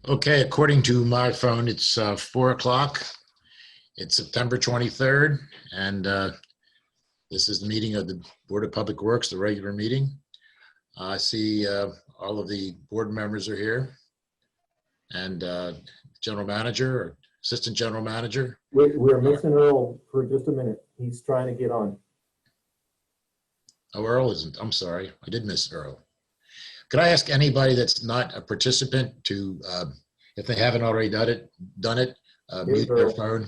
Okay, according to my phone, it's 4 o'clock. It's September 23rd, and this is the meeting of the Board of Public Works, the regular meeting. I see all of the board members are here, and general manager or assistant general manager. We're missing Earl for just a minute. He's trying to get on. Oh, Earl isn't. I'm sorry. I did miss Earl. Could I ask anybody that's not a participant to, if they haven't already done it, mute their Earl. phone?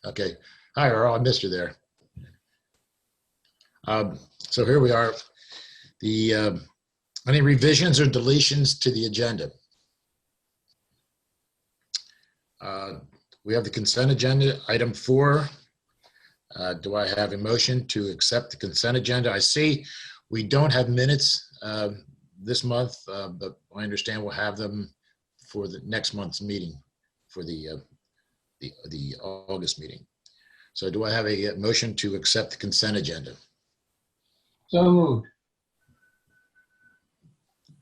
Okay. Hi, Earl. I missed you there. So here we are. The any revisions or deletions to the agenda? We have the consent agenda, item 4. Do I have a motion to accept the consent agenda? I see we don't have minutes this month, but I understand we'll have them for the next month's meeting, for the August meeting. So do I have a motion to accept the consent agenda? So moved.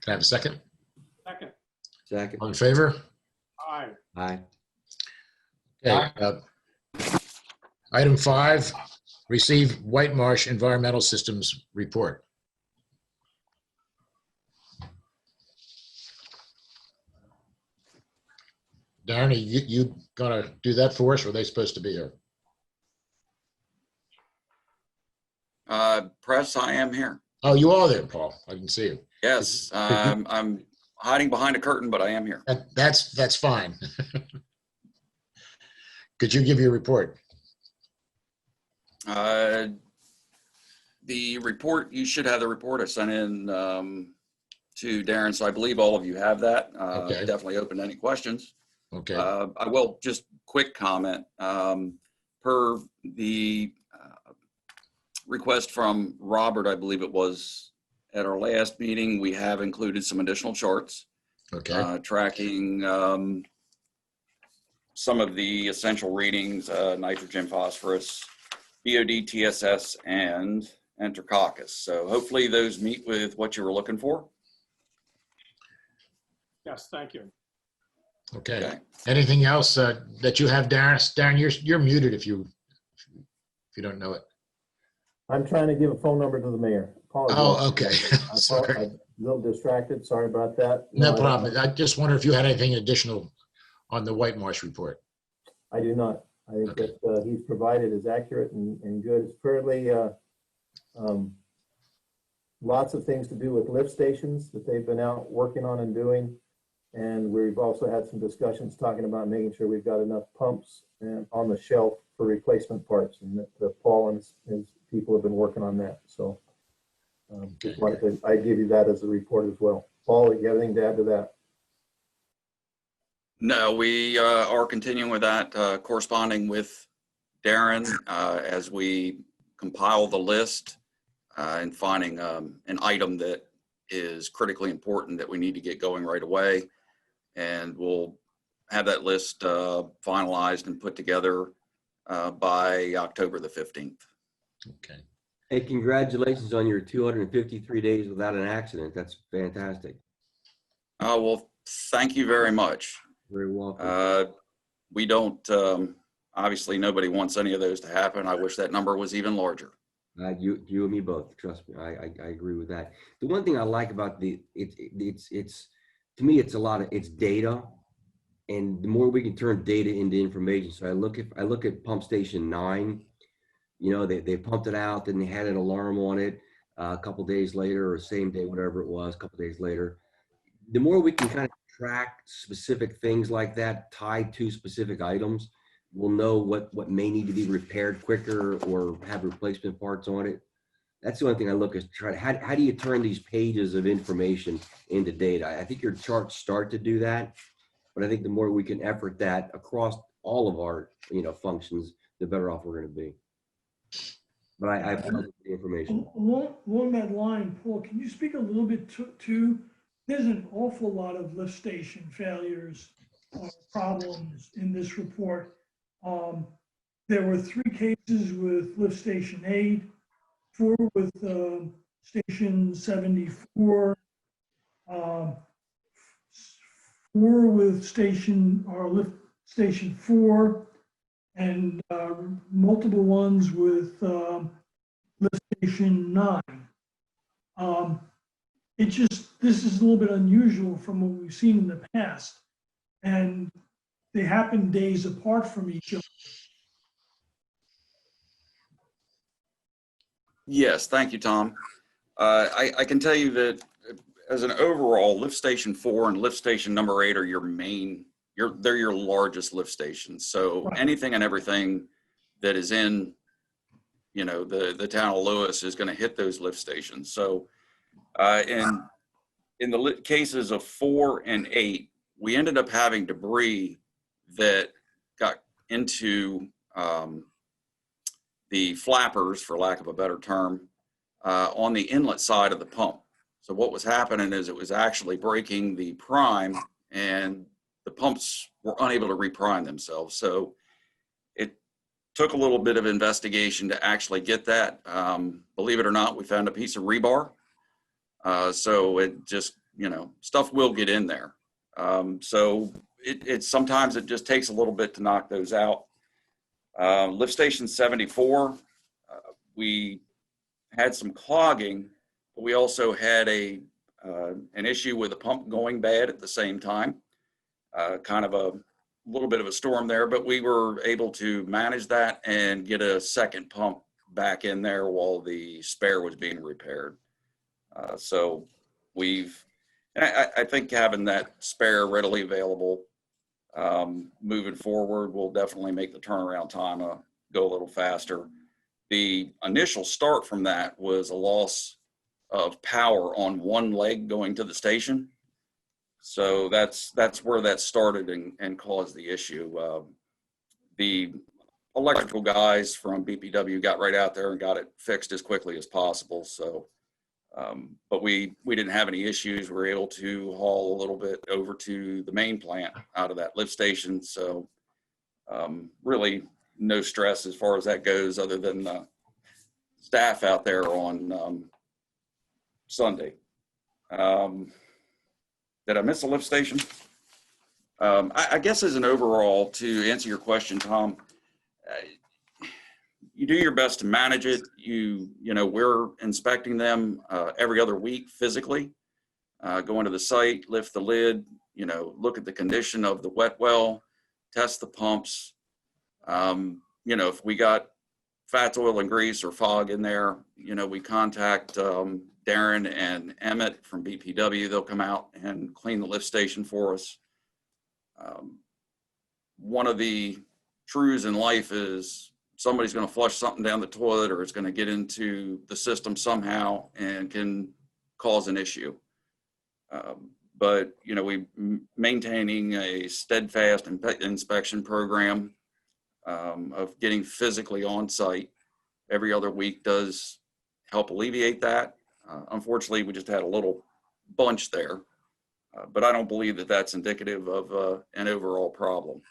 Can I have a second? Second. Second. All in favor? Aye. Aye. Okay. Item 5, receive White Marsh Environmental Systems report. Darren, are you gonna do that for us, or are they supposed to be here? Press, I am here. Oh, you are there, Paul. I didn't see you. Yes, I'm hiding behind a curtain, but I am here. That's fine. Could you give your report? The report, you should have the report I sent in to Darren, so I believe all of you have that. Okay. Definitely open to any questions. Okay. I will just quick comment. Per the request from Robert, I believe it was at our last meeting, we have included some additional charts tracking some of the essential readings, nitrogen, phosphorus, BOD, TSS, and enterococcus. So hopefully those meet with what you were looking for. Yes, thank you. Okay. Anything else that you have, Darren? Darren, you're muted if you don't know it. I'm trying to give a phone number to the mayor. Apologize. Oh, okay. Sorry. I'm a little distracted. Sorry about that. No problem. I just wonder if you had anything additional on the White Marsh report. I do not. I think that he's provided is accurate and good. It's fairly lots of things to do with lift stations that they've been out working on and doing. And we've also had some discussions talking about making sure we've got enough pumps and on the shelf for replacement parts, and that Paul and his people have been working on that. So just wanted to, I give you that as a report as well. Paul, you have anything to add to that? No, we are continuing with that, corresponding with Darren as we compile the list and finding an item that is critically important that we need to get going right away. And we'll have that list finalized and put together by October the 15th. Okay. Hey, congratulations on your 253 days without an accident. That's fantastic. Well, thank you very much. Very welcome. We don't, obviously nobody wants any of those to happen. I wish that number was even larger. You and me both, trust me. I agree with that. The one thing I like about it's to me, it's data, and the more we can turn data into information. So I look at pump station 9, you know, they pumped it out, then they had an alarm on it a couple days later, or same day, whatever it was, a couple days later. The more we can kind of track specific things like that tied to specific items, we'll know what may need to be repaired quicker or have replacement parts on it. That's the only thing I look is try to, how do you turn these pages of information into data? I think your charts start to do that, but I think the more we can effort that across all of our, you know, functions, the better off we're going to be. But I found the information. Along that line, Paul, can you speak a little bit to there's an awful lot of lift station failures or problems in this report. There were 3 cases with lift station 8, 4 with station 74, 4 with station or lift station 4 and multiple ones with lift station 9. It just, this is a little bit unusual from what we've seen in the past. And they happen days apart from each other. Yes, thank you, Tom. I can tell you that as an overall, lift station 4 and lift station number 8 are your main, they're your largest lift stations. So Right. anything and everything that is in, you know, the town of Lewis is going to hit those lift stations. So in the cases of 4 and 8, we ended up having debris that got into the flappers, for lack of a better term, on the inlet side of the pump. So what was happening is it was actually breaking the prime, and the pumps were unable to reprime themselves. So it took a little bit of investigation to actually get that. Believe it or not, we found a piece of rebar. So it just, you know, stuff will get in there. So it sometimes it just takes a little bit to knock those out. Lift station 74, we had some clogging, but we also had an issue with the pump going bad at the same time. Kind of a little bit of a storm there, but we were able to manage that and get a second pump back in there while the spare was being repaired. So I think having that spare readily available moving forward will definitely make the turnaround time go a little faster. The initial start from that was a loss of power on one leg going to the station. So that's where that started and caused the issue. The electrical guys from BPW got right out there and got it fixed as quickly as possible. So, but we didn't have any issues. We were able to haul a little bit over to the main plant out of that lift station. So really no stress as far as that goes, other than the staff out there on Sunday. Did I miss a lift station? I guess as an overall, to answer your question, Tom, you do your best to manage it. You know, we're inspecting them every other week physically, going to the site, lift the lid, you know, look at the condition of the wet well, test the pumps. You know, if we got fats, oil, and grease or fog in there, you know, we contact Darren and Emmett from BPW. They'll come out and clean the lift station for us. One of the truths in life is somebody's going to flush something down the toilet, or it's going to get into the system somehow and can cause an issue. But, you know, we maintaining a steadfast inspection program of getting physically on site every other week does help alleviate that. Unfortunately, we just had a little bunch there, but I don't believe that that's indicative of an overall problem.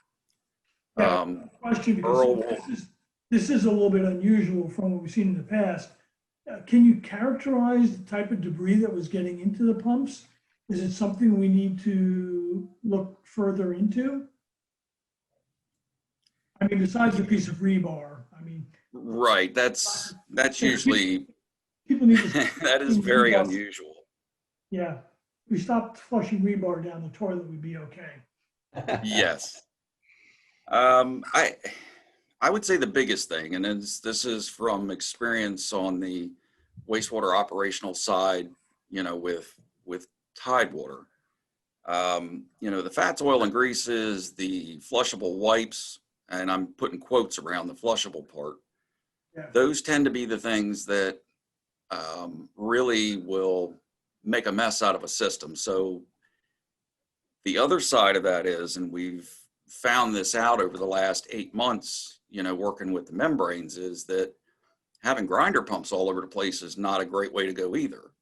Question, because Earl, this is a little bit unusual from what we've seen in the past. Can you characterize the type of debris that was getting into the pumps? Is it something we need to look further into? I mean, besides the piece of rebar, I mean. right, that's usually, People need to. that is very unusual. Yeah, if we stopped flushing rebar down the toilet, we'd be okay. Yes. I would say the biggest thing, and this is from experience on the wastewater operational side, you know, with Tidewater. You know, the fats, oil, and greases, the flushable wipes, and I'm putting quotes around the flushable part. Yeah. Those tend to be the things that really will make a mess out of a system. So the other side of that is, and we've found this out over the last 8 months, you know, working with the membranes, is that having grinder pumps all over the place is not a great way to go either.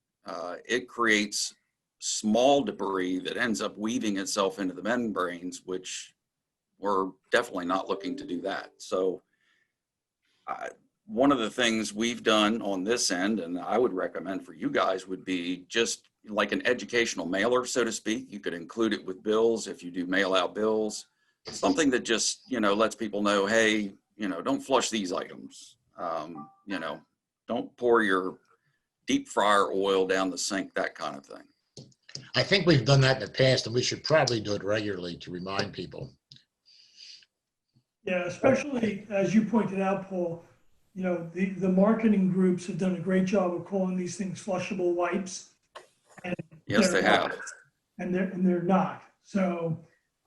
It creates small debris that ends up weaving itself into the membranes, which we're definitely not looking to do that. So one of the things we've done on this end, and I would recommend for you guys, would be just like an educational mailer, so to speak. You could include it with bills if you do mail out bills, something that just, lets people know, hey, don't flush these items. Don't pour your deep fryer oil down the sink, that kind of thing. I think we've done that in the past, and we should probably do it regularly to remind people. Yeah, especially as you pointed out, Paul, the marketing groups have done a great job of calling these things flushable wipes. And Yes, they're they not. have. And they're not. So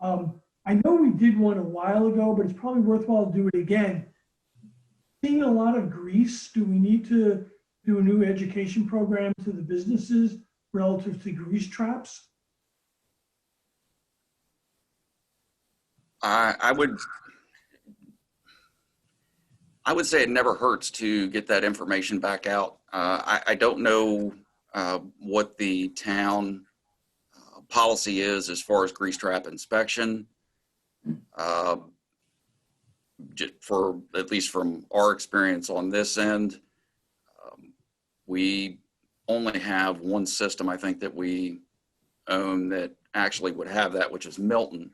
I know we did one a while ago, but it's probably worthwhile to do it again. Seeing a lot of grease, do we need to do a new education program to the businesses relative to grease traps? I would say it never hurts to get that information back out. I don't know what the town policy is as far as grease trap inspection. For at least from our experience on this end, we only have one system, I think, that we own that actually would have that, which is Milton.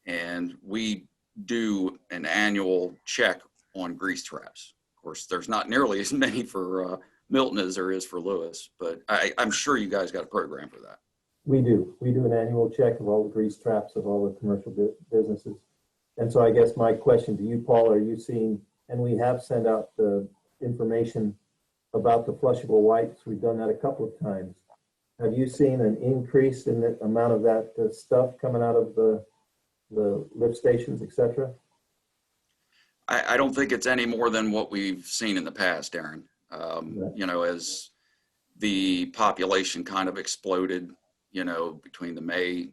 And we do an annual check on grease traps. Of course, there's not nearly as many for Milton as there is for Lewis, but I'm sure you guys got a program for that. We do. We do an annual check of all the grease traps of all the commercial businesses. And so I guess my question to you, Paul, are you seeing, and we have sent out the information about the flushable wipes. We've done that a couple of times. Have you seen an increase in the amount of that stuff coming out of the lift stations, et cetera? I don't think it's any more than what we've seen in the past, Darren. As the population kind of exploded, between the May,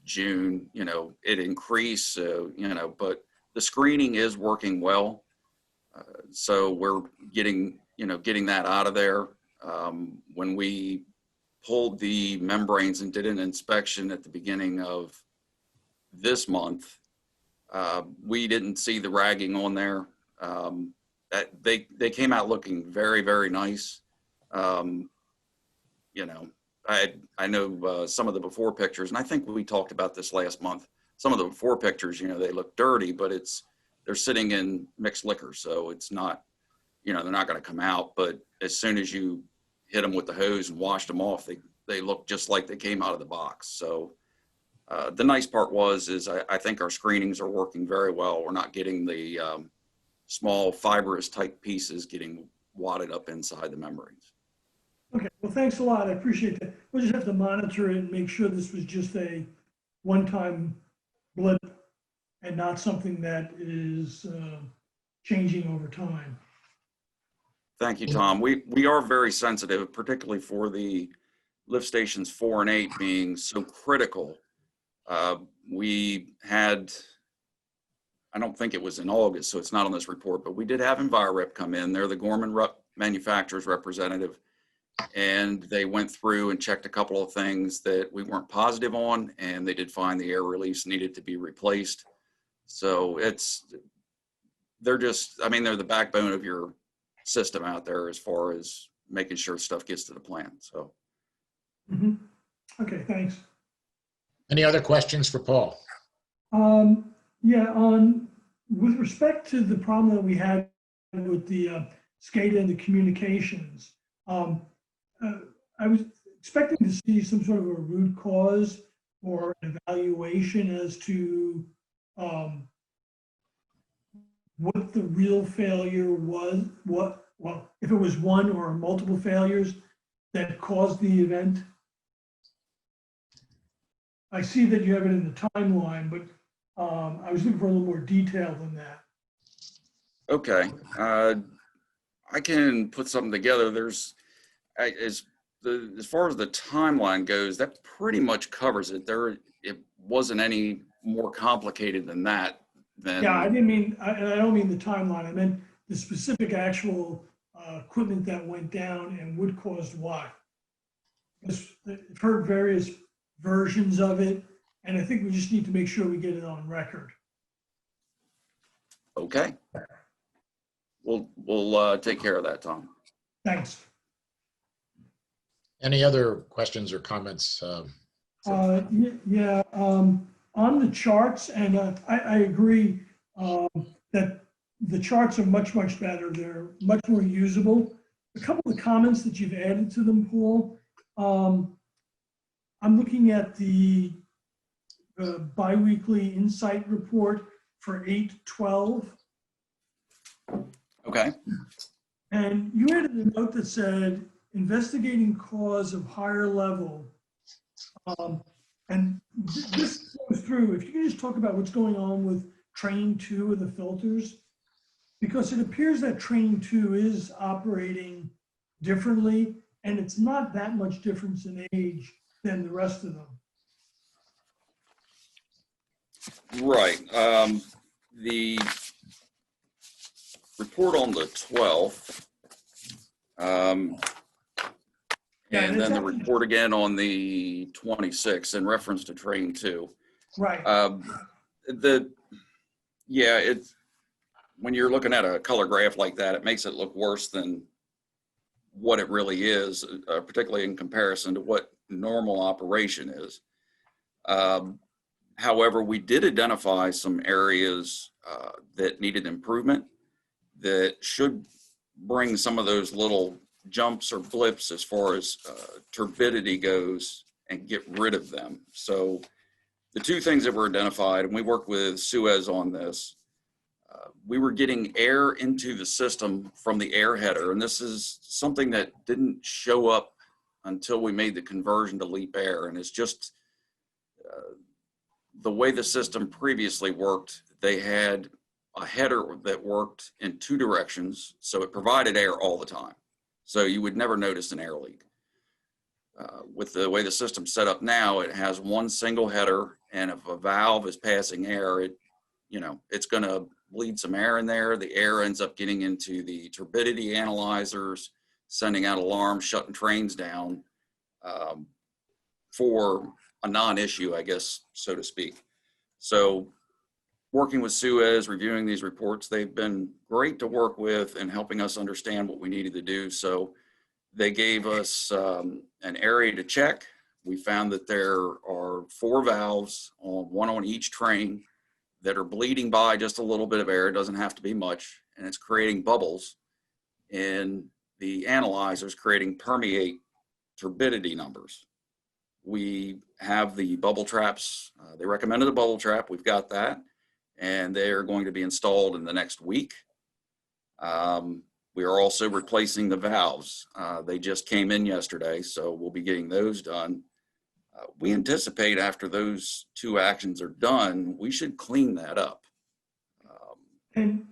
June, it increased, but the screening is working well. So we're getting that out of there. When we pulled the membranes and did an inspection at the beginning of this month, we didn't see the ragging on there. They came out looking very, very nice. I know some of the before pictures, and I think we talked about this last month. Some of the before pictures, they look dirty, but they're sitting in mixed liquor, so it's not, they're not going to come out. But as soon as you hit them with the hose and washed them off, they look just like they came out of the box. So the nice part is I think our screenings are working very well. We're not getting the small fibrous type pieces getting wadded up inside the membranes. Okay, well, thanks a lot. I appreciate that. We'll just have to monitor it and make sure this was just a one-time blip and not something that is changing over time. Thank you, Tom. We are very sensitive, particularly for the lift stations 4 and 8 being so critical. We had, I don't think it was in August, so it's not on this report, but we did have EnviroRep come in. They're the Gorman manufacturer's representative. And they went through and checked a couple of things that we weren't positive on, and they did find the air release needed to be replaced. So they're the backbone of your system out there as far as making sure stuff gets to the plant. So. Mm-hmm. Okay, thanks. Any other questions for Paul? With respect to the problem that we had with the SCADA and the communications, I was expecting to see some sort of a root cause or an evaluation as to what the real failure was, if it was one or multiple failures that caused the event. I see that you have it in the timeline, but I was looking for a little more detail than that. Okay, I can put something together. As far as the timeline goes, that pretty much covers it. It wasn't any more complicated than that. Yeah, I didn't mean, I don't mean the timeline. I meant the specific actual equipment that went down and what caused what. I've heard various versions of it, and I think we just need to make sure we get it on record. Okay. We'll take care of that, Tom. Thanks. Any other questions or comments? Yeah, on the charts, and I agree that the charts are much, much better. They're much more usable. A couple of comments that you've added to them, Paul. I'm looking at the biweekly insight report for 8/12. Okay. And you added a note that said, investigating cause of higher level. And this goes through, if you can just talk about what's going on with train 2 of the filters, because it appears that train 2 is operating differently, and it's not that much difference in age than the rest of them. Right. The report on the 12th, Yeah, and it's then the actually- report again on the 26th in reference to train 2. Right. Yeah, it's when you're looking at a color graph like that, it makes it look worse than what it really is, particularly in comparison to what normal operation is. However, we did identify some areas that needed improvement that should bring some of those little jumps or blips as far as turbidity goes and get rid of them. So the two things that were identified, and we worked with Suez on this, we were getting air into the system from the air header, and this is something that didn't show up until we made the conversion to Leap Air, and it's just the way the system previously worked. They had a header that worked in two directions, so it provided air all the time. So you would never notice an air leak. With the way the system's set up now, it has one single header, and if a valve is passing air, it's going to bleed some air in there. The air ends up getting into the turbidity analyzers, sending out alarms, shutting trains down for a non-issue, I guess, so to speak. So working with Suez, reviewing these reports, they've been great to work with and helping us understand what we needed to do. So they gave us an area to check. We found that there are 4 valves, one on each train, that are bleeding by just a little bit of air. It doesn't have to be much, and it's creating bubbles in the analyzers, creating permeate turbidity numbers. We have the bubble traps. They recommended a bubble trap. We've got that, and they are going to be installed in the next week. We are also replacing the valves. They just came in yesterday, so we'll be getting those done. We anticipate after those 2 actions are done, we should clean that up. And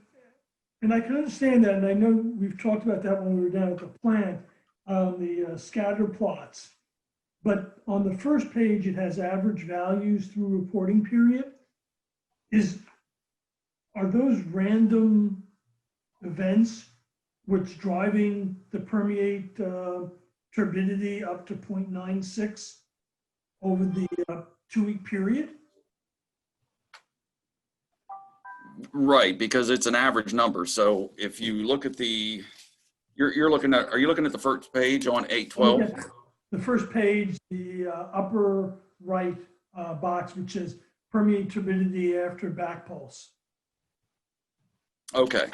I can understand that, and I know we've talked about that when we were down at the plant, the scatter plots. But on the first page, it has average values through reporting period. Are those random events which driving the permeate turbidity up to 0.96 over the 2-week period? Right, because it's an average number. So if you look at the, are you looking at the first page on 8/12? The first page, the upper right box, which says permeate turbidity after back pulse. Okay.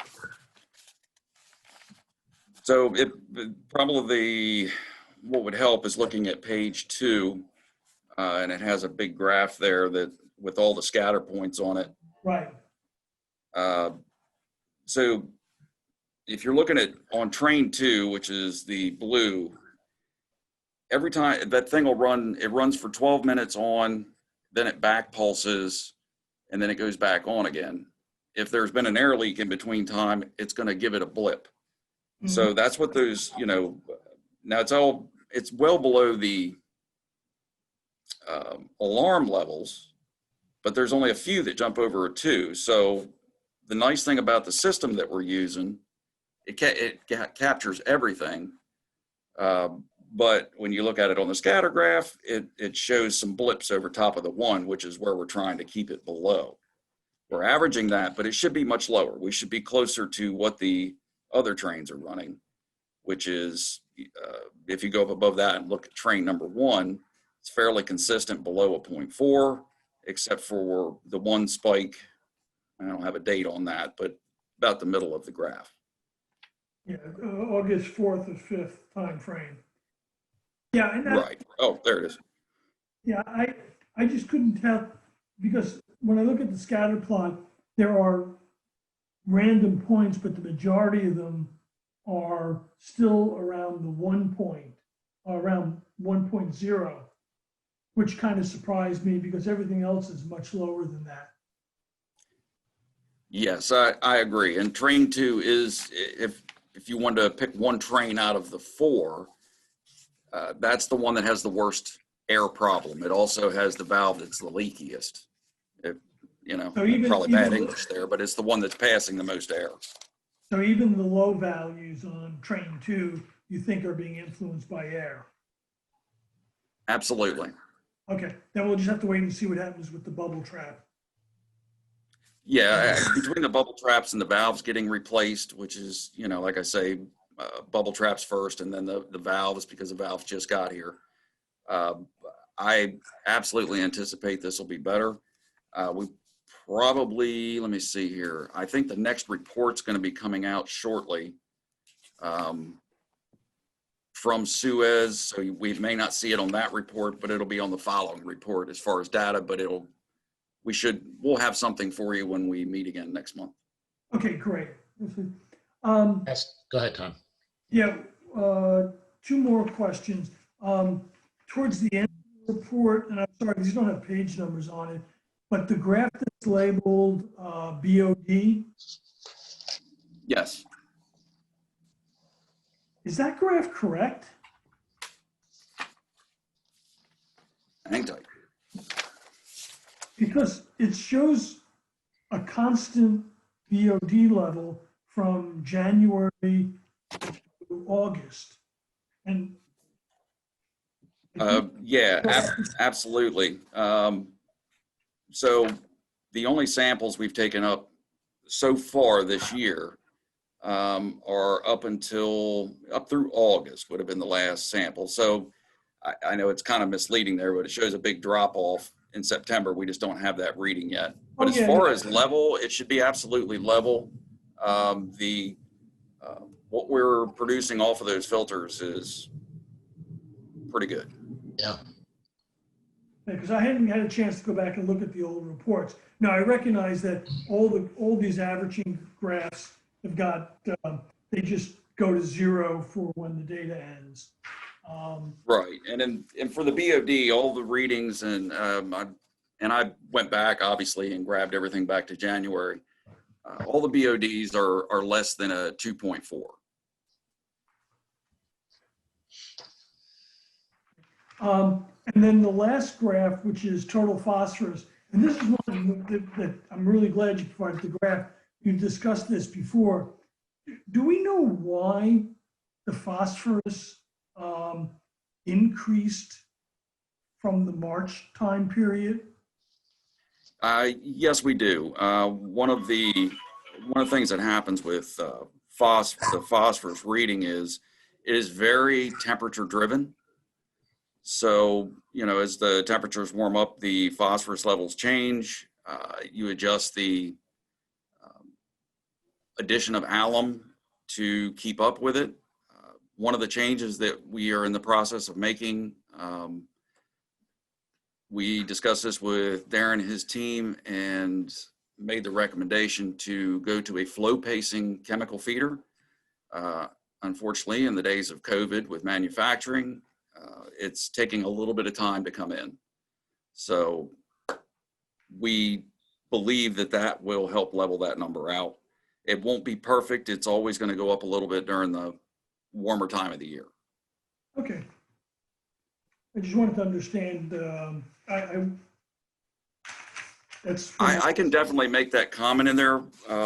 So probably what would help is looking at page 2, and it has a big graph there that with all the scatter points on it. Right. So if you're looking at on train 2, which is the blue, every time that thing will run, it runs for 12 minutes on, then it back pulses, and then it goes back on again. If there's been an air leak in between time, it's going to give it a blip. Mm-hmm. So that's what those, now it's well below the alarm levels, but there's only a few that jump over a 2. So the nice thing about the system that we're using, it captures everything. But when you look at it on the scatter graph, it shows some blips over top of the 1, which is where we're trying to keep it below. We're averaging that, but it should be much lower. We should be closer to what the other trains are running, which is, if you go up above that and look at train number 1, it's fairly consistent below a 0.4, except for the one spike. I don't have a date on that, but about the middle of the graph. Yeah, August 4th or 5th time frame. Yeah, and that, Right. Oh, there it is. yeah, I just couldn't tell because when I look at the scatter plot, there are random points, but the majority of them are still around the 1 point, around 1.0, which kind of surprised me because everything else is much lower than that. Yes, I agree. And train 2 is, if you wanted to pick one train out of the 4, that's the one that has the worst air problem. It also has the valve that's the leakiest. So even- probably bad even- English there, but it's the one that's passing the most air. So even the low values on train 2, you think are being influenced by air? Absolutely. Okay, then we'll just have to wait and see what happens with the bubble trap. Yeah, between the bubble traps and the valves getting replaced, which is, like I say, bubble traps first and then the valves, because the valves just got here. I absolutely anticipate this will be better. We probably, let me see here. I think the next report's going to be coming out shortly from Suez. So we may not see it on that report, but it'll be on the following report as far as data, but we'll have something for you when we meet again next month. Okay, great. Yes, go ahead, Tom. Yeah, 2 more questions. Towards the end of the report, and I'm sorry, these don't have page numbers on it, but the graph that's labeled BOD, Yes. is that graph correct? Hang tight. Because it shows a constant BOD level from January to August. And Yeah, absolutely. So the only samples we've taken up so far this year are up through August would have been the last sample. So I know it's kind of misleading there, but it shows a big drop off in September. We just don't have that reading yet. But as far as level, it should be absolutely level. What we're producing off of those filters is pretty good. Yeah. because I hadn't had a chance to go back and look at the old reports. Now, I recognize that all these averaging graphs have got, they just go to 0 for when the data ends. Right, and for the BOD, all the readings and I went back obviously and grabbed everything back to January. All the BODs are less than a 2.4. And then the last graph, which is total phosphorus, and this is one that I'm really glad you provided the graph. You've discussed this before. Do we know why the phosphorus increased from the March time period? Yes, we do. One of the things that happens with the phosphorus reading is it is very temperature driven. So, as the temperatures warm up, the phosphorus levels change. You adjust the addition of alum to keep up with it. One of the changes that we are in the process of making, we discussed this with Darren and his team and made the recommendation to go to a flow pacing chemical feeder. Unfortunately, in the days of COVID with manufacturing, it's taking a little bit of time to come in. So we believe that will help level that number out. It won't be perfect. It's always going to go up a little bit during the warmer time of the year. Okay. I just wanted to understand, I can definitely make that comment in there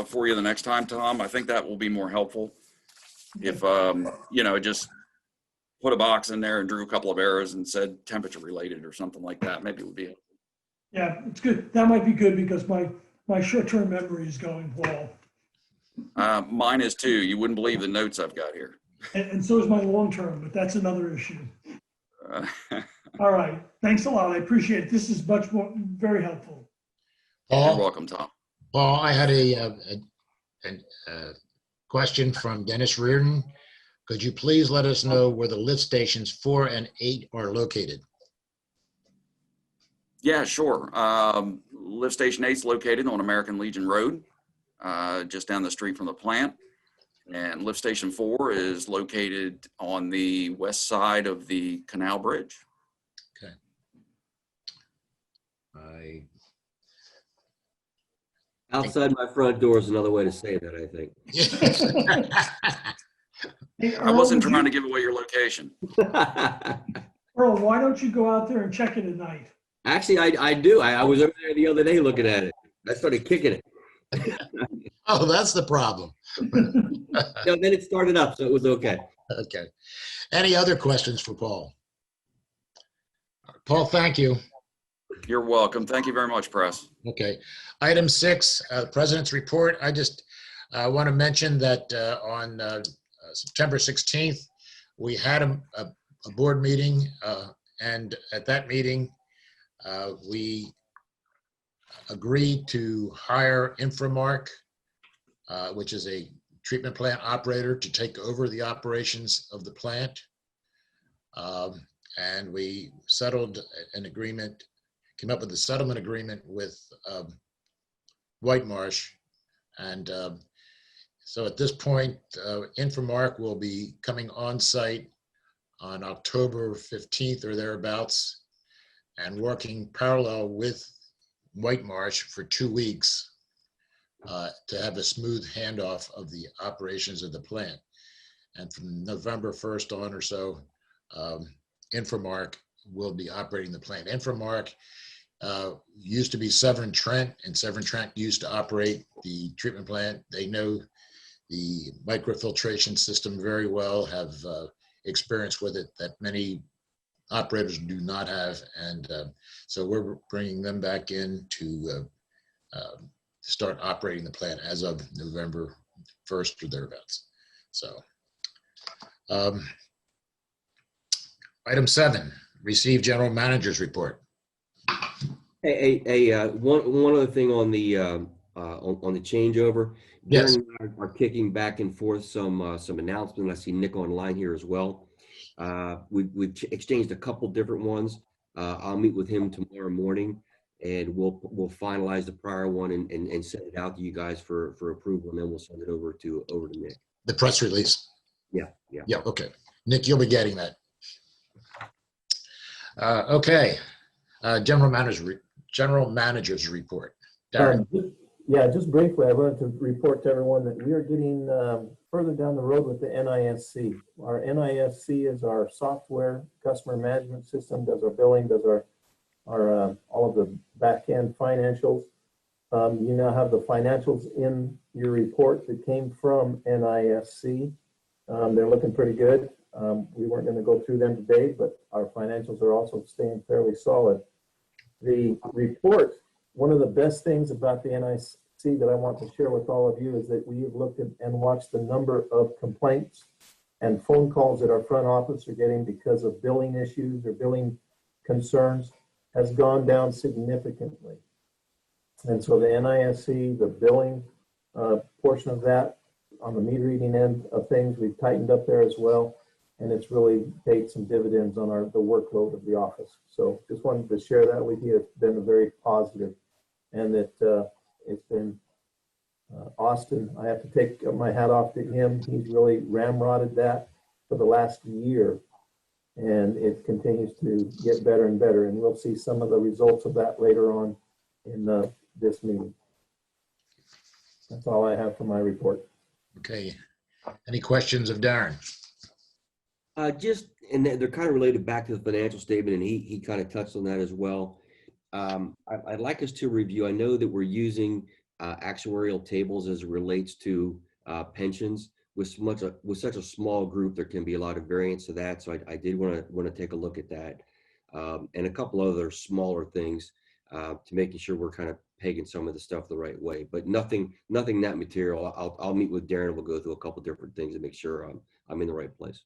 for you the next time, Tom. I think that will be more helpful. If, just put a box in there and drew a couple of arrows and said temperature related or something like that, maybe it would be. Yeah, it's good. That might be good because my short-term memory is going well. Mine is too. You wouldn't believe the notes I've got here. And so is my long-term, but that's another issue. Uh, All right. Thanks a lot. I appreciate it. This is much more, very helpful. You're Paul, welcome, Tom. Paul, I had a question from Dennis Reardon. Could you please let us know where the lift stations 4 and 8 are located? Yeah, sure. Lift Station 8 is located on American Legion Road, just down the street from the plant. And Lift Station 4 is located on the west side of the Canal Bridge. Okay. I Outside my front door is another way to say that, I think. Hey, I wasn't would trying to you- give away your location. Earl, why don't you go out there and check it at night? Actually, I do. I was over there the other day looking at it. I started kicking it. Oh, that's the problem. No, then it started up, so it was okay. Okay. Any other questions for Paul? Paul, thank you. You're welcome. Thank you very much, Press. Okay. Item 6, President's Report. I just want to mention that on September 16th, we had a board meeting, and at that meeting, we agreed to hire Inframark, which is a treatment plant operator, to take over the operations of the plant. And we settled an agreement, came up with a settlement agreement with White Marsh. And so at this point, Inframark will be coming on site on October 15th or thereabouts and working parallel with White Marsh for 2 weeks to have a smooth handoff of the operations of the plant. And from November 1st on or so, Inframark will be operating the plant. Inframark used to be Severn Trent, and Severn Trent used to operate the treatment plant. They know the microfiltration system very well, have experience with it that many operators do not have. And so we're bringing them back in to start operating the plant as of November 1st or thereabouts. So item 7, receive general manager's report. One other thing on the changeover. Yes. Darren and I are kicking back and forth some announcements. I see Nick online here as well. We've exchanged a couple different ones. I'll meet with him tomorrow morning, and we'll finalize the prior one and send it out to you guys for approval, and then we'll send it over to Nick. The press release. Yeah. Yeah, okay. Nick, you'll be getting that. Okay. General manager's report. Darren. Yeah, just briefly, I wanted to report to everyone that we are getting further down the road with the NISC. Our NISC is our software customer management system, does our billing, does our all of the back-end financials. You now have the financials in your report that came from NISC. They're looking pretty good. We weren't going to go through them today, but our financials are also staying fairly solid. The report, one of the best things about the NIC that I want to share with all of you is that we have looked at and watched the number of complaints and phone calls that our front office are getting because of billing issues or billing concerns has gone down significantly. And so the NISC, the billing portion of that on the meter reading end of things, we've tightened up there as well. And it's really paid some dividends on the workload of the office. So just wanted to share that with you. It's been a very positive, and that it's been Austin. I have to take my hat off to him. He's really ramrodded that for the last year, and it continues to get better and better. And we'll see some of the results of that later on in this meeting. That's all I have for my report. Okay. Any questions of Darren? And they're kind of related back to the financial statement, and he kind of touched on that as well. I'd like us to review. I know that we're using actuarial tables as it relates to pensions. With such a small group, there can be a lot of variance to that. So I did want to take a look at that, and a couple other smaller things to making sure we're kind of pegging some of the stuff the right way, but nothing that material. I'll meet with Darren. We'll go through a couple different things to make sure I'm in the right place.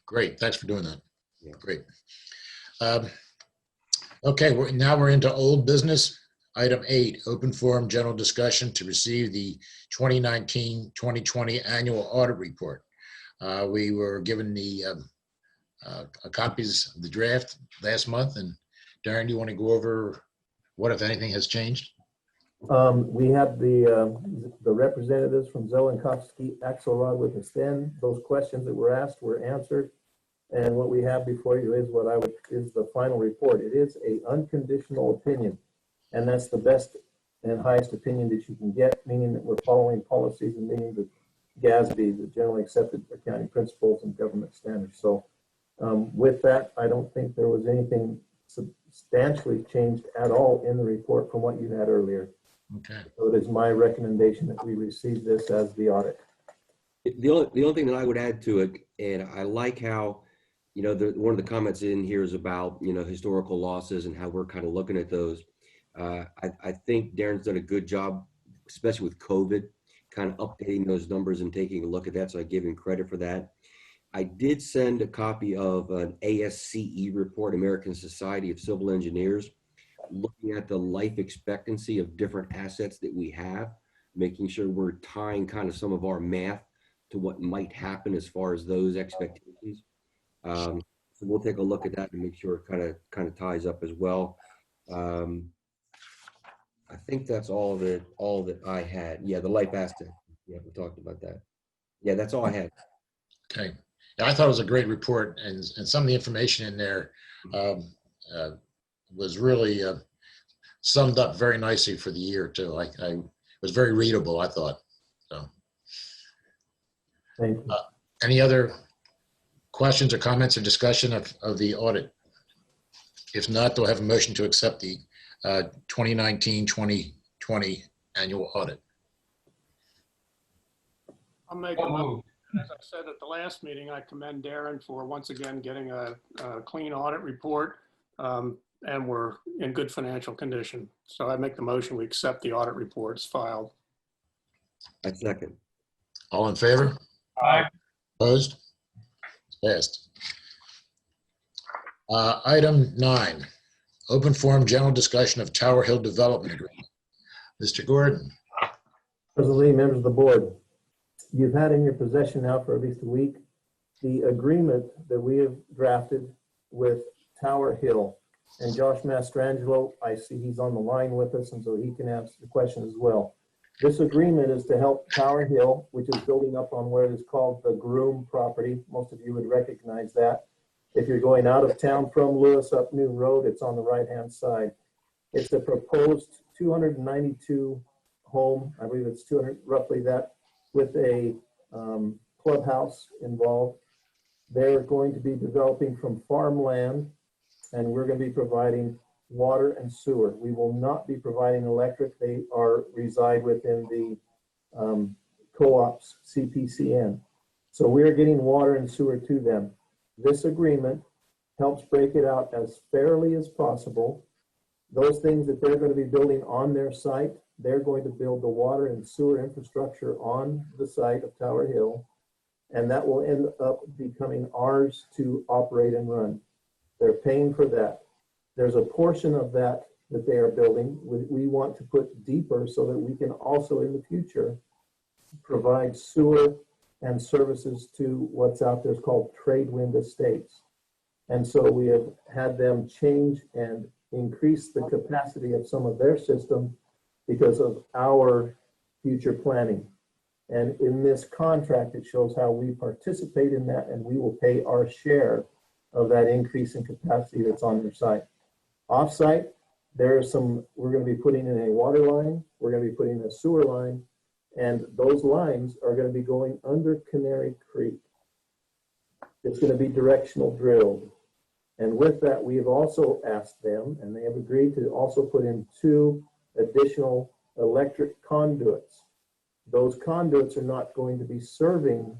Great. Thanks for doing that. Yeah. Great. Okay, now we're into old business. Item 8, open forum general discussion to receive the 2019-2020 annual audit report. We were given the copies of the draft last month, and Darren, do you want to go over what, if anything, has changed? We had the representatives from Zelenkovsky Axelrod with us then. Those questions that were asked were answered. And what we have before you is is the final report. It is an unconditional opinion, and that's the best and highest opinion that you can get, meaning that we're following policies and meaning the GASB, the Generally Accepted Accounting Principles and Government Standards. So with that, I don't think there was anything substantially changed at all in the report from what you had earlier. Okay. So it is my recommendation that we receive this as the audit. The only thing that I would add to it, and I like how, one of the comments in here is about, historical losses and how we're kind of looking at those. I think Darren's done a good job, especially with COVID, kind of updating those numbers and taking a look at that. So I give him credit for that. I did send a copy of an ASCE report, American Society of Civil Engineers, looking at the life expectancy of different assets that we have, making sure we're tying kind of some of our math to what might happen as far as those expectations. So we'll take a look at that and make sure it kind of ties up as well. I think that's all that I had. Yeah, the life asset. Yeah, we talked about that. Yeah, that's all I had. Okay. Yeah, I thought it was a great report, and some of the information in there was really summed up very nicely for the year too. I was very readable, I thought. So, Thank you. any other questions or comments or discussion of the audit? If not, do I have a motion to accept the 2019-2020 annual audit? I'll make a motion. As I said at the last meeting, I commend Darren for once again getting a clean audit report, and we're in good financial condition. So I make the motion, we accept the audit reports filed. I second. All in favor? Aye. Opposed? It's passed. Item 9, open forum general discussion of Tower Hill Development Agreement. Mr. Gordon. President Lee, members of the board, you've had in your possession now for at least a week the agreement that we have drafted with Tower Hill. And Josh Mastrangelo, I see he's on the line with us, and so he can answer the question as well. This agreement is to help Tower Hill, which is building up on what is called the Groom property. Most of you would recognize that. If you're going out of town from Lewis up New Road, it's on the right-hand side. It's a proposed 292 home, I believe it's 200, roughly that, with a clubhouse involved. They're going to be developing from farmland, and we're going to be providing water and sewer. We will not be providing electric. They reside within the co-op's CPCN. So we're getting water and sewer to them. This agreement helps break it out as fairly as possible. Those things that they're going to be building on their site, they're going to build the water and sewer infrastructure on the site of Tower Hill, and that will end up becoming ours to operate and run. They're paying for that. There's a portion of that they are building we want to put deeper so that we can also in the future provide sewer and services to what's out there is called Tradewind Estates. And so we have had them change and increase the capacity of some of their system because of our future planning. And in this contract, it shows how we participate in that, and we will pay our share of that increase in capacity that's on their site. Off-site, we're going to be putting in a water line, we're going to be putting a sewer line, and those lines are going to be going under Canary Creek. It's going to be directional drilled. And with that, we have also asked them, and they have agreed to also put in 2 additional electric conduits. Those conduits are not going to be serving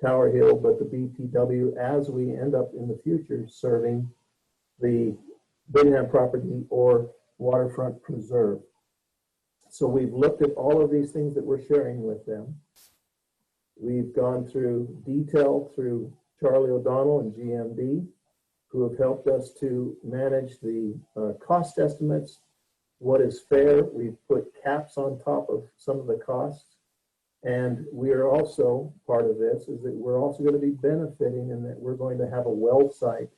Tower Hill, but the BTW as we end up in the future serving the Bingham property or Waterfront Preserve. So we've looked at all of these things that we're sharing with them. We've gone through detail through Charlie O'Donnell and GMD, who have helped us to manage the cost estimates, what is fair. We've put caps on top of some of the costs. And we are also, part of this is that we're also going to be benefiting in that we're going to have a well site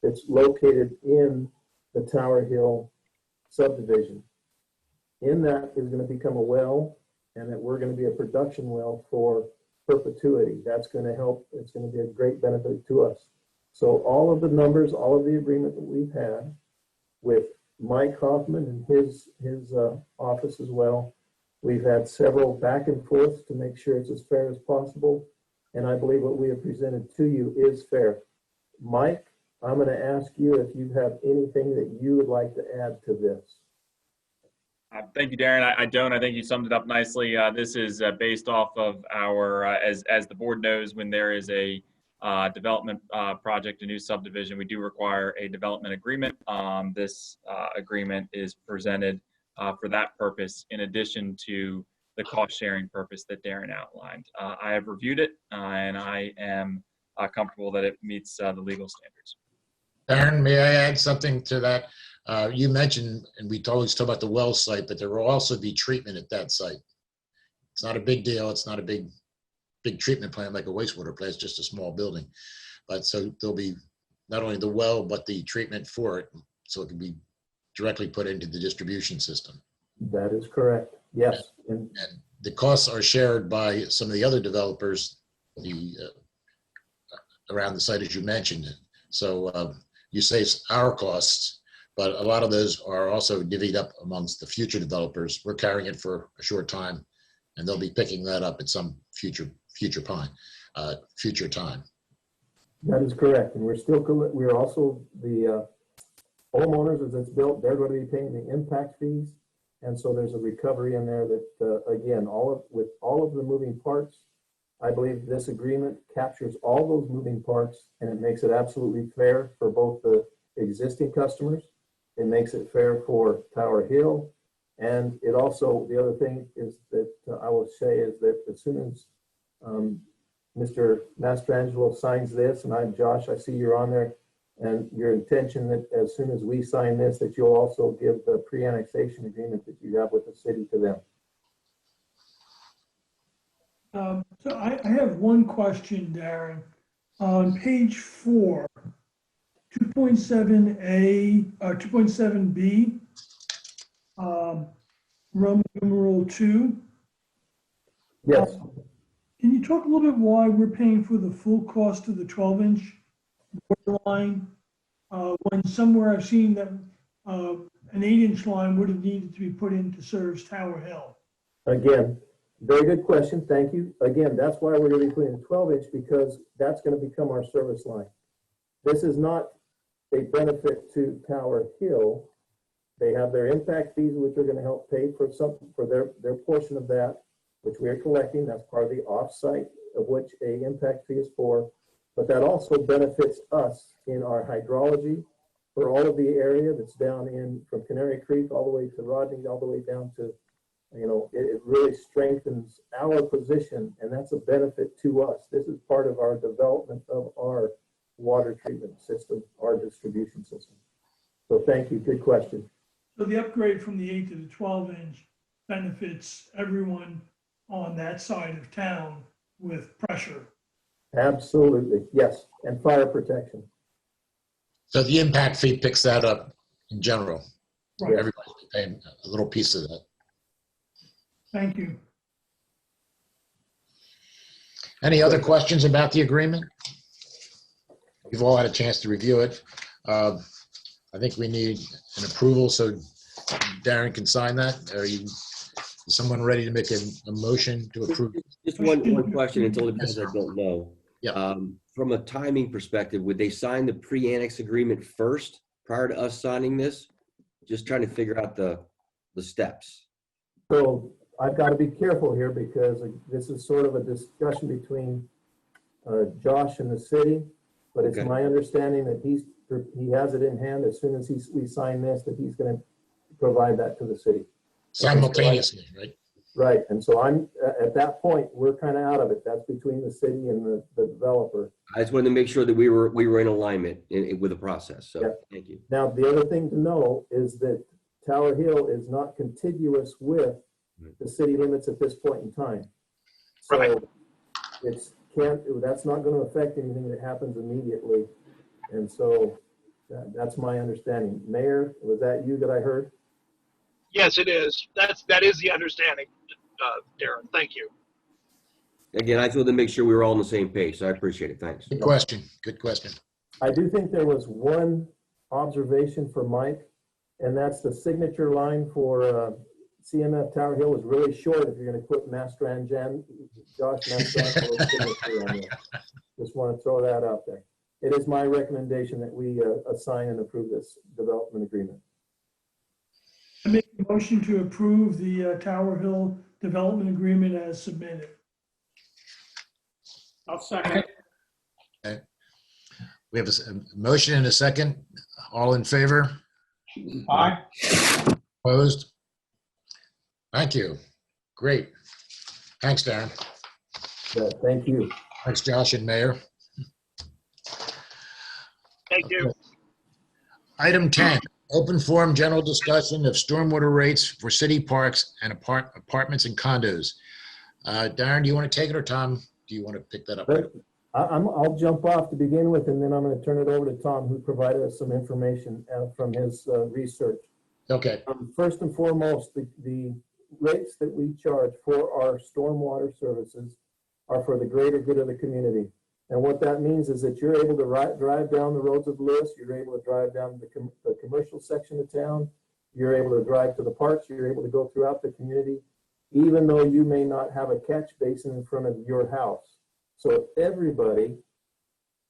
that's located in the Tower Hill subdivision. In that is going to become a well, and that we're going to be a production well for perpetuity. That's going to help. It's going to be a great benefit to us. So all of the numbers, all of the agreement that we've had with Mike Hoffman and his office as well, we've had several back and forths to make sure it's as fair as possible. And I believe what we have presented to you is fair. Mike, I'm going to ask you if you have anything that you would like to add to this. Thank you, Darren. I don't. I think you summed it up nicely. This is based off of our, as the board knows, when there is a development project, a new subdivision, we do require a development agreement. This agreement is presented for that purpose, in addition to the cost sharing purpose that Darren outlined. I have reviewed it and I am comfortable that it meets the legal standards. Aaron, may I add something to that? You mentioned, and we always talk about the well site, but there will also be treatment at that site. It's not a big deal. It's not a big treatment plant like a wastewater plant. It's just a small building. But so there'll be not only the well, but the treatment for it, so it can be directly put into the distribution system. That is correct. Yes. And the costs are shared by some of the other developers around the site, as you mentioned. So you say it's our costs, but a lot of those are also divvied up amongst the future developers. We're carrying it for a short time, and they'll be picking that up at some future time. That is correct. And we're also the homeowners, as it's built, they're going to be paying the impact fees. And so there's a recovery in there that, again, with all of the moving parts, I believe this agreement captures all those moving parts, and it makes it absolutely fair for both the existing customers. It makes it fair for Tower Hill. And it also, the other thing is that I will say is that as soon as Mr. Mastrangelo signs this, and Josh, I see you're on there, and your intention that as soon as we sign this, that you'll also give the pre-annexation agreement that you have with the city to them. So I have one question, Darren. On page 4, 2.7A, 2.7B, Roman numeral 2. Yes. Can you talk a little bit why we're paying for the full cost of the 12-inch water line when somewhere I've seen that an 8-inch line would have needed to be put in to serve Tower Hill? Again, very good question. Thank you. Again, that's why we're going to be putting a 12-inch, because that's going to become our service line. This is not a benefit to Tower Hill. They have their impact fees, which are going to help pay for their portion of that, which we are collecting. That's part of the offsite of which a impact fee is for. But that also benefits us in our hydrology for all of the area that's down in from Canary Creek all the way to Rodney, all the way down to, it really strengthens our position, and that's a benefit to us. This is part of our development of our water treatment system, our distribution system. So thank you. Good question. So the upgrade from the 8 to the 12-inch benefits everyone on that side of town with pressure. Absolutely. Yes. And fire protection. So the impact fee picks that up in general. Right. Everybody's paying a little piece of that. Thank you. Any other questions about the agreement? You've all had a chance to review it. I think we need an approval so Darren can sign that. Is someone ready to make a motion to approve? Just one question, until it does, I don't know. Yeah. From a timing perspective, would they sign the pre-annex agreement first prior to us signing this? Just trying to figure out the steps. So I've got to be careful here, because this is sort of a discussion between Josh and the city, but it's my understanding that he has it in hand as soon as we sign this, that he's going to provide that to the city. Simultaneously, right? Right, and so I'm, at that point, we're kind of out of it. That's between the city and the developer. I just wanted to make sure that we were in alignment with the process. So Yeah. thank you. Now, the other thing to know is that Tower Hill is not contiguous with the city limits at this point in time. So Right. that's not going to affect anything that happens immediately. And so that's my understanding. Mayor, was that you that I heard? Yes, it is. That is the understanding, Darren. Thank you. Again, I just wanted to make sure we were all on the same page. So I appreciate it. Thanks. Good question. Good question. I do think there was one observation for Mike, and that's the signature line for CMF Tower Hill is really short if you're going to put Josh Mastrangelo's signature on there. Just want to throw that out there. It is my recommendation that we assign and approve this development agreement. I make a motion to approve the Tower Hill development agreement as submitted. I'll second. We have a motion and a second. All in favor? Aye. Opposed? Thank you. Great. Thanks, Darren. Thank you. Thanks, Josh and Mayor. Thank you. Item 10, open forum general discussion of stormwater rates for city parks and apartments and condos. Darren, do you want to take it, or Tom, do you want to pick that up? I'll jump off to begin with, and then I'm going to turn it over to Tom, who provided us some information from his research. Okay. First and foremost, the rates that we charge for our stormwater services are for the greater good of the community. And what that means is that you're able to drive down the roads of Lewis, you're able to drive down the commercial section of town, you're able to drive to the parks, you're able to go throughout the community, even though you may not have a catch basin in front of your house. So everybody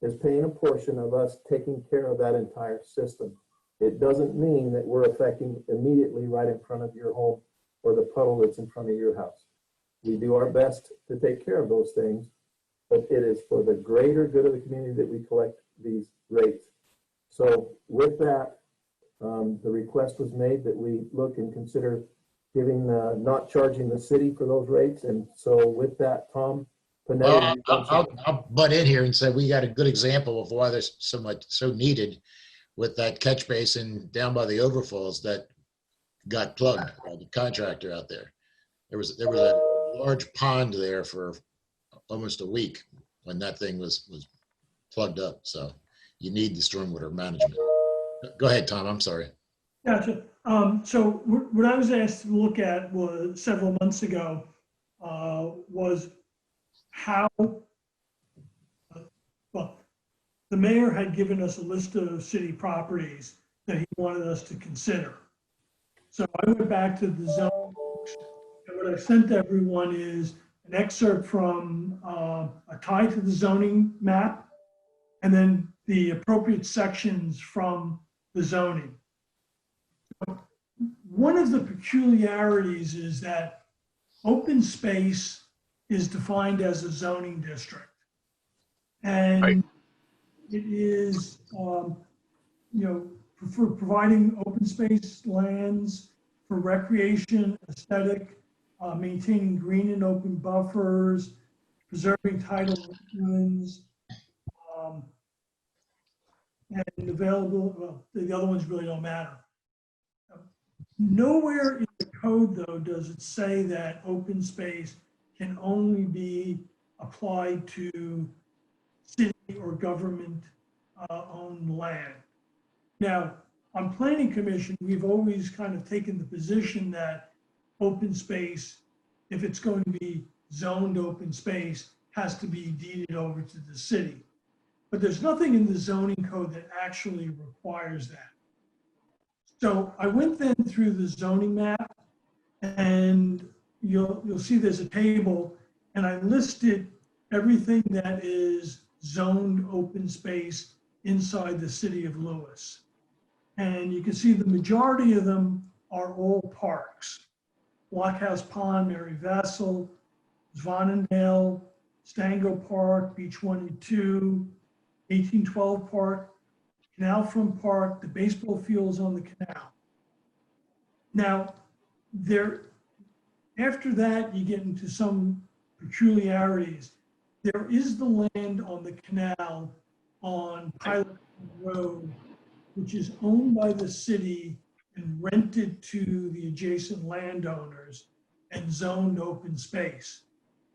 is paying a portion of us taking care of that entire system. It doesn't mean that we're affecting immediately right in front of your home or the puddle that's in front of your house. We do our best to take care of those things, but it is for the greater good of the community that we collect these rates. So with that, the request was made that we look and consider giving, not charging the city for those rates. And so with that, Tom Panetti. I'll butt in here and say we got a good example of why there's so needed with that catch basin down by the overfalls that got plugged by the contractor out there. There was a large pond there for almost a week when that thing was plugged up. So you need the stormwater management. Go ahead, Tom. I'm sorry. Gotcha. So what I was asked to look at was several months ago was how, well, the mayor had given us a list of city properties that he wanted us to consider. So I went back to the zone, and what I sent to everyone is an excerpt from a tie to the zoning map, and then the appropriate sections from the zoning. One of the peculiarities is that open space is defined as a zoning district. And Right. it is, for providing open space lands for recreation, aesthetic, maintaining green and open buffers, preserving tidal wetlands, and available, well, the other ones really don't matter. Nowhere in the code, though, does it say that open space can only be applied to city or government owned land. Now, on planning commission, we've always kind of taken the position that open space, if it's going to be zoned open space, has to be deeded over to the city. But there's nothing in the zoning code that actually requires that. So I went then through the zoning map, and you'll see there's a table, and I listed everything that is zoned open space inside the city of Lewis. And you can see the majority of them are all parks. Blockhouse Pond, Mary Vassal, Zvonendale, Stango Park, Beach 1 and 2, 1812 Park, Canal Front Park, the baseball fields on the canal. Now, there, after that, you get into some peculiarities. There is the land on the canal on Pilot Road, which is owned by the city and rented to the adjacent landowners and zoned open space,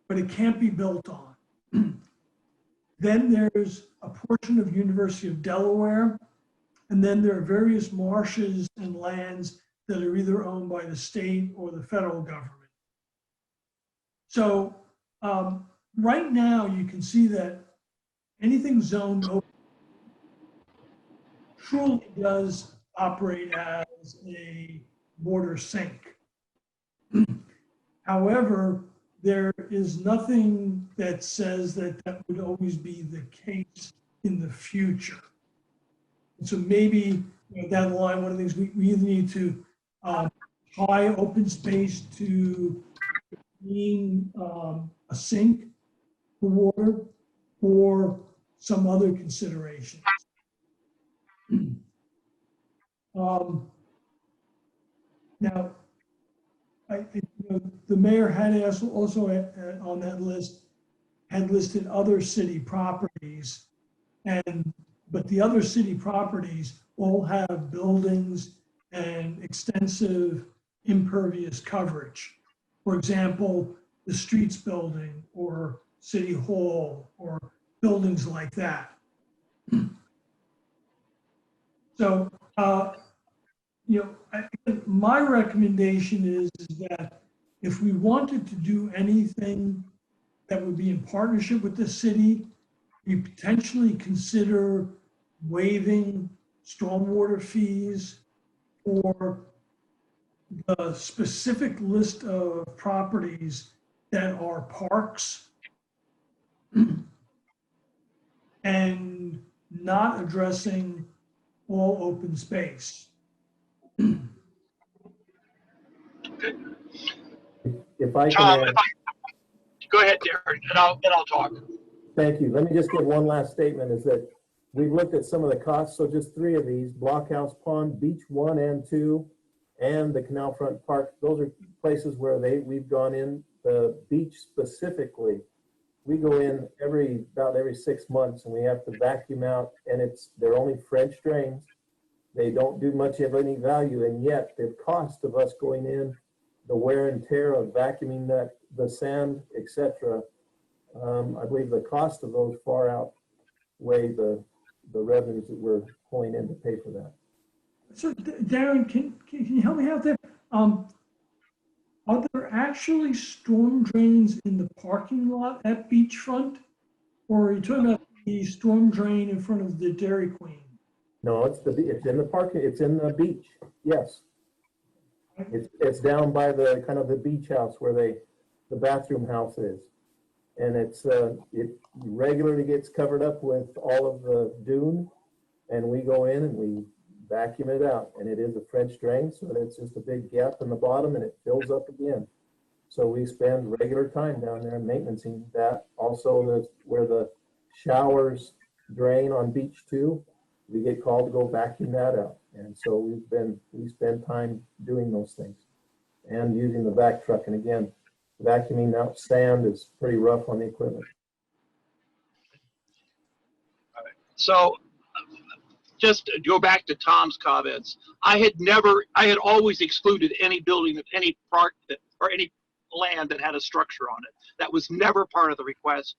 but it can't be built on. Then there's a portion of University of Delaware, and then there are various marshes and lands that are either owned by the state or the federal government. So right now you can see that anything zoned open truly does operate as a border sink. However, there is nothing that says that that would always be the case in the future. And so maybe down the line, one of the things we either need to tie open space to being a sink for water or some other considerations. Now, the mayor had also on that list had listed other city properties, but the other city properties all have buildings and extensive impervious coverage. For example, the streets building or city hall or buildings like that. So, my recommendation is that if we wanted to do anything that would be in partnership with the city, we potentially consider waiving stormwater fees for the specific list of properties that are parks and not addressing all open space. If I Tom, can add, go ahead, Darren, and I'll talk. thank you. Let me just give one last statement is that we've looked at some of the costs. So just 3 of these, Blockhouse Pond, Beach 1 and 2, and the Canal Front Park. Those are places where we've gone in. The beach specifically, we go in about every 6 months and we have to vacuum out, and they're only French drains. They don't do much of any value, and yet the cost of us going in, the wear and tear of vacuuming the sand, etc. I believe the cost of those far outweigh the revenues that we're pulling in to pay for that. So Darren, can you help me out there? Are there actually storm drains in the parking lot at beachfront? Or are you talking about the storm drain in front of the Dairy Queen? No, it's in the parking, it's in the beach, yes. It's down by the kind of the beach house where the bathroom house is. And it regularly gets covered up with all of the dune, and we go in and we vacuum it out. And it is a French drain, so it's just a big gap in the bottom and it fills up again. So we spend regular time down there maintaining that. Also, where the showers drain on beach 2, we get called to go vacuum that out. And so we spend time doing those things and using the vac truck. And again, vacuuming out sand is pretty rough on the equipment. So just to go back to Tom's comments, I had always excluded any building of any park or any land that had a structure on it. That was never part of the request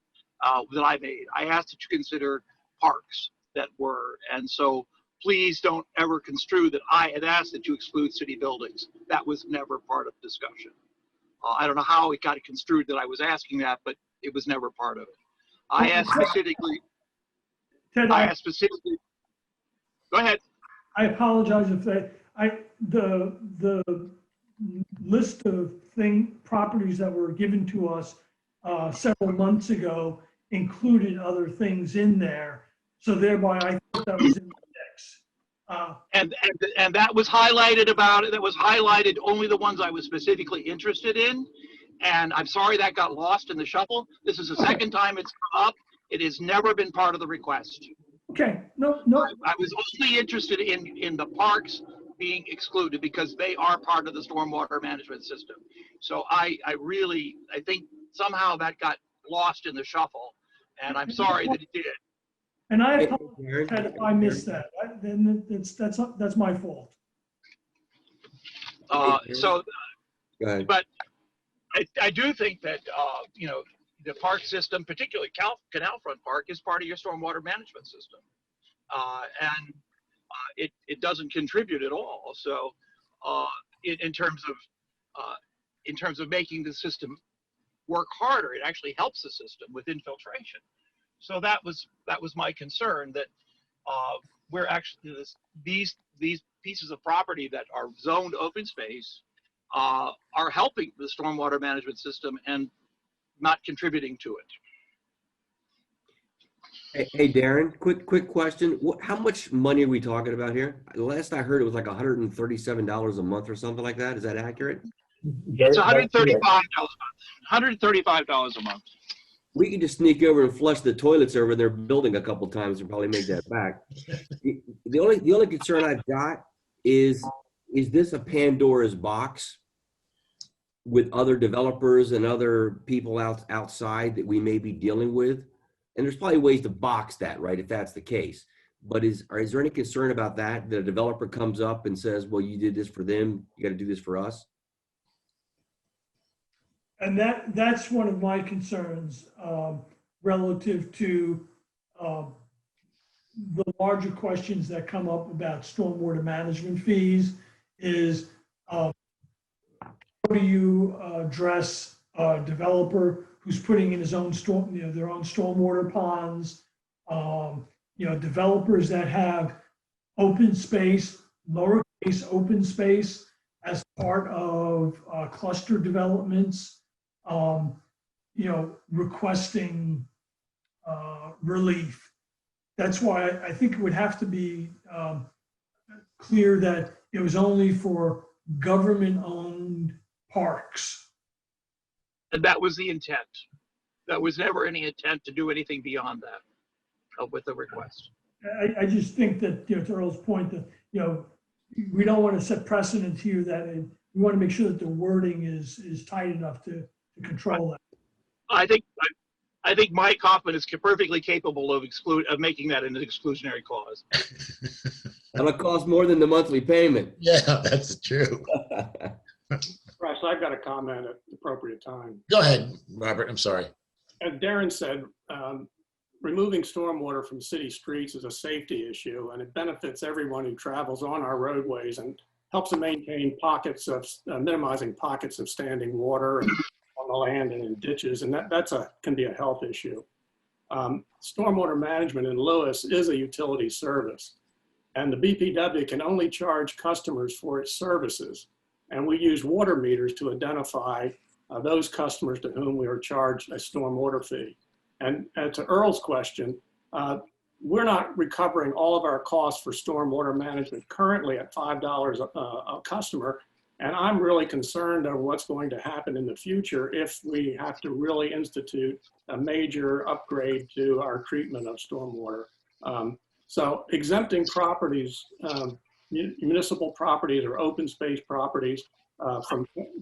that I made. I asked that you consider parks that were, and so please don't ever construe that I had asked that you exclude city buildings. That was never part of the discussion. I don't know how it got construed that I was asking that, but it was never part of it. I asked specifically, Ted, go ahead. I apologize if the list of properties that were given to us several months ago included other things in there. So thereby I thought that was in the mix. And that was highlighted about it. That was highlighted only the ones I was specifically interested in. And I'm sorry that got lost in the shuffle. This is the second time it's come up. It has never been part of the request. Okay, no. I was only interested in the parks being excluded because they are part of the stormwater management system. So I think somehow that got lost in the shuffle, and I'm sorry that it did. And I Hey, apologize Darren. if I missed that. Then that's my fault. So, Go ahead. but I do think that, the park system, particularly Canal Front Park, is part of your stormwater management system. And it doesn't contribute at all. So in terms of making the system work harder, it actually helps the system with infiltration. So that was my concern, that we're actually these pieces of property that are zoned open space are helping the stormwater management system and not contributing to it. Hey, Darren, quick question. How much money are we talking about here? Last I heard, it was like $137 a month or something like that. Is that accurate? It's $135 $135 a month. We could just sneak over and flush the toilets over their building a couple times and probably make that back. The only concern I've got is this a Pandora's box with other developers and other people outside that we may be dealing with? And there's probably ways to box that, right, if that's the case. But is there any concern about that a developer comes up and says, well, you did this for them, you got to do this for us? And that's one of my concerns relative to the larger questions that come up about stormwater management fees is how do you address a developer who's putting in his own their own stormwater ponds, developers that have open space, lowercase open space as part of cluster developments, requesting relief. That's why I think it would have to be clear that it was only for government-owned parks. And that was the intent. That was never any intent to do anything beyond that with the request. I just think that, to Earl's point, that, we don't want to set precedent here that we want to make sure that the wording is tight enough to control that. I think Mike Hoffman is perfectly capable of making that an exclusionary clause. That'll cost more than the monthly payment. Yeah, that's true. Right, so I've got a comment at the appropriate time. Go ahead, Robert. I'm sorry. As Darren said, removing stormwater from city streets is a safety issue, and it benefits everyone who travels on our roadways and helps to maintain minimizing pockets of standing water and on the land and in ditches, and can be a health issue. Stormwater management in Lewis is a utility service, and the BPW can only charge customers for its services. And we use water meters to identify those customers to whom we are charged a stormwater fee. And to Earl's question, we're not recovering all of our costs for stormwater management currently at $5 a customer. And I'm really concerned over what's going to happen in the future if we have to really institute a major upgrade to our treatment of stormwater. So exempting properties, municipal properties or open space properties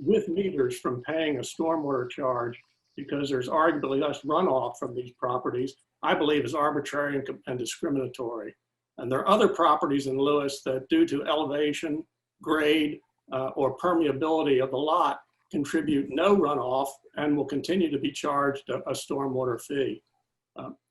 with meters from paying a stormwater charge because there's arguably less runoff from these properties, I believe is arbitrary and discriminatory. And there are other properties in Lewis that, due to elevation, grade, or permeability of the lot, contribute no runoff and will continue to be charged a stormwater fee.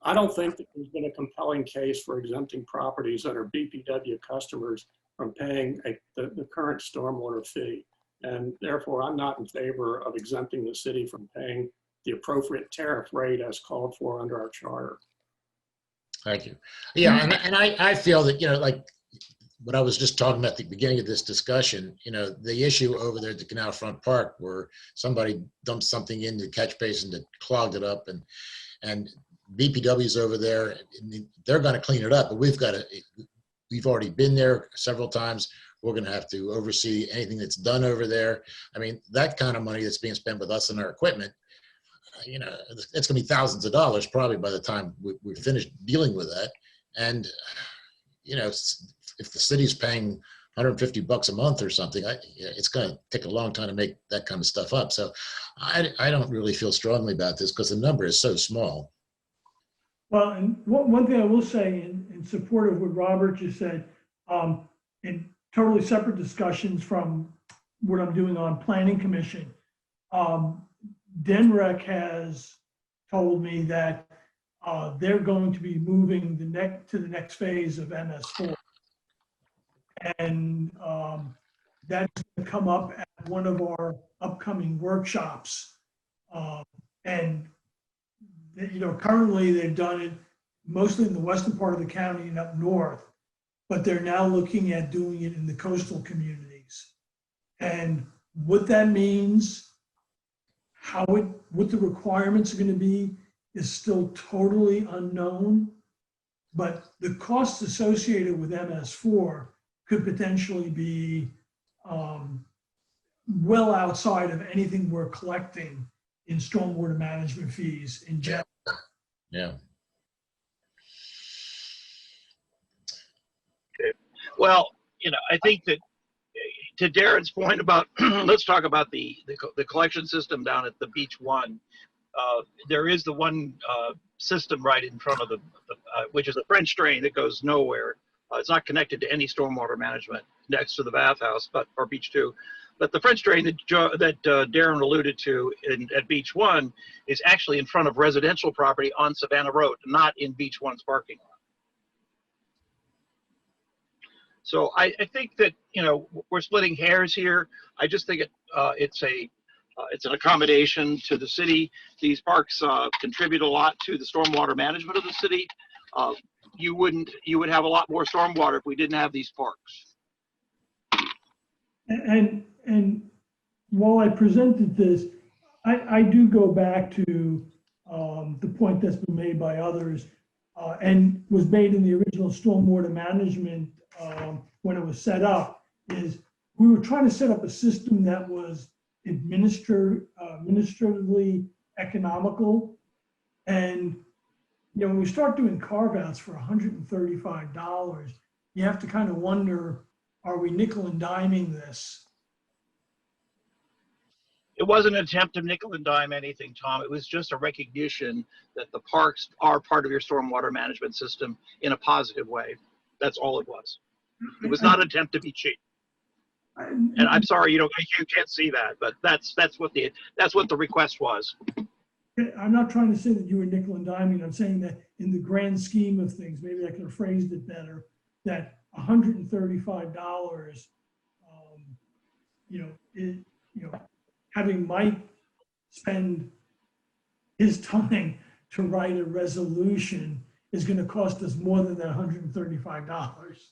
I don't think that there's been a compelling case for exempting properties that are BPW customers from paying the current stormwater fee. And therefore, I'm not in favor of exempting the city from paying the appropriate tariff rate as called for under our charter. Thank you. Yeah, and I feel that, like what I was just talking about at the beginning of this discussion, the issue over there at the Canal Front Park where somebody dumped something in the catch basin that clogged it up, and BPW's over there, they're going to clean it up, but we've already been there several times. We're going to have to oversee anything that's done over there. I mean, that kind of money that's being spent with us and our equipment, it's going to be thousands of dollars probably by the time we're finished dealing with that. And, if the city's paying $150 a month or something, it's going to take a long time to make that kind of stuff up. So I don't really feel strongly about this because the number is so small. Well, and one thing I will say in support of what Robert just said, in totally separate discussions from what I'm doing on Planning Commission, DENREC has told me that they're going to be moving to the next phase of MS4. And that's going to come up at one of our upcoming workshops. And currently they've done it mostly in the western part of the county and up north, but they're now looking at doing it in the coastal communities. And what that means, what the requirements are going to be is still totally unknown, but the costs associated with MS4 could potentially be well outside of anything we're collecting in stormwater management fees in general. Yeah. Well, I think that to Darren's point about, let's talk about the collection system down at the Beach One. There is the one system right in front of which is a French drain that goes nowhere. It's not connected to any stormwater management next to the bathhouse, or Beach Two. But the French drain that Darren alluded to at Beach One is actually in front of residential property on Savannah Road, not in Beach One's parking lot. So I think that, we're splitting hairs here. I just think it's an accommodation to the city. These parks contribute a lot to the stormwater management of the city. You would have a lot more stormwater if we didn't have these parks. And while I presented this, I do go back to the point that's been made by others and was made in the original stormwater management when it was set up, is we were trying to set up a system that was administratively economical. And when we start doing carve-outs for $135, you have to kind of wonder, are we nickel and diming this? It wasn't an attempt to nickel and dime anything, Tom. It was just a recognition that the parks are part of your stormwater management system in a positive way. That's all it was. It was not an attempt to be cheap. And I'm sorry, you can't see that, but that's what the request was. I'm not trying to say that you were nickel and diming. I'm saying that in the grand scheme of things, maybe I could have phrased it better, that $135, having Mike spend his time to write a resolution is going to cost us more than that $135.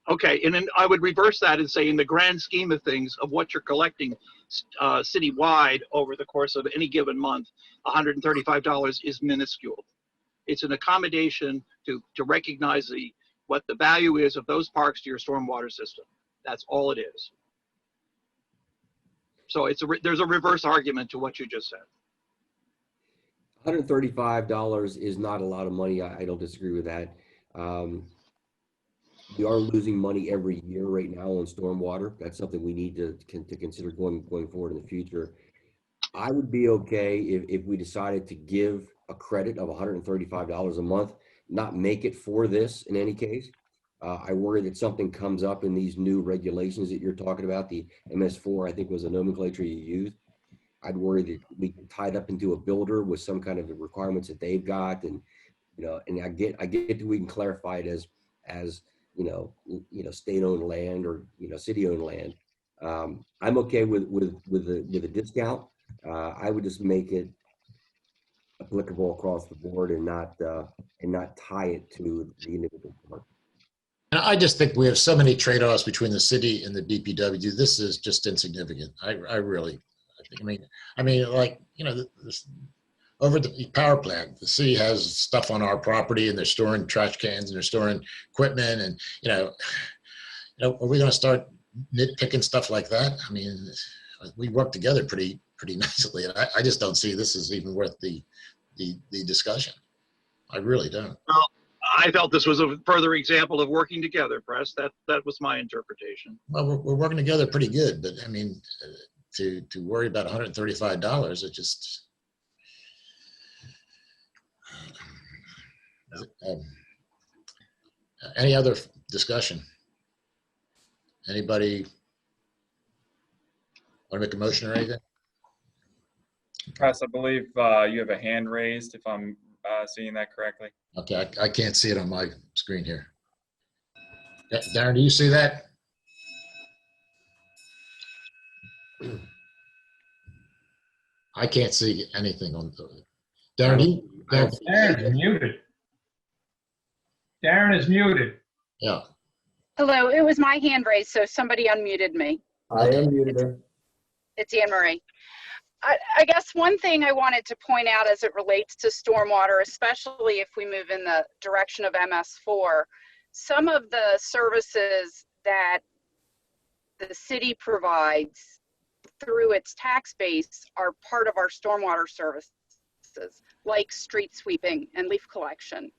Okay, and then I would reverse that and say in the grand scheme of things of what you're collecting citywide over the course of any given month, $135 is minuscule. It's an accommodation to recognize what the value is of those parks to your stormwater system. That's all it is. So there's a reverse argument to what you just said. $135 is not a lot of money. I don't disagree with that. We are losing money every year right now on stormwater. That's something we need to consider going forward in the future. I would be okay if we decided to give a credit of $135 a month, not make it for this in any case. I worry that something comes up in these new regulations that you're talking about. The MS4, I think, was the nomenclature you used. I'd worry that we get tied up into a builder with some kind of requirements that they've got, and and I get that we can clarify it as state-owned land or city-owned land. I'm okay with a discount. I would just make it applicable across the board and not tie it to the individual park. And I just think we have so many trade-offs between the city and the DPW. This is just insignificant. I mean, like, over the power plant, the city has stuff on our property and they're storing trash cans and they're storing equipment, and are we going to start nitpicking stuff like that? I mean, we work together pretty nicely, and I just don't see this as even worth the discussion. I really don't. Well, I felt this was a further example of working together, Press. That was my interpretation. Well, we're working together pretty good, but I mean, to worry about $135, it just. Um, Any other discussion? Anybody want to make a motion or anything? Press, I believe you have a hand raised, if I'm seeing that correctly. Okay, I can't see it on my screen here. Darren, do you see that? I can't see anything on the. Darren, do you? Darren is muted. Darren is muted. Yeah. Hello, it was my hand raised, so somebody unmuted me. I unmuted her. It's Anne Marie. I guess one thing I wanted to point out as it relates to stormwater, especially if we move in the direction of MS4, some of the services that the city provides through its tax base are part of our stormwater services, like street sweeping and leaf collection.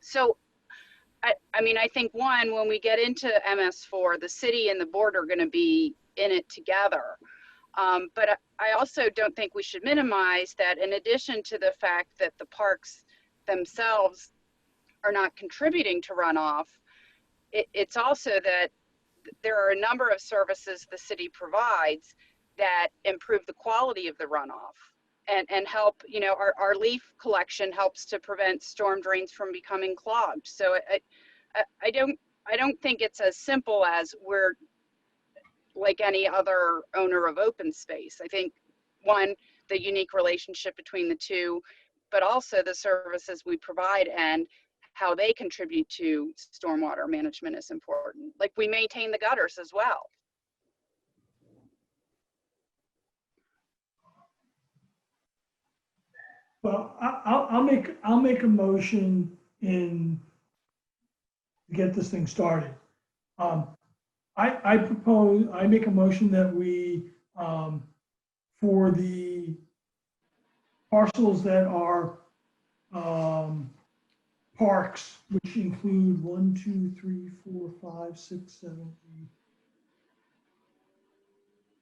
So I mean, I think one, when we get into MS4, the city and the board are going to be in it together. But I also don't think we should minimize that in addition to the fact that the parks themselves are not contributing to runoff, it's also that there are a number of services the city provides that improve the quality of the runoff and help, you know, our leaf collection helps to prevent storm drains from becoming clogged. So I don't think it's as simple as we're like any other owner of open space. I think one, the unique relationship between the two, but also the services we provide and how they contribute to stormwater management is important. Like we maintain the gutters as well. Well, I'll make a motion to get this thing started. I make a motion that we, for the parcels that are parks, which include 1, 2, 3, 4, 5, 6, 7, 8.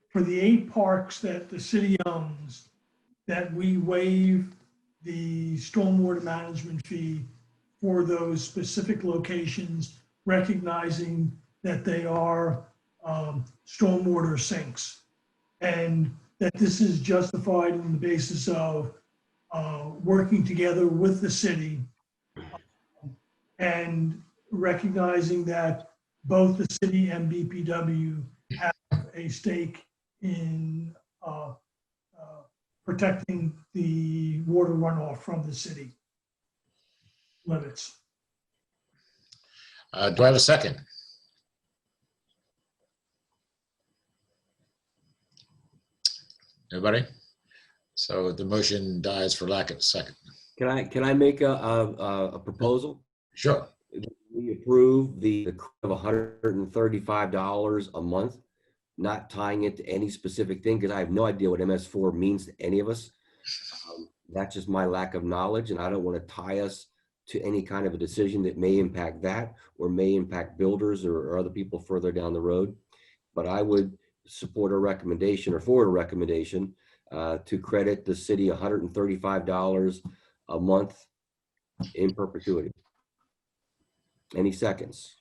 For the 8 parks that the city owns, that we waive the stormwater management fee for those specific locations, recognizing that they are stormwater sinks. And that this is justified on the basis of working together with the city and recognizing that both the city and BPW have a stake in protecting the water runoff from the city limits. Do I have a second? Everybody? So the motion dies for lack of a second. Can I make a proposal? Sure. We approve the of $135 a month, not tying it to any specific thing, because I have no idea what MS4 means to any of us. That's just my lack of knowledge, and I don't want to tie us to any kind of a decision that may impact that or may impact builders or other people further down the road. But I would support a recommendation or forward a recommendation to credit the city $135 a month in perpetuity. Any seconds?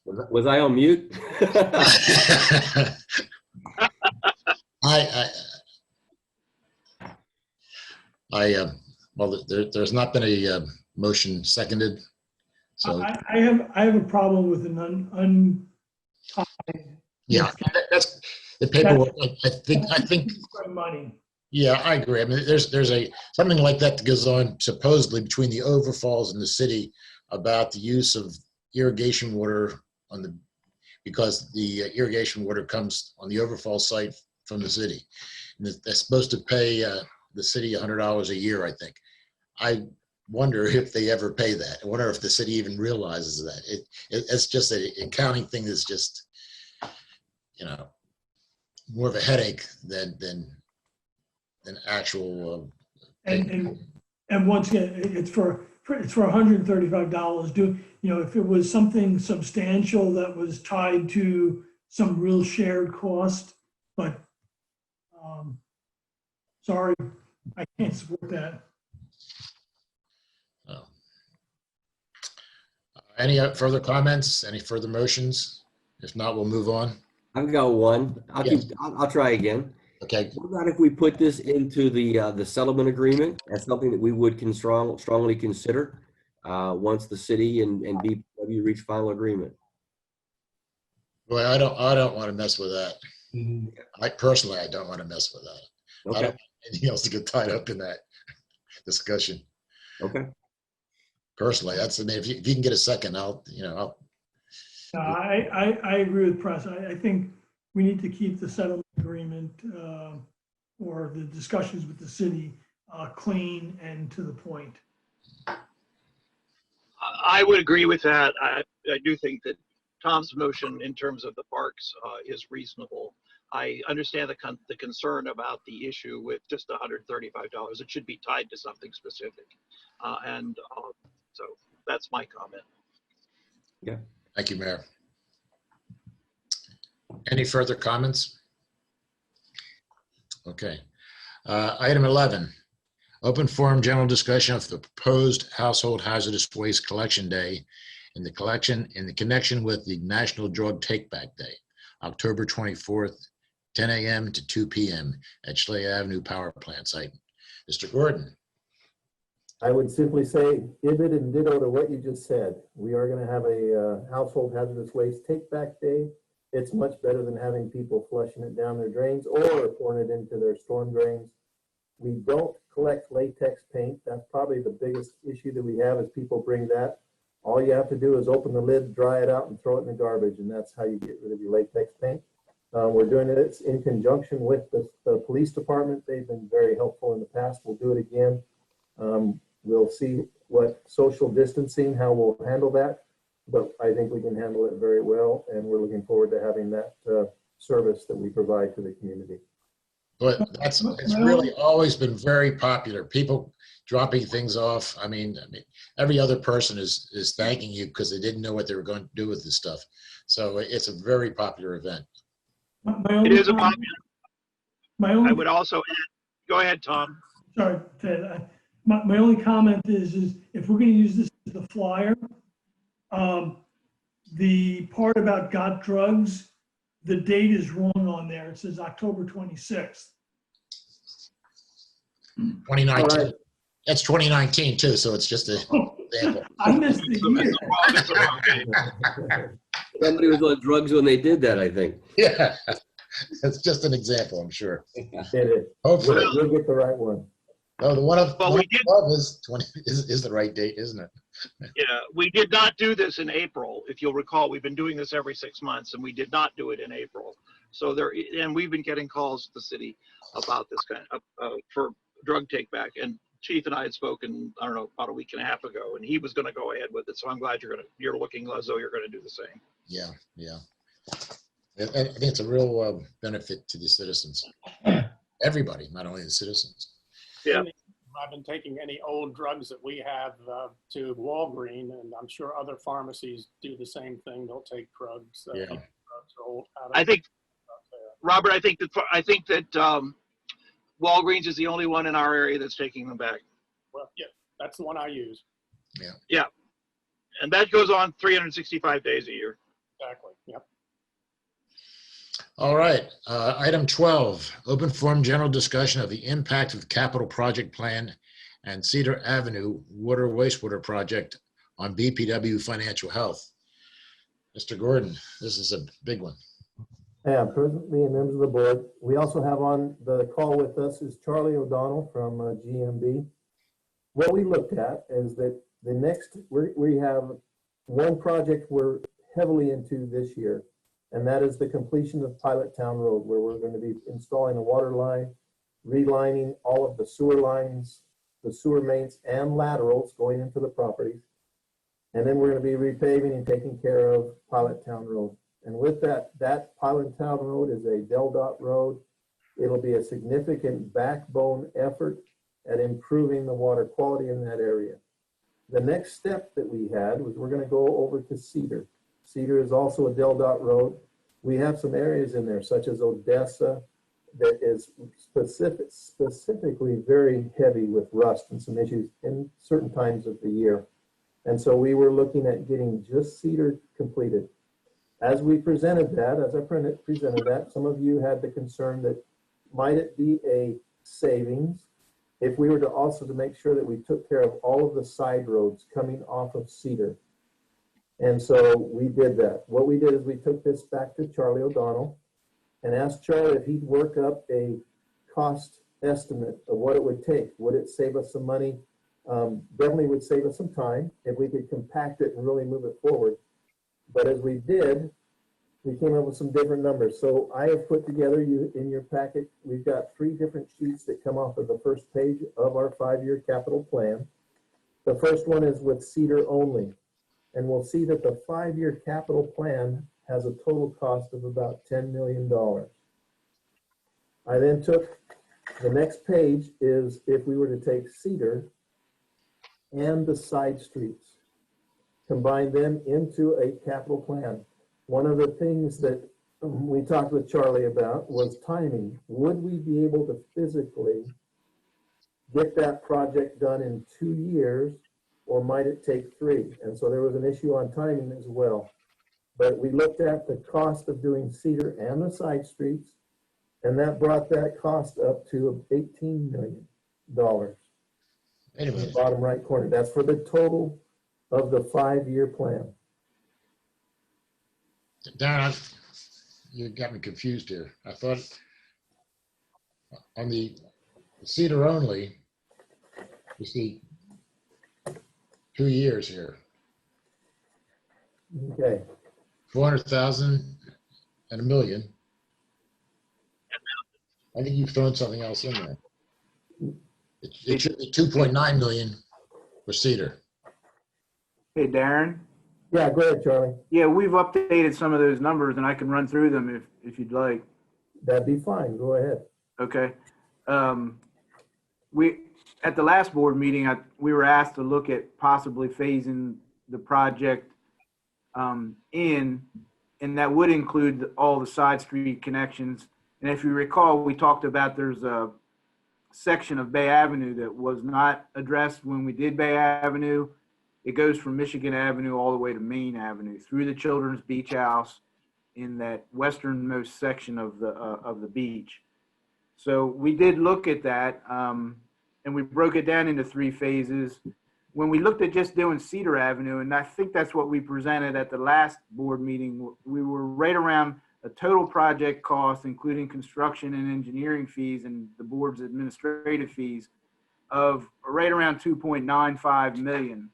Was I on mute? Well, there's not been a motion seconded. So I have a problem with an yeah, that's the paperwork. I think. money. Yeah, I agree. I mean, there's a something like that goes on supposedly between the overfalls and the city about the use of irrigation water on the, because the irrigation water comes on the overfall site from the city. And they're supposed to pay the city $100 a year, I think. I wonder if they ever pay that. I wonder if the city even realizes that. It's just an accounting thing that's just, you know, more of a headache than an actual, And once again, it's for $135. If it was something substantial that was tied to some real shared cost, but sorry, I can't support that. oh. Any further comments? Any further motions? If not, we'll move on. I've got one. Yes. I'll try again. Okay. What about if we put this into the settlement agreement as something that we would strongly consider once the city and BPW reach final agreement? Well, I don't want to mess with that. I personally don't want to mess with that. I Okay. don't want anything else to get tied up in that discussion. Okay. Personally, that's, I mean, if you can get a second, I'll. I agree with Press. I think we need to keep the settlement agreement or the discussions with the city clean and to the point. I would agree with that. I do think that Tom's motion in terms of the parks is reasonable. I understand the concern about the issue with just $135. It should be tied to something specific. So that's my comment. Yeah. Thank you, Mayor. Any further comments? Okay. Item 11, open forum general discussion of the proposed household hazardous waste collection day in the connection with the National Drug Take Back Day, October 24th, 10 a.m. to 2 p.m. at Schley Avenue Power Plant site. Mr. Gordon. I would simply say, ibid and ditto to what you just said. We are going to have a household hazardous waste take back day. It's much better than having people flushing it down their drains or pouring it into their storm drains. We don't collect latex paint. That's probably the biggest issue that we have is people bring that. All you have to do is open the lid, dry it out, and throw it in the garbage, and that's how you get rid of your latex paint. We're doing it in conjunction with the police department. They've been very helpful in the past. We'll do it again. We'll see what social distancing, how we'll handle that, but I think we can handle it very well, and we're looking forward to having that service that we provide to the community. But it's really always been very popular. People dropping things off. I mean, every other person is thanking you because they didn't know what they were going to do with this stuff. So it's a very popular event. It is a popular. I would Only, also add, go ahead, Tom. sorry, Ted. My only comment is if we're going to use this as the flyer, the part about got drugs, the date is wrong on there. It says October 26th. 2019. All right. That's 2019 too, so it's just an example. I missed the year. Somebody was on drugs when they did that, I think. Yeah, it's just an example, I'm sure. It is. Hopefully. We'll get the right one. No, the one Well, we did. above is 20 is the right date, isn't it? Yeah, we did not do this in April. If you'll recall, we've been doing this every 6 months, and we did not do it in April. So and we've been getting calls to the city about this kind of for drug take back. And Chief and I had spoken, I don't know, about a week and a half ago, and he was going to go ahead with it. So I'm glad you're looking as though you're going to do the same. Yeah, yeah. I think it's a real benefit to the citizens. Everybody, not only the citizens. Yeah. I've been taking any old drugs that we have to Walgreens, and I'm sure other pharmacies do the same thing. They'll take drugs. Yeah. Drugs are old, I think, Robert, I think that Walgreens is the only one in our area that's taking them back. Well, yeah, that's the one I use. Yeah. And that goes on 365 days a year. Exactly. Yep. All right. Item 12, open forum general discussion of the impact of capital project plan and Cedar Avenue water wastewater project on BPW financial health. Mr. Gordon, this is a big one. Yeah, presently and members of the board. We also have on the call with us is Charlie O'Donnell from GMB. What we looked at is that the next, we have one project we're heavily into this year, and that is the completion of Pilot Town Road, where we're going to be installing a water line, relining all of the sewer lines, the sewer mains and laterals going into the properties. And then we're going to be repaving and taking care of Pilot Town Road. And with that Pilot Town Road is a Del Dot road. It'll be a significant backbone effort at improving the water quality in that area. The next step that we had was we're going to go over to Cedar. Cedar is also a DelDOT road. We have some areas in there, such as Odessa, that is specifically very heavy with rust and some issues in certain times of the year. And so we were looking at getting just Cedar completed. As we presented that, as I presented that, some of you had the concern that might it be a savings if we were to also to make sure that we took care of all of the side roads coming off of Cedar. And so we did that. What we did is we took this back to Charlie O'Donnell and asked Charlie if he'd work up a cost estimate of what it would take. Would it save us some money? Definitely would save us some time if we could compact it and really move it forward. But as we did, we came up with some different numbers. So I have put together in your packet, we've got 3 different sheets that come off of the first page of our 5-year capital plan. The first one is with Cedar only. And we'll see that the 5-year capital plan has a total cost of about $10 million. I then took, the next page is if we were to take Cedar and the side streets, combine them into a capital plan. One of the things that we talked with Charlie about was timing. Would we be able to physically get that project done in 2 years, or might it take 3? And so there was an issue on timing as well. But we looked at the cost of doing Cedar and the side streets, and that brought that cost up to $18 million. Wait a In the minute. bottom right corner. That's for the total of the 5-year plan. Darren, you got me confused here. I thought on the Cedar only, you see 2 years here, Okay. 400,000 and $1 million. I think you've thrown something else in there. It should be 2.9 million for Cedar. Hey, Darren. Yeah, go ahead, Charlie. Yeah, we've updated some of those numbers and I can run through them if you'd like. That'd be fine. Go ahead. Okay. We, at the last board meeting, we were asked to look at possibly phasing the project in, and that would include all the side street connections. And if you recall, we talked about there's a section of Bay Avenue that was not addressed when we did Bay Avenue. It goes from Michigan Avenue all the way to Main Avenue through the Children's Beach House in that westernmost section of the beach. So we did look at that, and we broke it down into 3 phases. When we looked at just doing Cedar Avenue, and I think that's what we presented at the last board meeting, we were right around a total project cost, including construction and engineering fees and the board's administrative fees, of right around 2.95 million.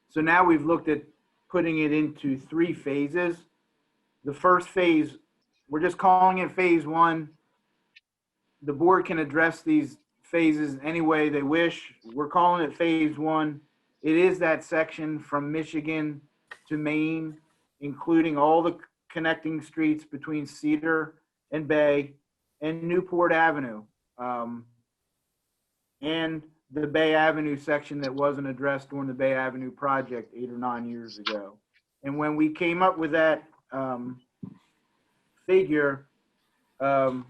So now we've looked at putting it into 3 phases. The first phase, we're just calling it phase 1. The board can address these phases any way they wish. We're calling it phase 1. It is that section from Michigan to Maine, including all the connecting streets between Cedar and Bay and Newport Avenue. And the Bay Avenue section that wasn't addressed during the Bay Avenue project 8 or 9 years ago. And when we came up with that figure for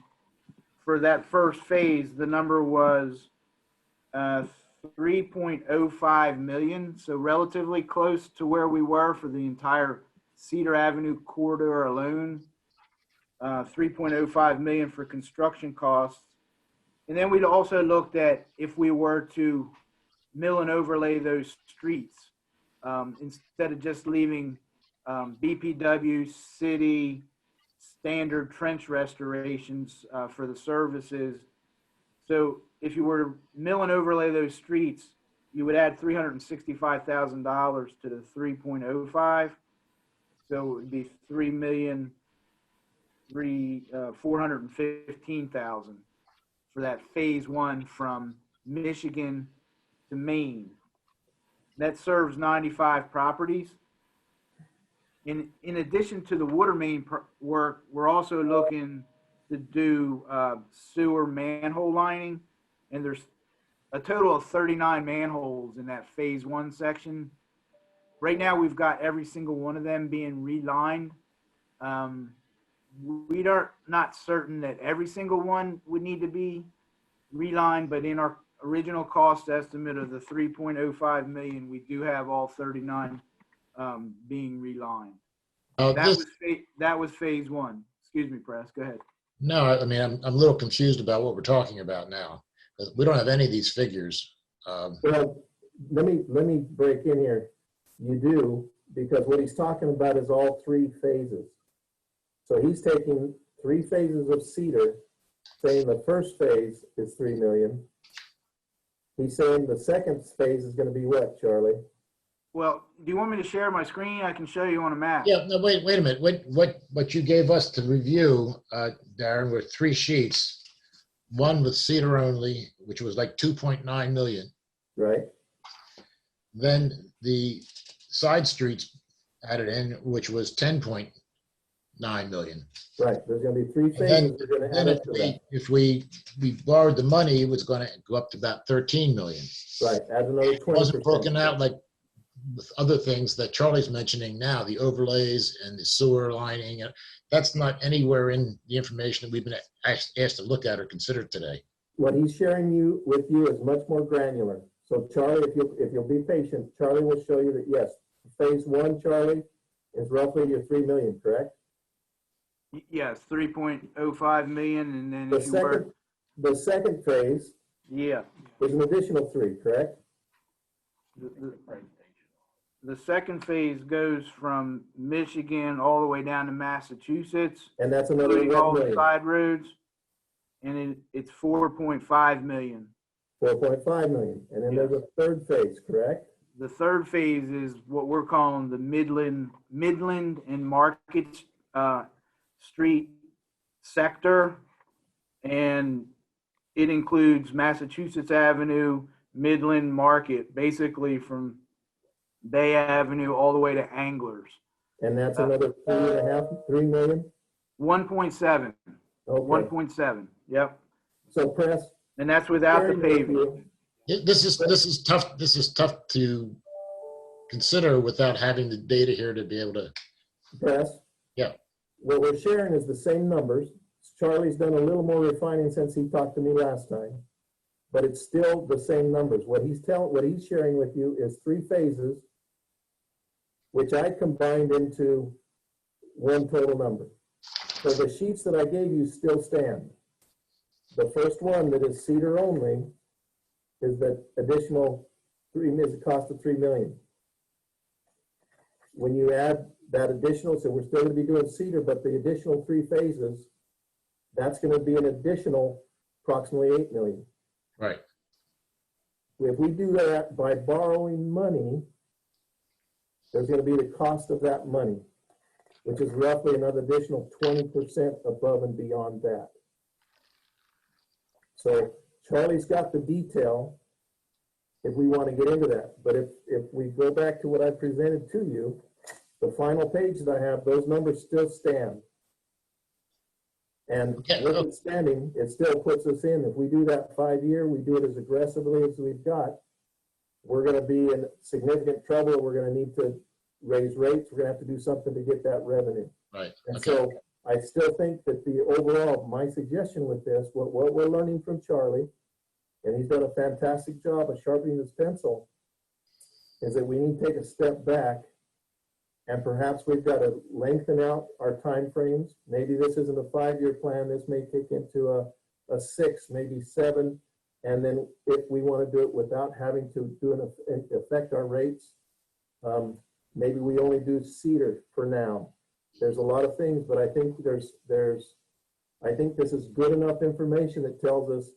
that first phase, the number was 3.05 million. So relatively close to where we were for the entire Cedar Avenue corridor alone. 3.05 million for construction costs. And then we'd also looked at if we were to mill and overlay those streets, instead of just leaving BPW, city, standard trench restorations for the services. So if you were to mill and overlay those streets, you would add $365,000 to the 3.05. So it would be $3,415,000 for that phase 1 from Michigan to Maine. That serves 95 properties. In addition to the water main work, we're also looking to do sewer manhole lining, and there's a total of 39 manholes in that phase 1 section. Right now, we've got every single one of them being relined. We are not certain that every single one would need to be relined, but in our original cost estimate of the 3.05 million, we do have all 39 being relined. That was phase 1. Excuse me, Press. Go ahead. No, I mean, I'm a little confused about what we're talking about now. We don't have any of these figures. Well, let me break in here. You do, because what he's talking about is all 3 phases. So he's taking 3 phases of Cedar, saying the first phase is 3 million. He's saying the second phase is going to be what, Charlie? Well, do you want me to share my screen? I can show you on a map. Yeah, no, wait a minute. What you gave us to review, Darren, were 3 sheets. One with Cedar only, which was like 2.9 million. Right. Then the side streets added in, which was 10.9 million. Right. There's going to be 3 And phases. We're going to add up to that. if we borrowed the money, it was going to go up to about 13 million. Right. Add another 20%. It wasn't broken out like with other things that Charlie's mentioning now, the overlays and the sewer lining. That's not anywhere in the information that we've been asked to look at or consider today. What he's sharing with you is much more granular. So Charlie, if you'll be patient, Charlie will show you that yes, phase 1, Charlie, is roughly your 3 million, correct? Yes, 3.05 million, and then The second phase yeah, is an additional 3, correct? the second phase goes from Michigan all the way down to Massachusetts, And that's another including all 1 the million, side roads, and it's 4.5 million. 4.5 million. And then there's a third phase, correct? The third phase is what we're calling the Midland and Market Street sector, and it includes Massachusetts Avenue, Midland Market, basically from Bay Avenue all the way to Anglers. And that's another 3 million? 1.7. Okay. 1.7. Yep. So Press. And that's without the paving. This is tough. This is tough to consider without having the data here to be able to. Press. Yeah. What we're sharing is the same numbers. Charlie's done a little more refining since he talked to me last time, but it's still the same numbers. What he's sharing with you is 3 phases, which I combined into one total number. So the sheets that I gave you still stand. The first one that is Cedar only is that additional is the cost of 3 million. When you add that additional, so we're still going to be doing Cedar, but the additional 3 phases, that's going to be an additional approximately 8 million. Right. If we do that by borrowing money, there's going to be the cost of that money, which is roughly another additional 20% above and beyond that. So Charlie's got the detail if we want to get into that. But if we go back to what I presented to you, the final page that I have, those numbers still stand. And notwithstanding, it still puts us in, if we do that 5-year, we do it as aggressively as we've got, we're going to be in significant trouble. We're going to need to raise rates. We're going to have to do something to get that revenue. Right. And Okay. so I still think that the overall, my suggestion with this, what we're learning from Charlie, and he's done a fantastic job of sharpening his pencil, is that we need to take a step back, and perhaps we've got to lengthen out our timeframes. Maybe this isn't a 5-year plan. This may kick into a 6, maybe 7. And then if we want to do it without having to affect our rates, maybe we only do Cedar for now. There's a lot of things, but I think I think this is good enough information that tells us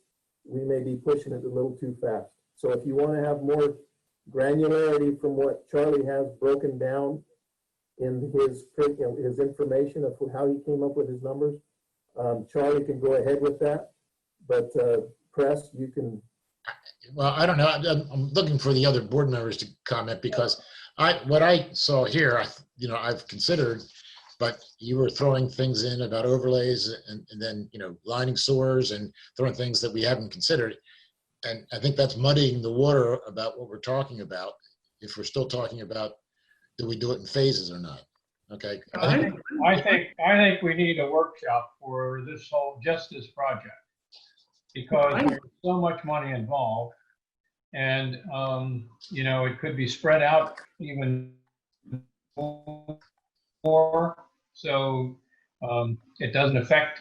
we may be pushing it a little too fast. So if you want to have more granularity from what Charlie has broken down in his information of how he came up with his numbers, Charlie can go ahead with that. But Press, you can. Well, I don't know. I'm looking for the other board members to comment because what I saw here, I've considered, but you were throwing things in about overlays and then, lining sewers and throwing things that we haven't considered. And I think that's muddying the water about what we're talking about. If we're still talking about, do we do it in phases or not? Okay. I think we need a workshop for just this project. Because there's so much money involved. And, it could be spread out even more. So it doesn't affect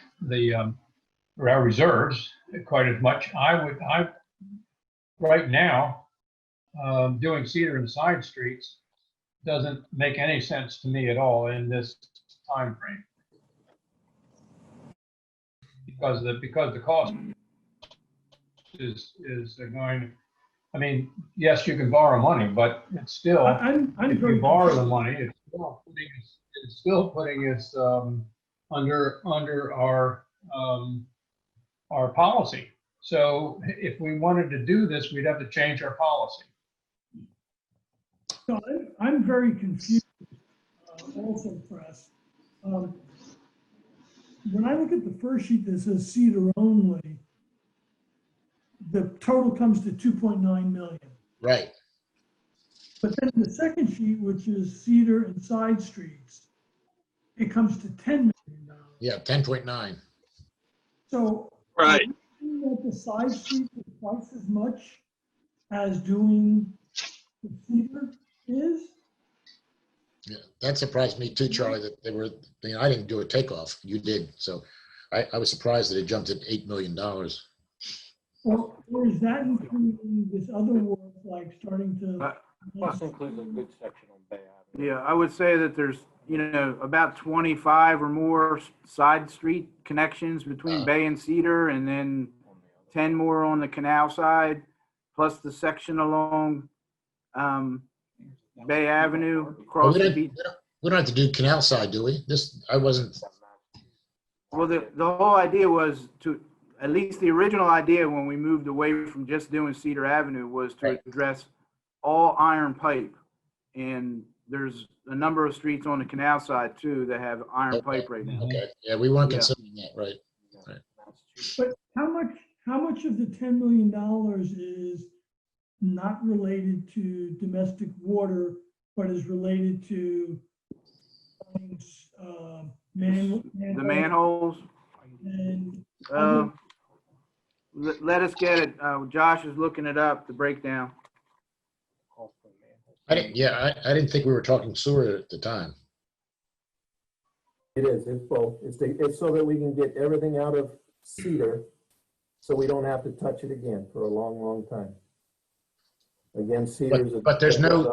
our reserves quite as much. Right now, doing Cedar and side streets doesn't make any sense to me at all in this time frame. Because the cost is going, yes, you can borrow money, but it's still, if you borrow the money, it's still putting us under our policy. So if we wanted to do this, we'd have to change our policy. So I'm very confused also, Press. When I look at the first sheet that says Cedar only, the total comes to 2.9 million. Right. But then the second sheet, which is Cedar and side streets, it comes to $10 million. Yeah, 10.9. So Right. that the side streets is twice as much as doing the Cedar is? Yeah, that surprised me too, Charlie, that they were, I didn't do a takeoff. You did. So I was surprised that it jumped at $8 million. Or is that including this other work, like starting to? Plus includes a good section on Bay Avenue. Yeah, I would say that there's, about 25 or more side street connections between Bay and Cedar, and then 10 more on the canal side, plus the section along Bay Avenue across the beach. We don't have to do canal side, do we? I wasn't. Well, the whole idea was to, at least the original idea when we moved away from just doing Cedar Avenue, was to address all iron pipe. And there's a number of streets on the canal side too that have iron pipe right now. Okay. Yeah, we weren't considering that, right? But how much of the $10 million is not related to domestic water, but is related to The manholes. And let us get it. Josh is looking it up, the breakdown. I didn't think we were talking sewer at the time. It is, it's both. It's so that we can get everything out of Cedar, so we don't have to touch it again for a long, long time. Again, Cedar's. But there's no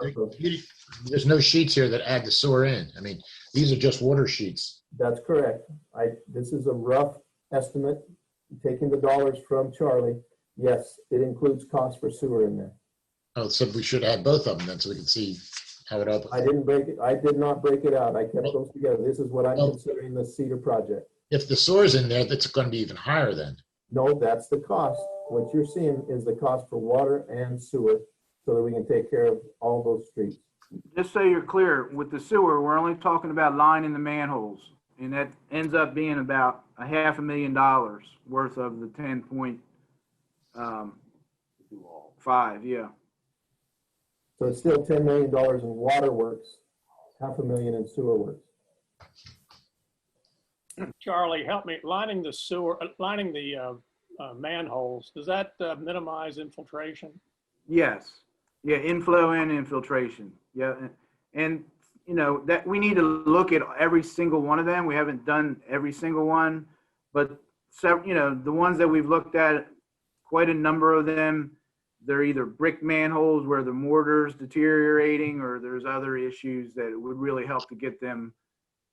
sheets here that add the sewer in. These are just water sheets. That's correct. This is a rough estimate, taking the dollars from Charlie. Yes, it includes cost for sewer in there. Oh, so we should add both of them then so we can see how it opens. I did not break it out. I kept those together. This is what I'm considering the Cedar project. If the sewer's in there, that's going to be even higher then. No, that's the cost. What you're seeing is the cost for water and sewer, so that we can take care of all those streets. Just so you're clear, with the sewer, we're only talking about lining the manholes, and that ends up being about $500,000 worth of the 10.5, yeah. So it's still $10 million in water works, $500,000 in sewer works. Charlie, help me. Lining the manholes, does that minimize infiltration? Yes. Yeah, inflow and infiltration. Yeah. And that we need to look at every single one of them. We haven't done every single one, but the ones that we've looked at, quite a number of them, they're either brick manholes where the mortar's deteriorating, or there's other issues that would really help to get them,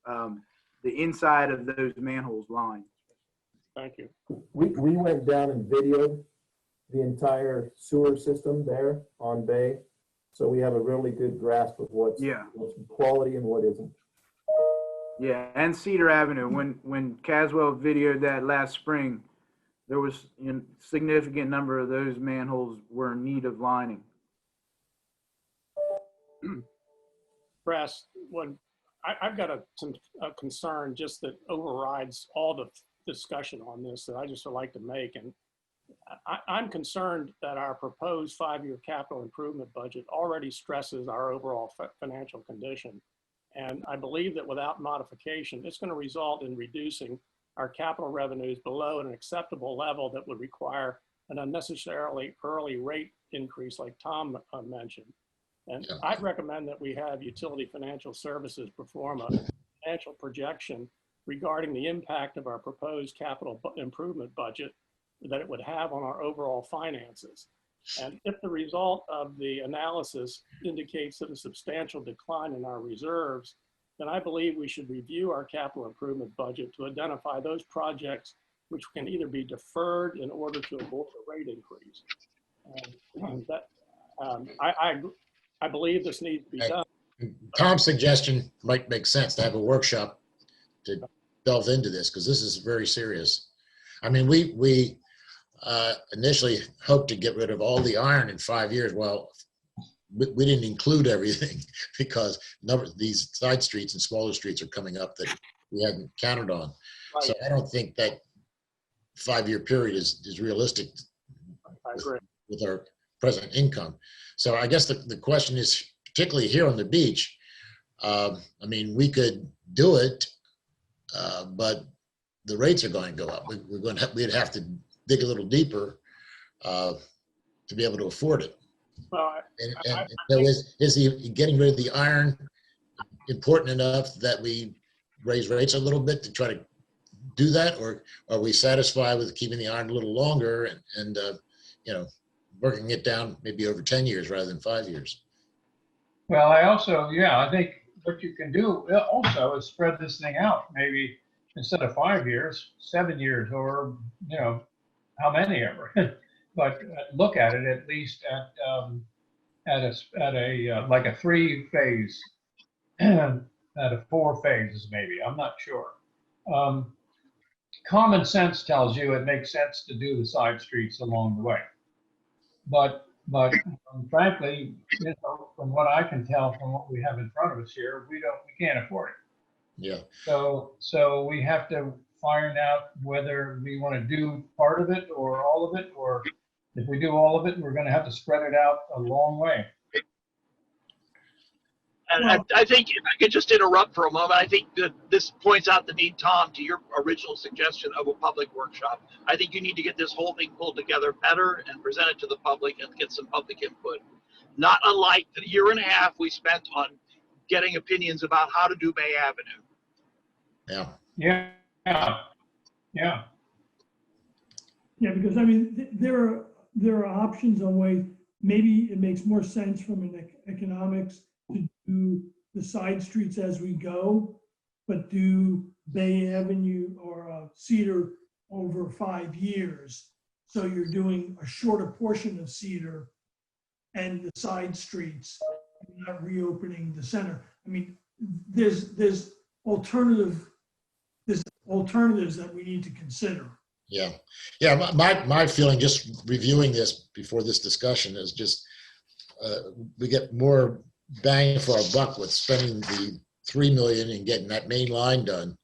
the inside of those manholes lined. Thank you. We went down and videoed the entire sewer system there on Bay, so we have a really good grasp of what's quality and what isn't. Yeah, and Cedar Avenue. When Caswell videoed that last spring, there was a significant number of those manholes were in need of lining. Press, when I've got a concern just that overrides all the discussion on this that I just would like to make. And I'm concerned that our proposed 5-year capital improvement budget already stresses our overall financial condition. And I believe that without modification, it's going to result in reducing our capital revenues below an acceptable level that would require an unnecessarily early rate increase like Tom mentioned. And I'd recommend that we have Utility Financial Services perform a financial projection regarding the impact of our proposed capital improvement budget that it would have on our overall finances. And if the result of the analysis indicates that a substantial decline in our reserves, then I believe we should review our capital improvement budget to identify those projects which can either be deferred in order to avoid a rate increase. And I believe this needs to be done. Tom's suggestion might make sense to have a workshop to delve into this, because this is very serious. I mean, we initially hoped to get rid of all the iron in 5 years. Well, we didn't include everything because these side streets and smaller streets are coming up that we hadn't counted on. Right. So I don't think that 5-year period is realistic with our present income. So I guess the question is, particularly here on the beach, I mean, we could do it, but the rates are going to go up. We'd have to dig a little deeper to be able to afford it. Well, is getting rid of the iron important enough that we raise rates a little bit to try to do that, or are we satisfied with keeping the iron a little longer and working it down maybe over 10 years rather than 5 years? Well, I think what you can do also is spread this thing out, maybe instead of 5 years, 7 years, or, how many ever. But look at it at least at a like a 3-phase, at a 4 phases maybe. I'm not sure. Common sense tells you it makes sense to do the side streets along the way. But frankly, from what I can tell from what we have in front of us here, we can't afford it. Yeah. So we have to find out whether we want to do part of it or all of it, or if we do all of it, we're going to have to spread it out a long way. And I think if I could just interrupt for a moment, I think that this points out the need, Tom, to your original suggestion of a public workshop. I think you need to get this whole thing pulled together better and present it to the public and get some public input. Not unlike the 1.5 years we spent on getting opinions about how to do Bay Avenue. Yeah. Yeah, because I mean, there are options on ways, maybe it makes more sense from an economics to do the side streets as we go, but do Bay Avenue or Cedar over 5 years. So you're doing a shorter portion of Cedar and the side streets, not reopening the center. I mean, there's alternatives that we need to consider. Yeah. My feeling, just reviewing this before this discussion, is just we get more bang for our buck with spending the $3 million and getting that main line done,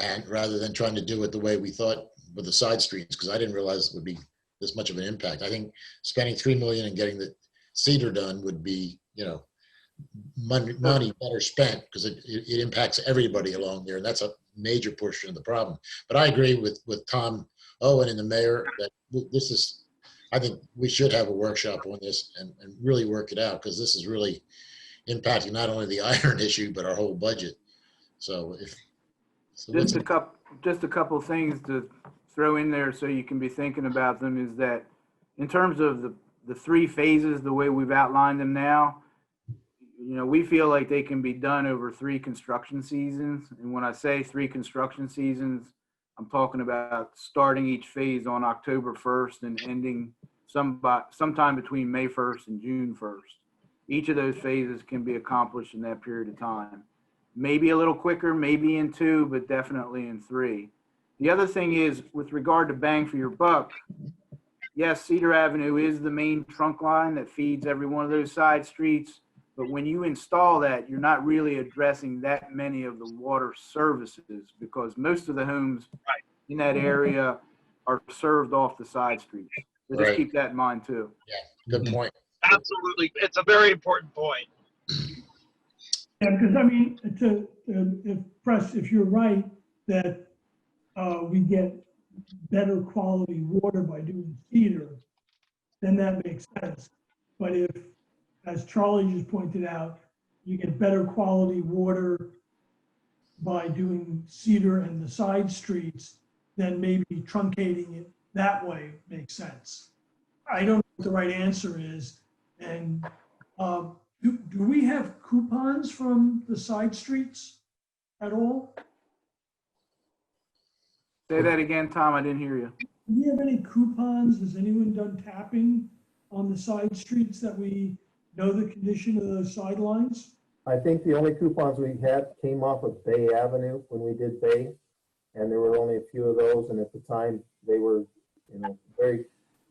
and rather than trying to do it the way we thought with the side streets, because I didn't realize it would be this much of an impact. I think spending $3 million and getting the Cedar done would be, money better spent, because it impacts everybody along there, and that's a major portion of the problem. But I agree with Tom Owen and the mayor that this is, I think we should have a workshop on this and really work it out, because this is really impacting not only the iron issue but our whole budget. Just a couple of things to throw in there so you can be thinking about them is that in terms of the 3 phases, the way we've outlined them now, we feel like they can be done over 3 construction seasons. And when I say 3 construction seasons, I'm talking about starting each phase on October 1st and ending sometime between May 1st and June 1st. Each of those phases can be accomplished in that period of time. Maybe a little quicker, maybe in 2, but definitely in 3. The other thing is, with regard to bang for your buck, yes, Cedar Avenue is the main trunk line that feeds every one of those side streets. But when you install that, you're not really addressing that many of the water services because most of the homes in that area are served off the side streets. So just Right. keep that in mind too. Good point. Absolutely. It's a very important point. Yeah, because I mean, if you're right that we get better quality water by doing cedar, then that makes sense. But if, as Charlie just pointed out, you get better quality water by doing cedar and the side streets, then maybe truncating it that way makes sense. I don't know what the right answer is. And do we have coupons from the side streets at all? Say that again, Tom, I didn't hear you. Do we have any coupons? Has anyone done tapping on the side streets that we know the condition of those sidelines? I think the only coupons we had came off of Bay Avenue when we did Bay, and there were only a few of those, and at the time, they were,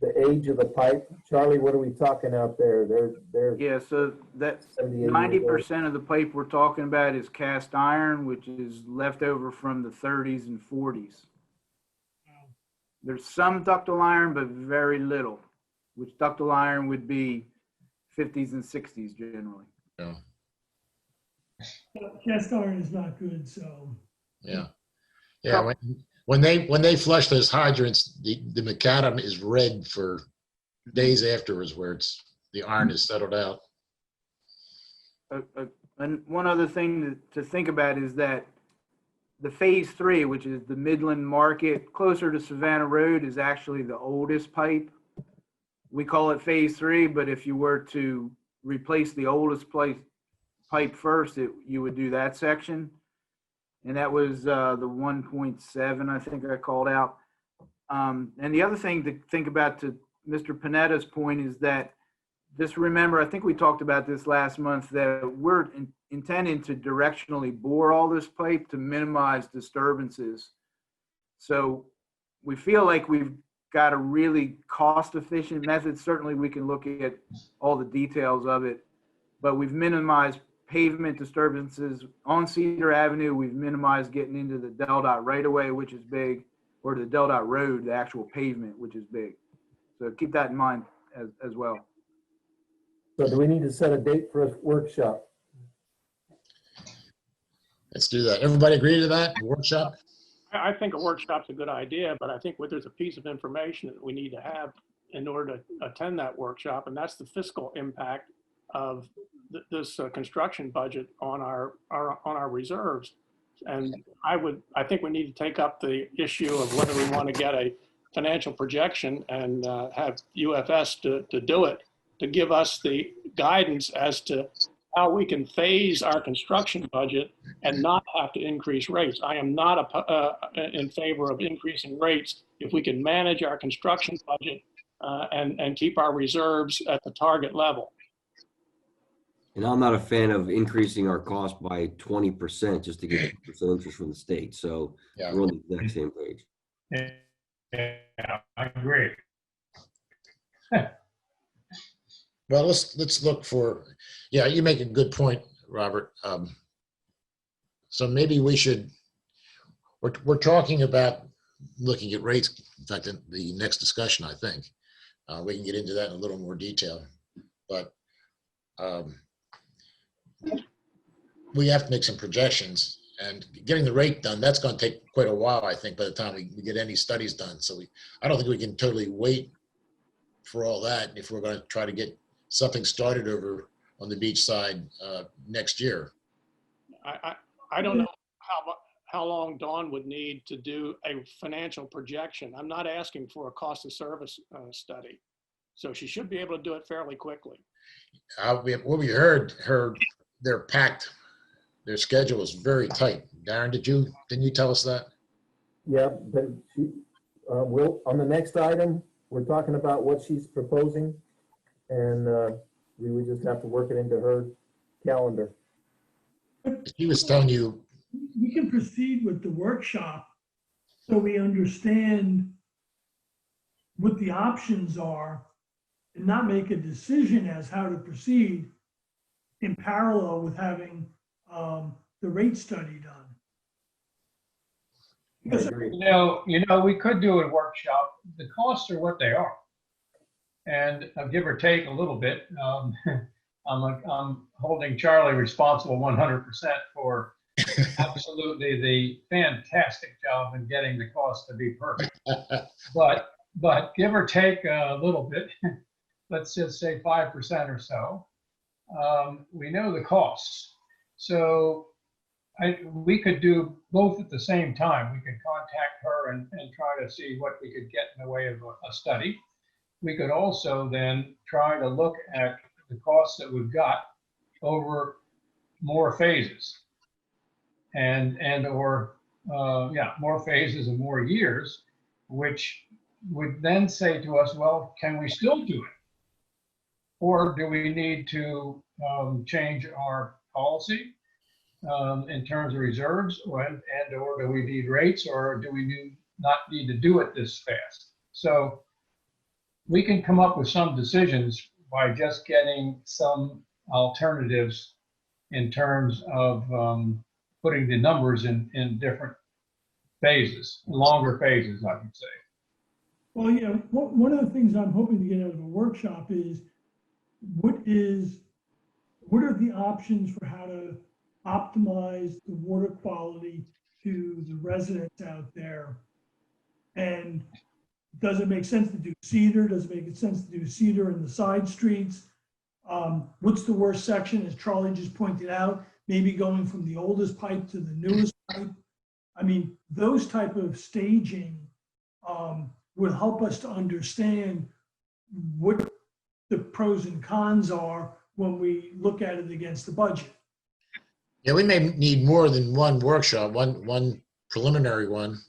the age of the pipe. Charlie, what are we talking out there? They're Yeah, so that 78 years 90% of the pipe we're talking about is cast iron, which is left over from the 30s and 40s. There's some ductile iron, but very little, which ductile iron would be 50s and 60s generally. Yeah. Cast iron is not good, so. Yeah. Yeah. When they flush those hydrants, the macadam is red for days afterwards, where the iron is settled out. And one other thing to think about is that the phase 3, which is the Midland Market, closer to Savannah Road, is actually the oldest pipe. We call it phase 3, but if you were to replace the oldest pipe first, you would do that section. And that was the 1.7, I think I called out. And the other thing to think about, to Mr. Panetta's point, is that just remember, I think we talked about this last month, that we're intending to directionally bore all this pipe to minimize disturbances. So we feel like we've got a really cost-efficient method. Certainly we can look at all the details of it, but we've minimized pavement disturbances on Cedar Avenue. We've minimized getting into the Del Dot right away, which is big, or the Del Dot Road, the actual pavement, which is big. So keep that in mind as well. So do we need to set a date for a workshop? Let's do that. Everybody agree to that workshop? I think a workshop's a good idea, but I think there's a piece of information that we need to have in order to attend that workshop, and that's the fiscal impact of this construction budget on our reserves. And I think we need to take up the issue of whether we want to get a financial projection and have UFS to do it, to give us the guidance as to how we can phase our construction budget and not have to increase rates. I am not in favor of increasing rates if we can manage our construction budget and keep our reserves at the target level. And I'm not a fan of increasing our cost by 20% just to get 2% interest from the state. So Yeah. we're on the exact same page. Yeah, I agree. Well, let's look for, yeah, you make a good point, Robert. So maybe we should, we're talking about looking at rates. In fact, in the next discussion, I think, we can get into that in a little more detail. But we have to make some projections, and getting the rate done, that's going to take quite a while, I think, by the time we get any studies done. So I don't think we can totally wait for all that if we're going to try to get something started over on the beach side next year. I don't know how long Dawn would need to do a financial projection. I'm not asking for a cost of service study. So she should be able to do it fairly quickly. What we heard, they're packed. Their schedule is very tight. Darren, didn't you tell us that? Yeah, but we'll, on the next item, we're talking about what she's proposing, and we would just have to work it into her calendar. She was telling you. We can proceed with the workshop so we understand what the options are and not make a decision as how to proceed in parallel with having the rate study done. I Because agree. We could do a workshop. The costs are what they are. And give or take a little bit, I'm holding Charlie responsible 100% for absolutely the fantastic job in getting the cost to be perfect. But give or take a little bit, let's just say 5% or so, we know the costs. So we could do both at the same time. We could contact her and try to see what we could get in the way of a study. We could also then try to look at the costs that we've got over more phases or more phases and more years, which would then say to us, well, can we still do it? Or do we need to change our policy in terms of reserves, or do we need rates, or do we not need to do it this fast? So we can come up with some decisions by just getting some alternatives in terms of putting the numbers in different phases, longer phases, I would say. well, one of the things I'm hoping to get out of a workshop is what are the options for how to optimize the water quality to the residents out there? And does it make sense to do cedar? Does it make sense to do cedar in the side streets? What's the worst section, as Charlie just pointed out, maybe going from the oldest pipe to the newest pipe? I mean, those type of staging will help us to understand what the pros and cons are when we look at it against the budget. Yeah, we may need more than one workshop, one preliminary one,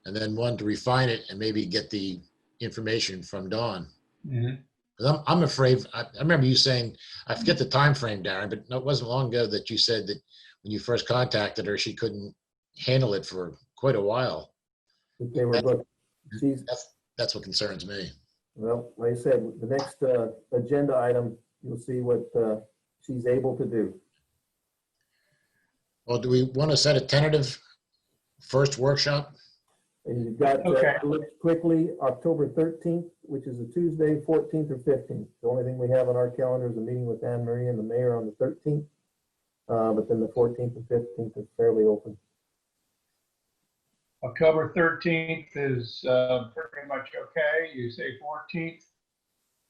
and then one to refine it and maybe get the information from Dawn. Mm-hmm. 'Cause I'm afraid, I remember you saying, I forget the time frame, Darren, but it wasn't long ago that you said that when you first contacted her, she couldn't handle it for quite a while. If they were booked. That's what concerns me. Well, like I said, the next agenda item, you'll see what she's able to do. Well, do we want to set a tentative first workshop? And you've got, Okay. look quickly, October 13th, which is a Tuesday, 14th or 15th. The only thing we have on our calendar is a meeting with Anne Marie and the mayor on the 13th. But then the 14th and 15th is fairly open. October 13th is pretty much okay. You say 14th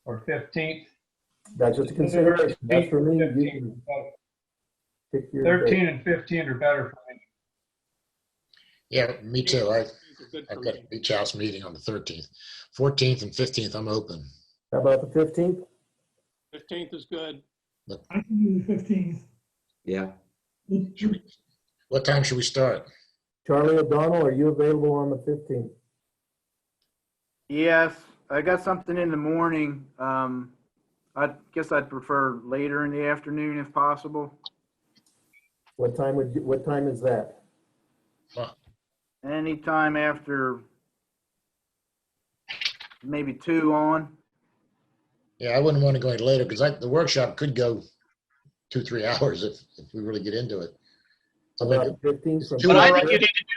or 15th? That's just a consideration. That's for me. You can pick your 13 date. and 15 are better for me. Yeah, me too. I've Good for got me. a beach house meeting on the 13th. 14th and 15th, I'm open. How about the 15th? 15th is good. I can do the 15th. Yeah. What time should we start? Charlie O'Donnell, are you available on the 15th? Yes, I got something in the morning. I guess I'd prefer later in the afternoon if possible. What time is that? Anytime after maybe 2 on. Yeah, I wouldn't want to go any later because the workshop could go 2-3 hours if we really get into it. So About the 15th from But I All think right. you need to do,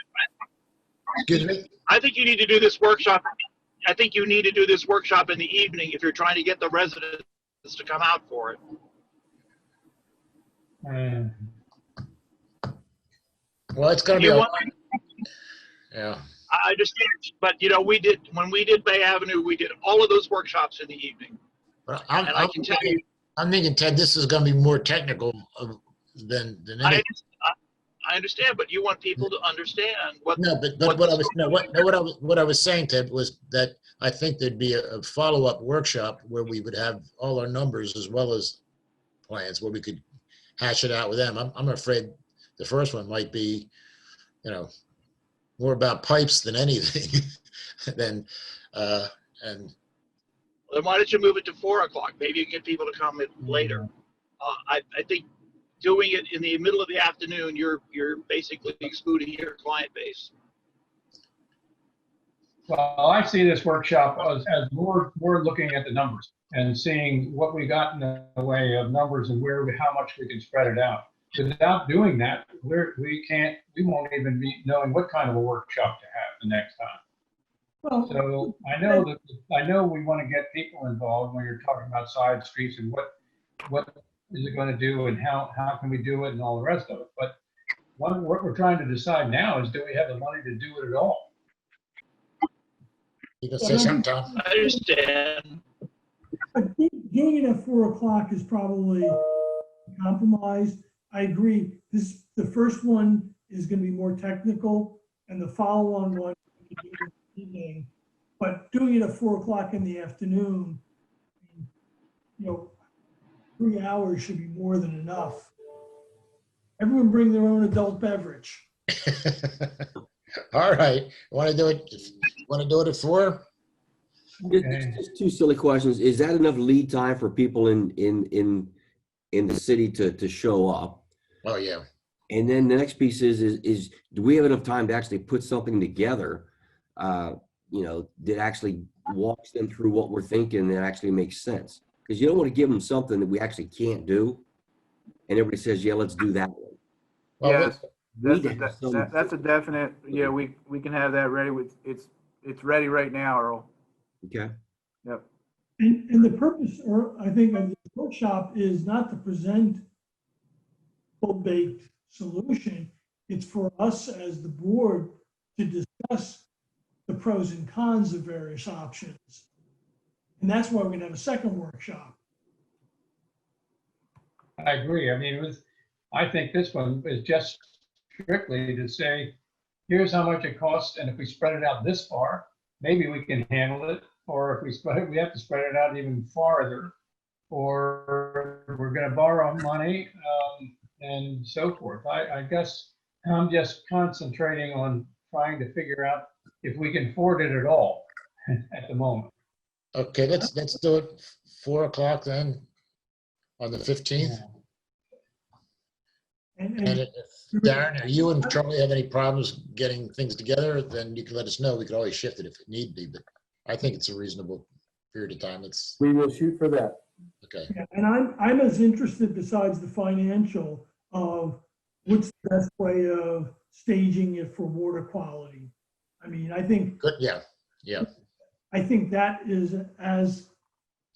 excuse me? I think you need to do this workshop. I think you need to do this workshop in the evening if you're trying to get the residents to come out for it. Mm. Well, it's going to be You a want- yeah. I understand, but when we did Bay Avenue, we did all of those workshops in the evening. But And I can tell you, I'm thinking, Ted, this is going to be more technical than anything. I understand, but you want people to understand what. No, but what I was saying, Ted, was that I think there'd be a follow-up workshop where we would have all our numbers as well as plans where we could hash it out with them. I'm afraid the first one might be, more about pipes than anything. And Then why don't you move it to 4 o'clock? Maybe you can get people to come in later. I think doing it in the middle of the afternoon, you're basically excluding your client base. Well, I see this workshop as more looking at the numbers and seeing what we got in the way of numbers and how much we can spread it out. Without doing that, we won't even be knowing what kind of a workshop to have the next time. Well, So I know we want to get people involved when you're talking about side streets and what is it going to do and how can we do it and all the rest of it. But what we're trying to decide now is, do we have the money to do it at all? You can say something, Tom? I understand. I think doing it at 4 o'clock is probably compromised. I agree. The first one is going to be more technical, and the follow-on one we can do in the evening. But doing it at 4 o'clock in the afternoon, 3 hours should be more than enough. Everyone bring their own adult beverage. All right. Want to do it at 4? Just two silly questions. Is that enough lead time for people in the city to show up? Oh, yeah. And then the next piece is do we have enough time to actually put something together, that actually walks them through what we're thinking that actually makes sense? Because you don't want to give them something that we actually can't do, and everybody says, "Yeah, let's do that one." Well, Yes, We need to have some- that's a definite, yeah, we can have that ready it's ready right now, Earl. Okay. Yep. And the purpose, or I think, of the workshop is not to present full-baked solution. It's for us as the board to discuss the pros and cons of various options. And that's why we're gonna have a second workshop. I agree. I mean, I think this one is just strictly to say, here's how much it costs, and if we spread it out this far, maybe we can handle it. Or if we spread it, we have to spread it out even farther, or we're going to borrow money and so forth. I guess I'm just concentrating on trying to figure out if we can afford it at all at the moment. Okay, let's do it 4 o'clock then on the 15th. And if Darren or you and Charlie have any problems getting things together, then you can let us know. We could always shift it if it need be, but I think it's a reasonable period of time. We will shoot for that. Okay. Yeah, and I'm as interested, besides the financial, of what's the best way of staging it for water quality. I mean, I think. Good. Yeah. Yeah. I think that is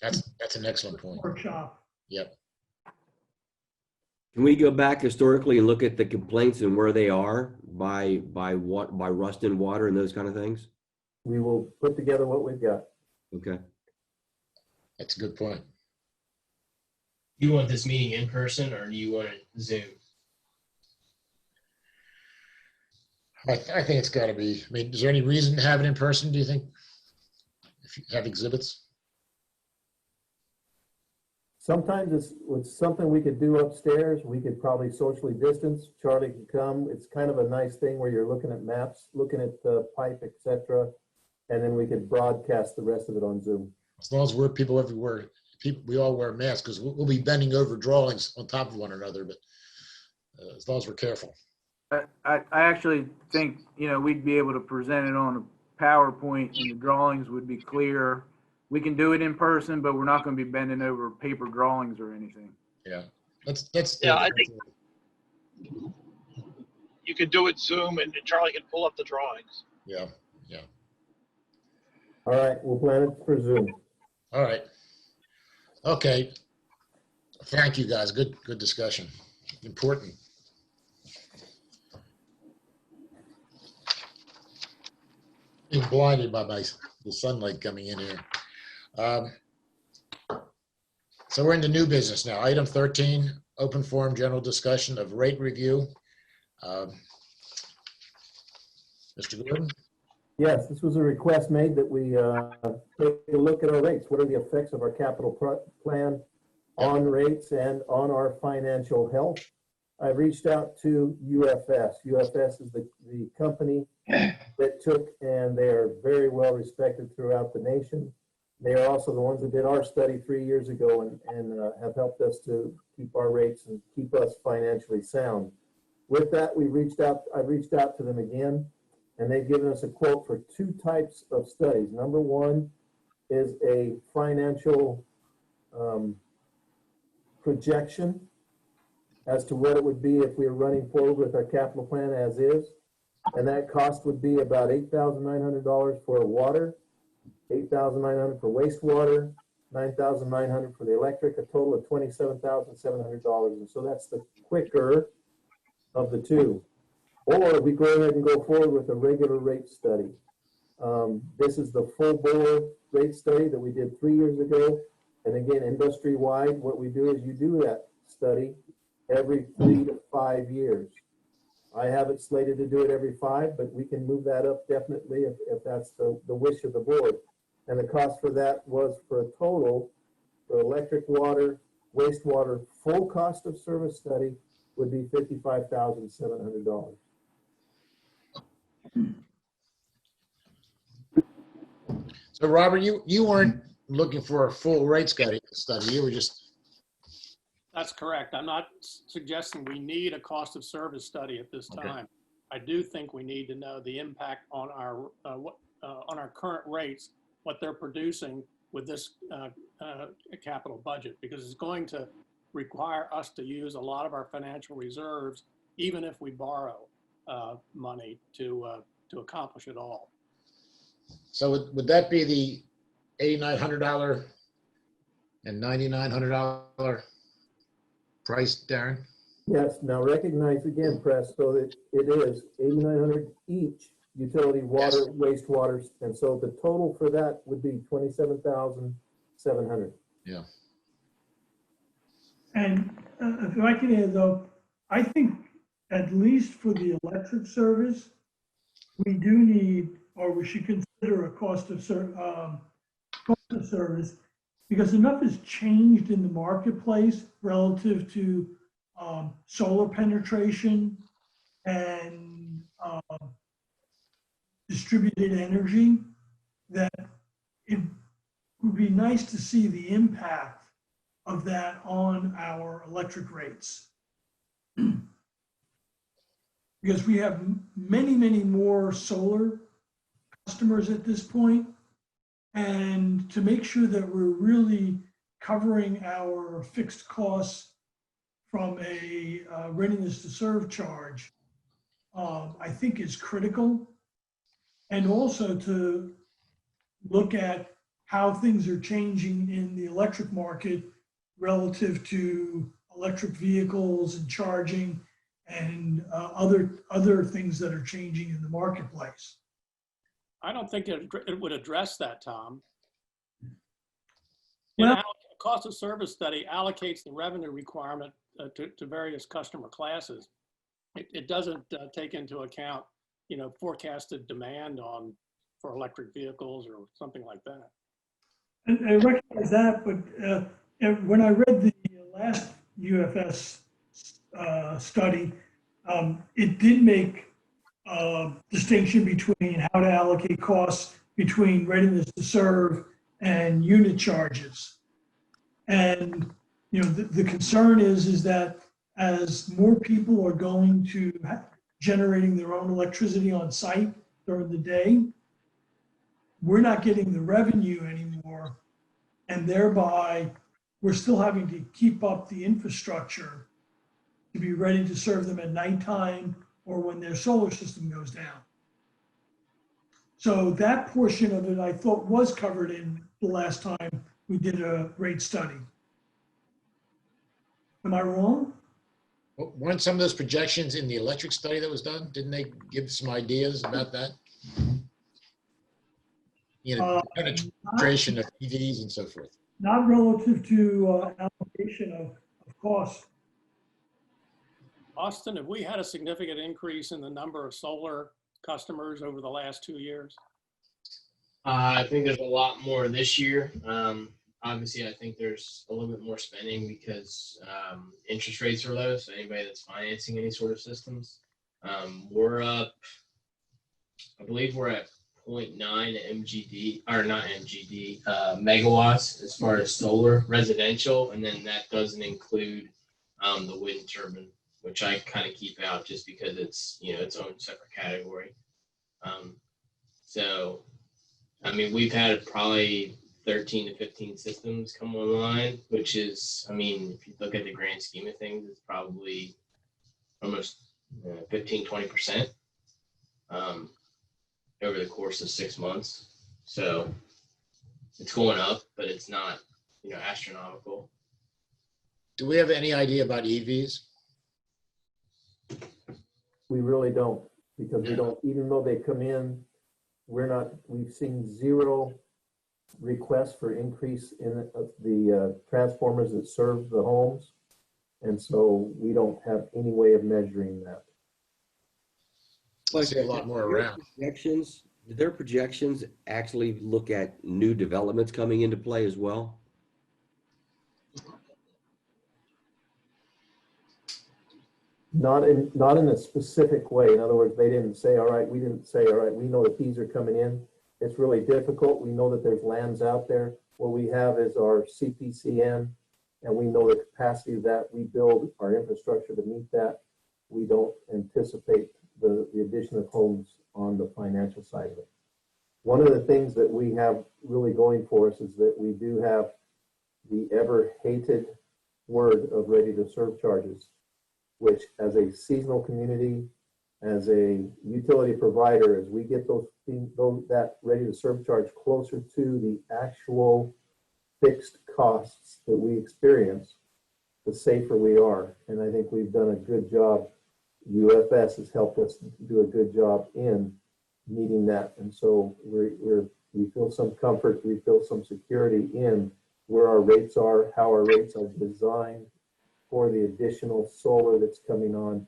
That's an excellent point. workshop. Yep. Can we go back historically and look at the complaints and where they are by rust in water and those kind of things? We will put together what we've got. Okay. That's a good point. Do you want this meeting in person or do you want it Zoom? I think it's got to be. I mean, is there any reason to have it in person, do you think? If you have exhibits? Sometimes it's something we could do upstairs. We could probably socially distance. Charlie could come. It's kind of a nice thing where you're looking at maps, looking at the pipe, etc. And then we could broadcast the rest of it on Zoom. As long as we're people everywhere, we all wear masks because we'll be bending over drawings on top of one another, but as long as we're careful. I actually think, we'd be able to present it on a PowerPoint and the drawings would be clear. We can do it in person, but we're not going to be bending over paper drawings or anything. Yeah. I think you could do it Zoom and Charlie can pull up the drawings. Yeah. Yeah. All right, we'll plan it for Zoom. All right. Okay. Thank you, guys. Good discussion. Important. Being blinded by the sunlight coming in here. So we're into new business now. Item 13, open forum general discussion of rate review. Mr. Gordon? Yes, this was a request made that we take a look at our rates. What are the effects of our capital plan on rates and on our financial health? I reached out to UFS. UFS is the company that took, and they are very well respected throughout the nation. They are also the ones that did our study 3 years ago and have helped us to keep our rates and keep us financially sound. With that, I reached out to them again, and they've given us a quote for 2 types of studies. Number one is a financial projection as to what it would be if we were running forward with our capital plan as is. And that cost would be about $8,900 for water, $8,900 for wastewater, $9,900 for the electric, a total of $27,700. And so that's the quicker of the two. Or we go ahead and go forward with a regular rate study. This is the full bore rate study that we did 3 years ago. And again, industry-wide, what we do is you do that study every 3 to 5 years. I have it slated to do it every 5, but we can move that up definitely if that's the wish of the board. And the cost for that was for a total for electric, water, wastewater, full cost of service study would be $55,700. So Robert, you weren't looking for a full rate study. You were just. That's correct. I'm not suggesting we need a cost of service study at this time. Okay. I do think we need to know the impact on our current rates, what they're producing with this capital budget, because it's going to require us to use a lot of our financial reserves, even if we borrow money to accomplish it all. So would that be the $8,900 and $9,900 price, Darren? Yes, now recognize again, Press, so that it is $8,900 each utility, water, Yes. wastewater, and so the total for that would be $27,700. Yeah. And if I can add though, I think at least for the electric service, we do need, or we should consider a cost of service, because enough has changed in the marketplace relative to solar penetration and distributed energy, that it would be nice to see the impact of that on our electric rates. Because we have many, many more solar customers at this point, and to make sure that we're really covering our fixed costs from a readiness to serve charge, I think is critical. And also to look at how things are changing in the electric market relative to electric vehicles and charging and other things that are changing in the marketplace. I don't think it would address that, Tom. Well, A cost of service study allocates the revenue requirement to various customer classes. It doesn't take into account, forecasted demand for electric vehicles or something like that. and I recognize that, but when I read the last UFS study, it did make distinction between how to allocate costs between readiness to serve and unit charges. And the concern is that as more people are going to generating their own electricity on site during the day, we're not getting the revenue anymore, and thereby we're still having to keep up the infrastructure to be ready to serve them at nighttime or when their solar system goes down. So that portion of it I thought was covered in the last time we did a rate study. Am I wrong? Weren't some of those projections in the electric study that was done? Didn't they give some ideas about that? Penetration of EVs and so forth. Not relative to allocation of costs. Austin, have we had a significant increase in the number of solar customers over the last 2 years? I think there's a lot more this year. Obviously, I think there's a little bit more spending because interest rates are low. So anybody that's financing any sort of systems, we're up. I believe we're at 0.9 MGD, or not MGD, megawatts as far as solar residential, and then that doesn't include the wind turbine, which I kind of keep out just because it's its own separate category. So, I mean, we've had probably 13 to 15 systems come online, which is, I mean, if you look at the grand scheme of things, it's probably almost 15, 20% over the course of 6 months. So it's going up, but it's not, astronomical. Do we have any idea about EVs? We really don't, because we don't, even though they come in, we've seen zero requests for increase in the transformers that serve the homes. And so we don't have any way of measuring that. I see a lot more around. Did their projections actually look at new developments coming into play as well? Not in a specific way. In other words, they didn't say, all right, we didn't say, all right, we know that these are coming in. It's really difficult. We know that there's lands out there. What we have is our CPCN, and we know the capacity that we build our infrastructure to meet that. We don't anticipate the addition of homes on the financial side of it. One of the things that we have really going for us is that we do have the ever hated word of ready to serve charges, which as a seasonal community, as a utility provider, as we get that ready to serve charge closer to the actual fixed costs that we experience, the safer we are. And I think we've done a good job. UFS has helped us do a good job in meeting that. And so we feel some comfort, we feel some security in where our rates are, how our rates are designed for the additional solar that's coming on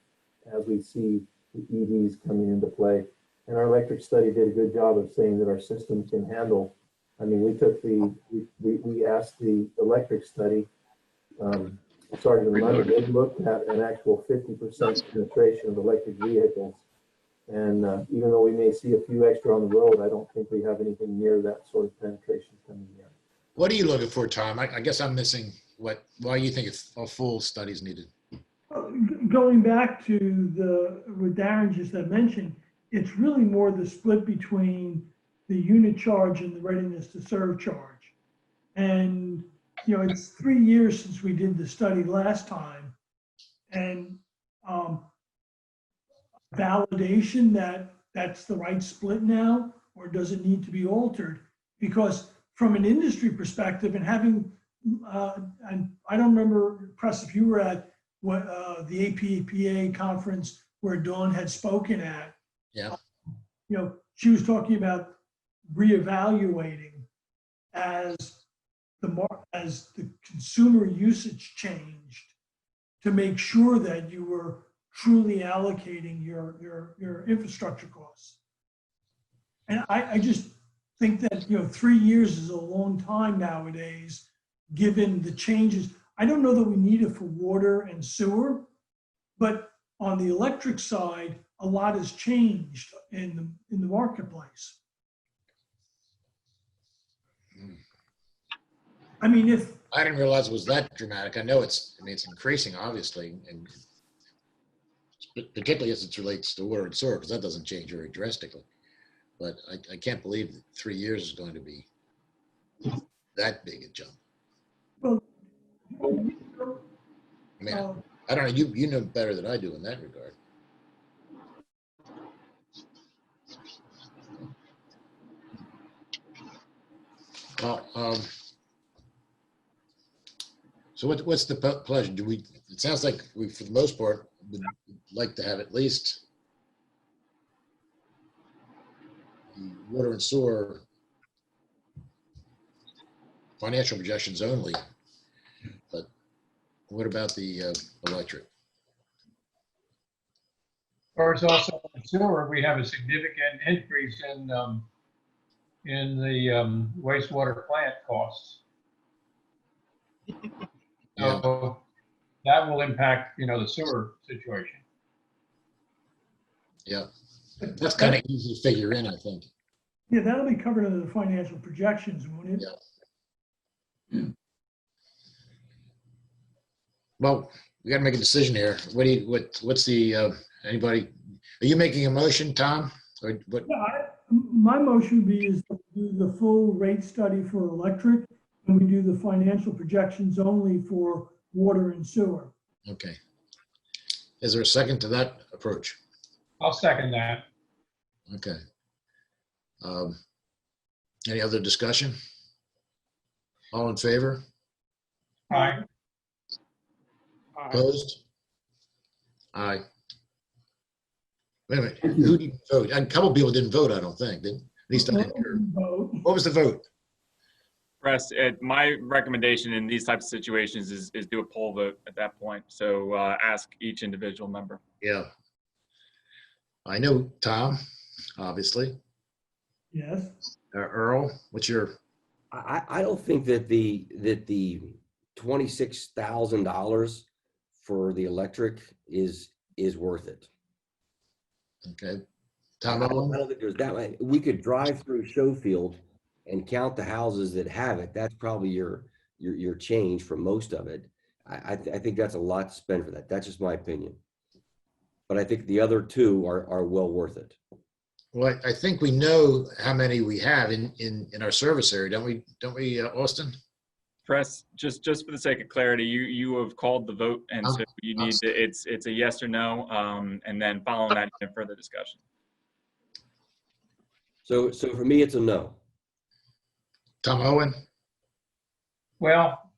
as we see the EVs coming into play. And our electric study did a good job of saying that our system can handle. I mean, we asked the electric study, Sergeant Money, they looked at an actual 50% penetration of electric vehicles. And even though we may see a few extra on the road, I don't think we have anything near that sort of penetration coming in. What are you looking for, Tom? I guess I'm missing why you think a full study is needed. Going back to what Darren just had mentioned, it's really more the split between the unit charge and the readiness to serve charge. And, it's 3 years since we did the study last time. And validation that that's the right split now, or does it need to be altered? Because from an industry perspective and having, and I don't remember, Press, if you were at the APPA conference where Dawn had spoken at. Yeah. She was talking about reevaluating as the consumer usage changed to make sure that you were truly allocating your infrastructure costs. And I just think that 3 years is a long time nowadays, given the changes. I don't know that we need it for water and sewer, but on the electric side, a lot has changed in the marketplace. I mean, I didn't realize it was that dramatic. I know it's increasing, obviously, and particularly as it relates to water and sewer, because that doesn't change very drastically. But I can't believe that 3 years is going to be that big a jump. Well, I mean, I don't know. You know better than I do in that regard. Well, so what's the pleasure? It sounds like we, for the most part, would like to have at least the water and sewer financial projections only. But what about the electric? Of course, also in sewer, we have a significant increase in the wastewater plant costs. Yeah. So that will impact, the sewer situation. Yeah, that's kind of easy to figure in, I think. yeah, that'll be covered under the financial projections, won't it? Yeah. Well, we got to make a decision here. What's the anybody? Are you making a motion, Tom, Or what? Yeah, my motion would be is to do the full rate study for electric, and we do the financial projections only for water and sewer. Okay. Is there a second to that approach? I'll second that. Okay. Any other discussion? All in favor? Aye. Aye. Opposed? Aye. Wait a minute, who didn't vote? A couple people didn't vote, I don't think. At least I didn't hear. Vote. What was the vote? Press, my recommendation in these types of situations is do a poll vote at that point. So ask each individual member. Yeah. I know Tom, obviously. Yes. Earl, what's your, I don't think that the $26,000 for the electric is worth it. okay. I Tom don't Owen? think there's that much. We could drive through Schofield and count the houses that have it. That's probably your change for most of it. I think that's a lot to spend for that. That's just my opinion. But I think the other two are well worth it. Well, I think we know how many we have in our service area, don't we, Austin? Press, just for the sake of clarity, you have called the vote, and so you need to, it's a yes or no, and then following that, you have further discussion. So for me, it's a no. Tom Owen? Well,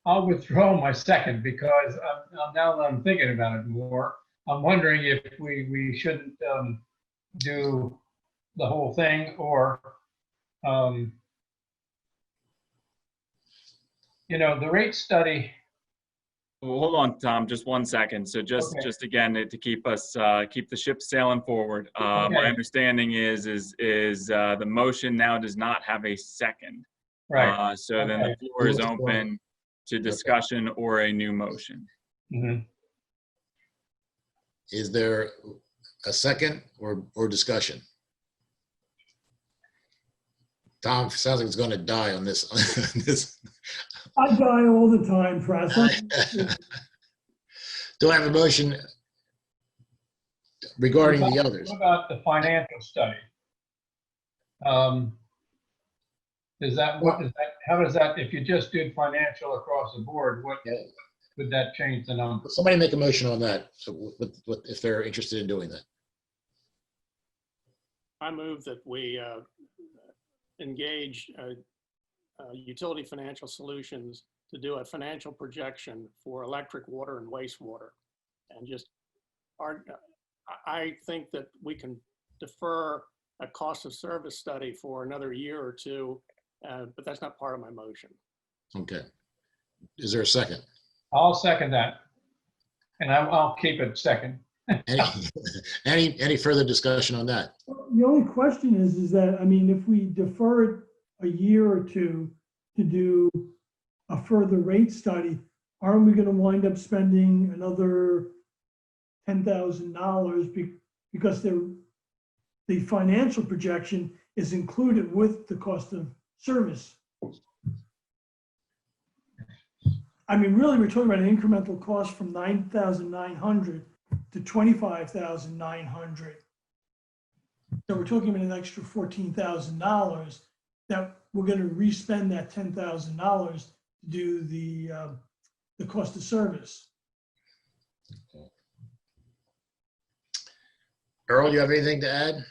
I'll withdraw my second because now that I'm thinking about it more, I'm wondering if we shouldn't do the whole thing, or the rate study. Well, hold on, Tom, just 1 second. So just again, to keep us, keep the ship sailing forward. My understanding is the motion now does not have a second. Right. So then the floor is open to discussion or a new motion. Mm-hmm. Is there a second or discussion? Tom, sounds like it's going to die on this. I die all the time, Press. Do I have a motion regarding the others? What about the financial study? How does that, if you just did financial across the board, what would that change the number? Somebody make a motion on that, so if they're interested in doing that. I move that we engage Utility Financial Solutions to do a financial projection for electric, water, and wastewater. And I think that we can defer a cost of service study for another year or two, but that's not part of my motion. Okay. Is there a second? I'll second that. And I'll keep it second. Any further discussion on that? The only question is that, I mean, if we defer it a year or two to do a further rate study, aren't we going to wind up spending another $10,000 because the financial projection is included with the cost of service? I mean, really, we're talking about an incremental cost from $9,900 to $25,900. So we're talking about an extra $14,000 that we're going to respend that $10,000 to do the cost of service. Earl, you have anything to add?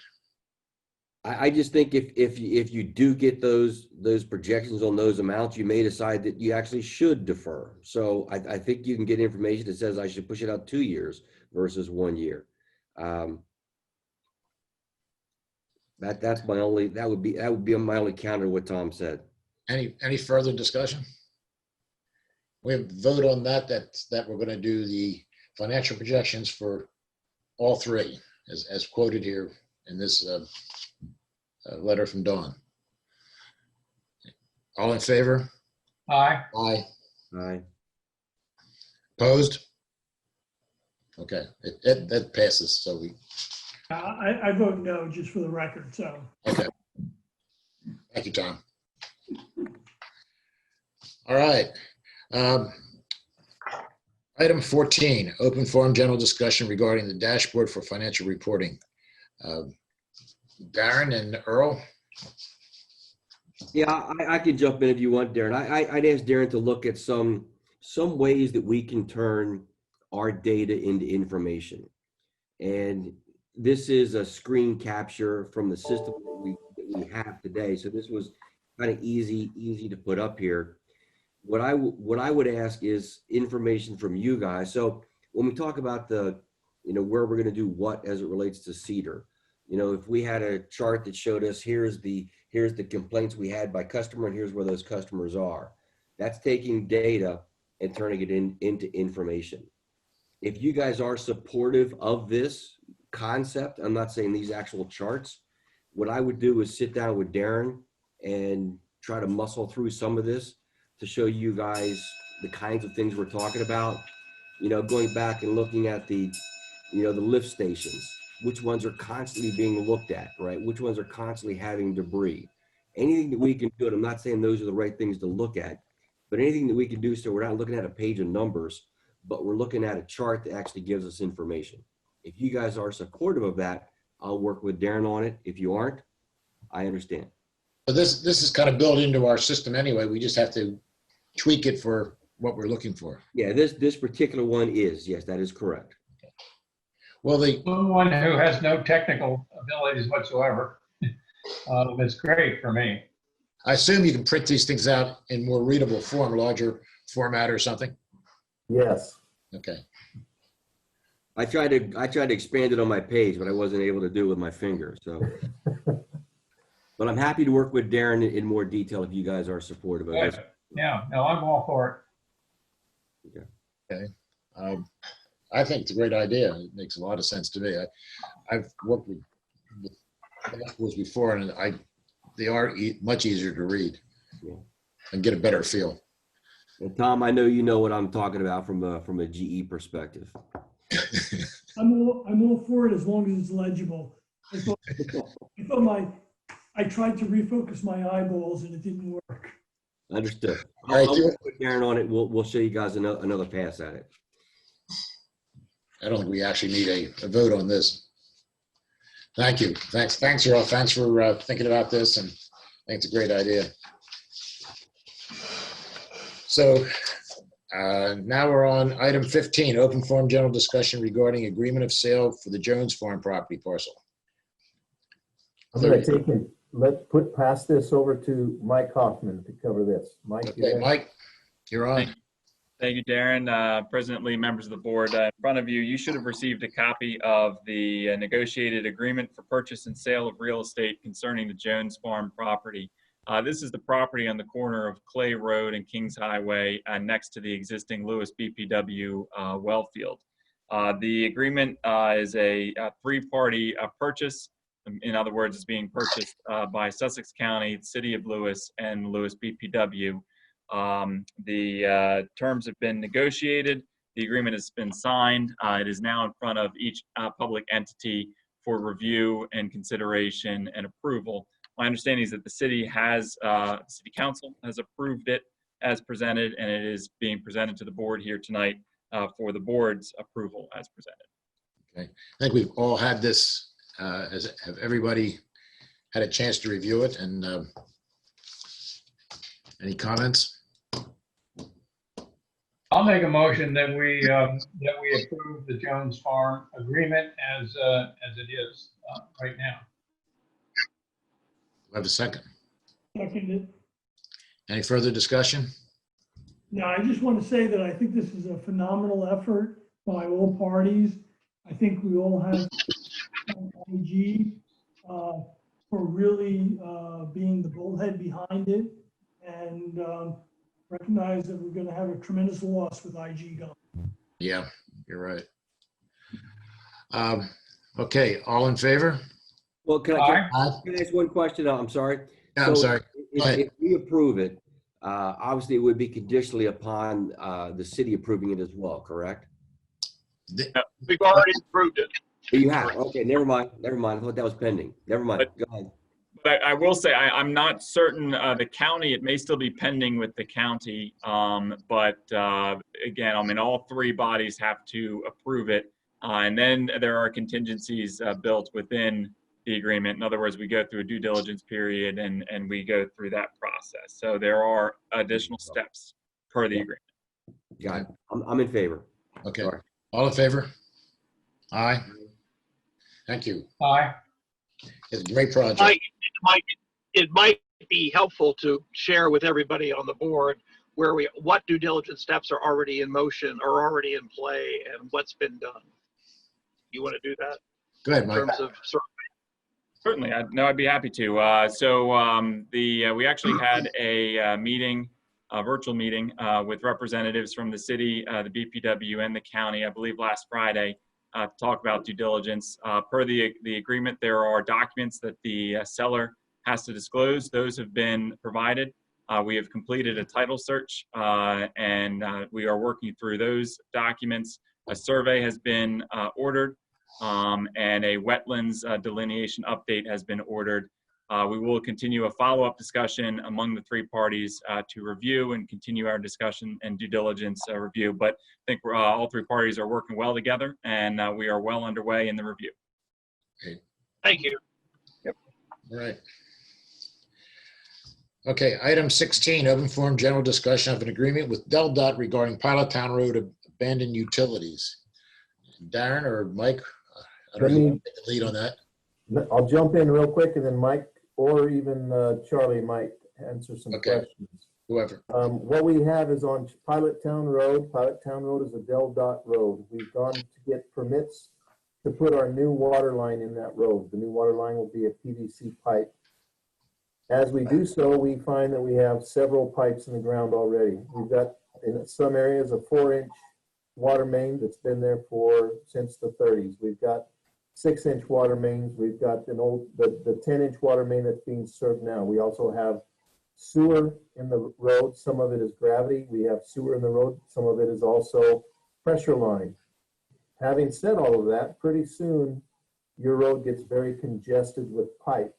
I just think if you do get those projections on those amounts, you may decide that you actually should defer. So I think you can get information that says I should push it out 2 years versus 1 year. That's my only, that would be my only counter to what Tom said. Any further discussion? We have vote on that we're going to do the financial projections for all three as quoted here in this letter from Dawn. All in favor? Aye. Aye. Aye. Opposed? Okay, that passes. So I vote no, just for the record, so. okay. Thank you, Tom. All right. Item 14, open forum general discussion regarding the dashboard for financial reporting. Darren and Earl? Yeah, I can jump in if you want, Darren. I'd ask Darren to look at some ways that we can turn our data into information. And this is a screen capture from the system that we have today. So this was kind of easy to put up here. What I would ask is information from you guys. So when we talk about the, where we're going to do what as it relates to Cedar, if we had a chart that showed us here's the complaints we had by customer and here's where those customers are. That's taking data and turning it into information. If you guys are supportive of this concept, I'm not saying these actual charts, what I would do is sit down with Darren and try to muscle through some of this to show you guys the kinds of things we're talking about. Going back and looking at the lift stations, which ones are constantly being looked at, right? Which ones are constantly having debris. Anything that we can do, and I'm not saying those are the right things to look at, but anything that we can do so we're not looking at a page of numbers, but we're looking at a chart that actually gives us information. If you guys are supportive of that, I'll work with Darren on it. If you aren't, I understand. So this is kind of built into our system anyway. We just have to tweak it for what we're looking for. Yeah, this particular one is, yes, that is correct. Well, the One who has no technical abilities whatsoever. It's great for me. I assume you can print these things out in more readable form, larger format or something? Yes. Okay. I tried to expand it on my page, but I wasn't able to do it with my finger. So, but I'm happy to work with Darren in more detail if you guys are supportive of this. Yeah, no, I'm all for Okay. Okay. I think it's a great idea. It makes a lot of sense to me. I've worked with dashboards before, and they are much easier to read and get a better feel. And Tom, I know you know what I'm talking about from a GE perspective. I'm all for it as long as it's legible. I tried to refocus my eyeballs and it didn't work. Understood. All right, I'll work with Darren on it. We'll show you guys another pass at it. I don't think we actually need a vote on this. Thank you. Thanks, Earl. Thanks for thinking about this, and I think it's a great idea. So now we're on item 15, open forum general discussion regarding agreement of sale for the Jones Farm property parcel. I'm going to take and pass this over to Mike Hoffman to cover this. Mike. Okay, Mike, you're on. Thank you, Darren. President Lee, members of the board, in front of you, you should have received a copy of the negotiated agreement for purchase and sale of real estate concerning the Jones Farm property. This is the property on the corner of Clay Road and Kings Highway next to the existing Lewis BPW well field. The agreement is a three-party purchase. In other words, it's being purchased by Sussex County, the City of Lewis, and Lewis BPW. The terms have been negotiated. The agreement has been signed. It is now in front of each public entity for review and consideration and approval. My understanding is that the city council has approved it as presented, and it is being presented to the board here tonight for the board's approval as presented. Okay, I think we've all had this. Have everybody had a chance to review it? And any comments? I'll make a motion that we approve the Jones Farm agreement as it is right now. Do I have a second? Seconded. Any further discussion? No, I just want to say that I think this is a phenomenal effort by all parties. I think we all have IG for really being the bullhead behind it, and recognize that we're going to have a tremendous loss with IG gone. Yeah, you're right. Okay, all in favor? Well, can I ask one question? I'm sorry. Yeah, I'm sorry. If we approve it, obviously it would be conditionally upon the city approving it as well, correct? We've already approved it. You have? Okay, never mind. I thought that was pending. Never mind. Go ahead. But I will say, I'm not certain, the county, it may still be pending with the county. But again, I mean, all three bodies have to approve it And then there are contingencies built within the agreement. In other words, we go through a due diligence period and we go through that process. So there are additional steps per the agreement. Got it. I'm in favor. Okay. Sorry. All in favor? Aye. Thank you. Aye. It's a great project. It might be helpful to share with everybody on the board what due diligence steps are already in motion or already in play and what's been done. You want to do that? Go ahead, In Mike. terms of Certainly, I'd be happy to. We actually had a meeting, a virtual meeting with representatives from the city, the BPW, and the county, I believe last Friday, to talk about due diligence. Per the agreement, there are documents that the seller has to disclose. Those have been provided. We have completed a title search, and we are working through those documents. A survey has been ordered. And a wetlands delineation update has been ordered. We will continue a follow-up discussion among the three parties to review and continue our discussion and due diligence review. But I think all three parties are working well together, and we are well underway in the review. Great. thank you. Yep. All right. Okay, item 16, open forum general discussion of an agreement with DelDOT regarding Pilot Town Road abandoned utilities. Darren or Mike? I don't know who can take the lead on that. I'll jump in real quick and then Mike or even Charlie might answer some questions. Whoever. What we have is on Pilot Town Road. Pilot Town Road is a DelDOT road. We've gone to get permits to put our new water line in that road. The new water line will be a PVC pipe. As we do so, we find that we have several pipes in the ground already. We've got in some areas a 4-inch water main that's been there since the 30s. We've got 6-inch water mains. We've got the 10-inch water main that's being served now. We also have sewer in the road. Some of it is gravity. We have sewer in the road. Some of it is also pressure line. Having said all of that, pretty soon your road gets very congested with pipe.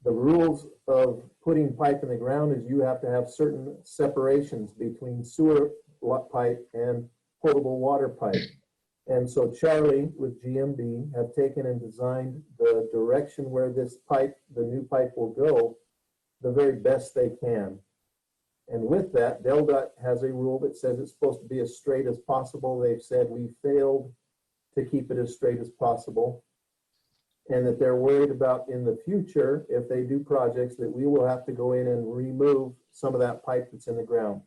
The rules of putting pipe in the ground is you have to have certain separations between sewer pipe and potable water pipe. And so Charlie with GMB have taken and designed the direction where this pipe, the new pipe will go, the very best they can. And with that, DelDOT has a rule that says it's supposed to be as straight as possible. They've said we failed to keep it as straight as possible. And that they're worried about in the future, if they do projects, that we will have to go in and remove some of that pipe that's in the ground.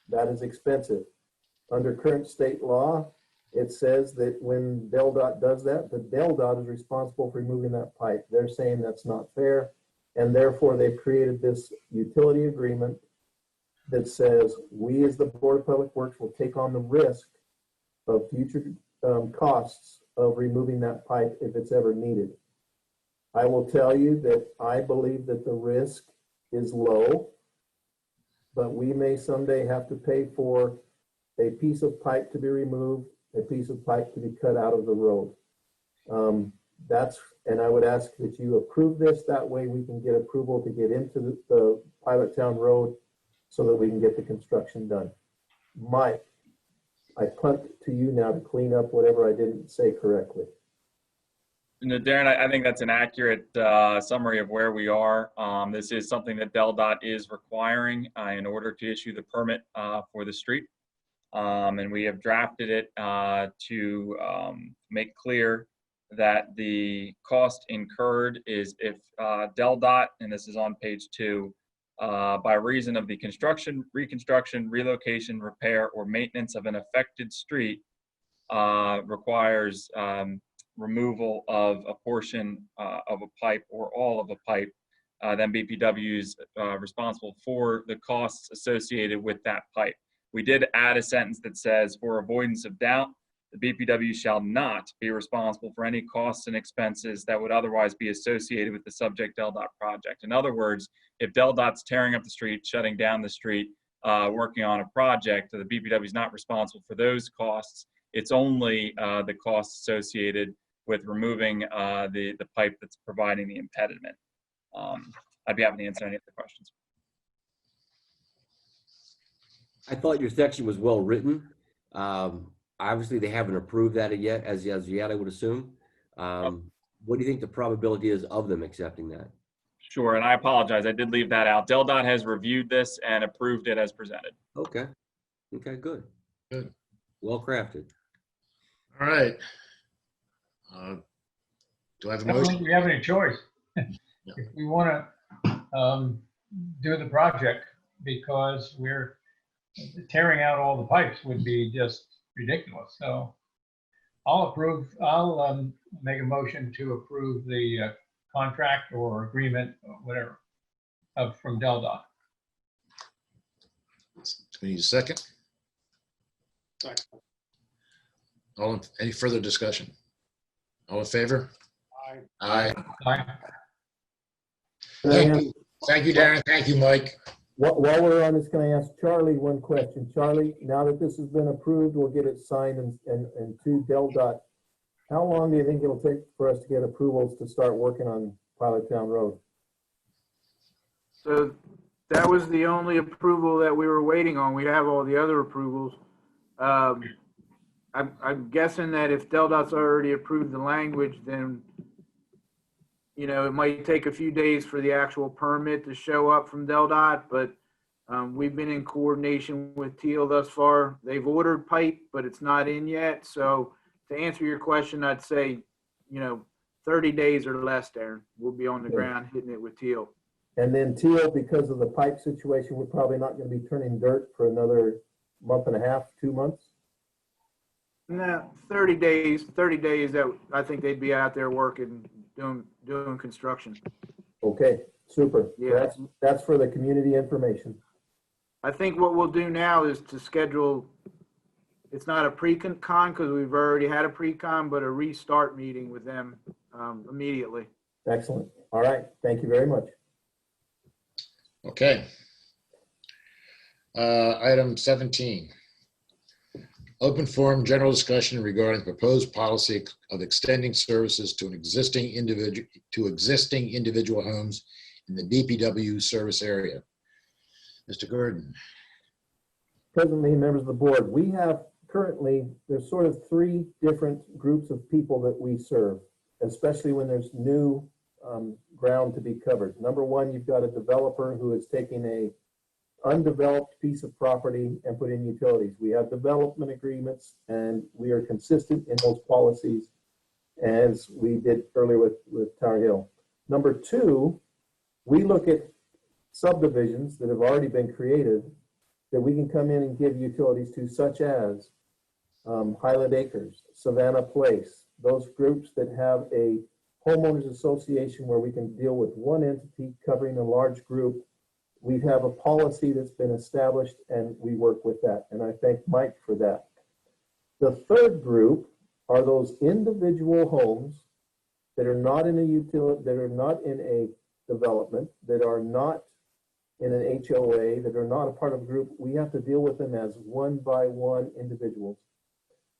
That is expensive. Under current state law, it says that when DelDOT does that, the DelDOT is responsible for removing that pipe. They're saying that's not fair, and therefore they've created this utility agreement that says we as the Board of Public Works will take on the risk of future costs of removing that pipe if it's ever needed. I will tell you that I believe that the risk is low, but we may someday have to pay for a piece of pipe to be removed, a piece of pipe to be cut out of the road. And I would ask that you approve this. That way we can get approval to get into the Pilot Town Road so that we can get the construction done. Mike, I punt to you now to clean up whatever I didn't say correctly. No, Darren, I think that's an accurate summary of where we are. This is something that DelDOT is requiring in order to issue the permit for the street. And we have drafted it to make clear that the cost incurred is if DelDOT, and this is on page 2, by reason of the construction, reconstruction, relocation, repair, or maintenance of an affected street requires removal of a portion of a pipe or all of a pipe, then BPW is responsible for the costs associated with that pipe. We did add a sentence that says, for avoidance of doubt, the BPW shall not be responsible for any costs and expenses that would otherwise be associated with the subject DelDOT project. In other words, if DelDOT's tearing up the street, shutting down the street, working on a project, the BPW is not responsible for those costs. It's only the costs associated with removing the pipe that's providing the impediment. I'd be happy to answer any of the questions. I thought your section was well written. obviously they haven't approved that yet, as yet, I would assume. What do you think the probability is of them accepting that? Sure, and I apologize. I did leave that out. DelDOT has reviewed this and approved it as presented. Okay. Okay, good. Good. Well crafted. All right. Do I have a I don't think motion? we have any choice. If we want to do the project, because we're tearing out all the pipes would be just ridiculous. So I'll make a motion to approve the contract or agreement, or whatever, from DelDOT. Do we need a second? Second. Any further discussion? All in favor? Aye. Aye. Aye. Thank you. Thank you, Darren. Thank you, Mike. While we're on this, can I ask Charlie one question? Charlie, now that this has been approved, we'll get it signed and to DelDOT. How long do you think it'll take for us to get approvals to start working on Pilot Town Road? So that was the only approval that we were waiting on. We have all the other approvals. I'm guessing that if DelDOT's already approved the language, then, you know, it might take a few days for the actual permit to show up from DelDOT, but we've been in coordination with Teal thus far. They've ordered pipe, but it's not in yet. So to answer your question, I'd say, you know, 30 days or less, Darren. We'll be on the ground hitting it with Teal. And then Teal, because of the pipe situation, we're probably not going to be turning dirt for another month and a half, 2 months. No, 30 days that I think they'd be out there working, doing construction. Okay, super. Yeah. That's for the community information. I think what we'll do now is to schedule, it's not a pre-con because we've already had a pre-con, but a restart meeting with them immediately. Excellent. All right. Thank you very much. Okay. Item 17. Open forum general discussion regarding proposed policy of extending services to existing individual homes in the DPW service area. Mr. Gordon. Presently, members of the board, we have currently, there's sort of 3 different groups of people that we serve, especially when there's new ground to be covered. Number 1, you've got a developer who is taking a undeveloped piece of property and put in utilities. We have development agreements and we are consistent in those policies as we did earlier with Tower Hill. Number 2, we look at subdivisions that have already been created that we can come in and give utilities to, such as Highland Acres, Savannah Place, those groups that have a homeowners association where we can deal with one entity covering a large group. We have a policy that's been established and we work with that. And I thank Mike for that. The third group are those individual homes that are not in a utility, that are not in a development, that are not in an HOA, that are not a part of a group. We have to deal with them as one by one individuals.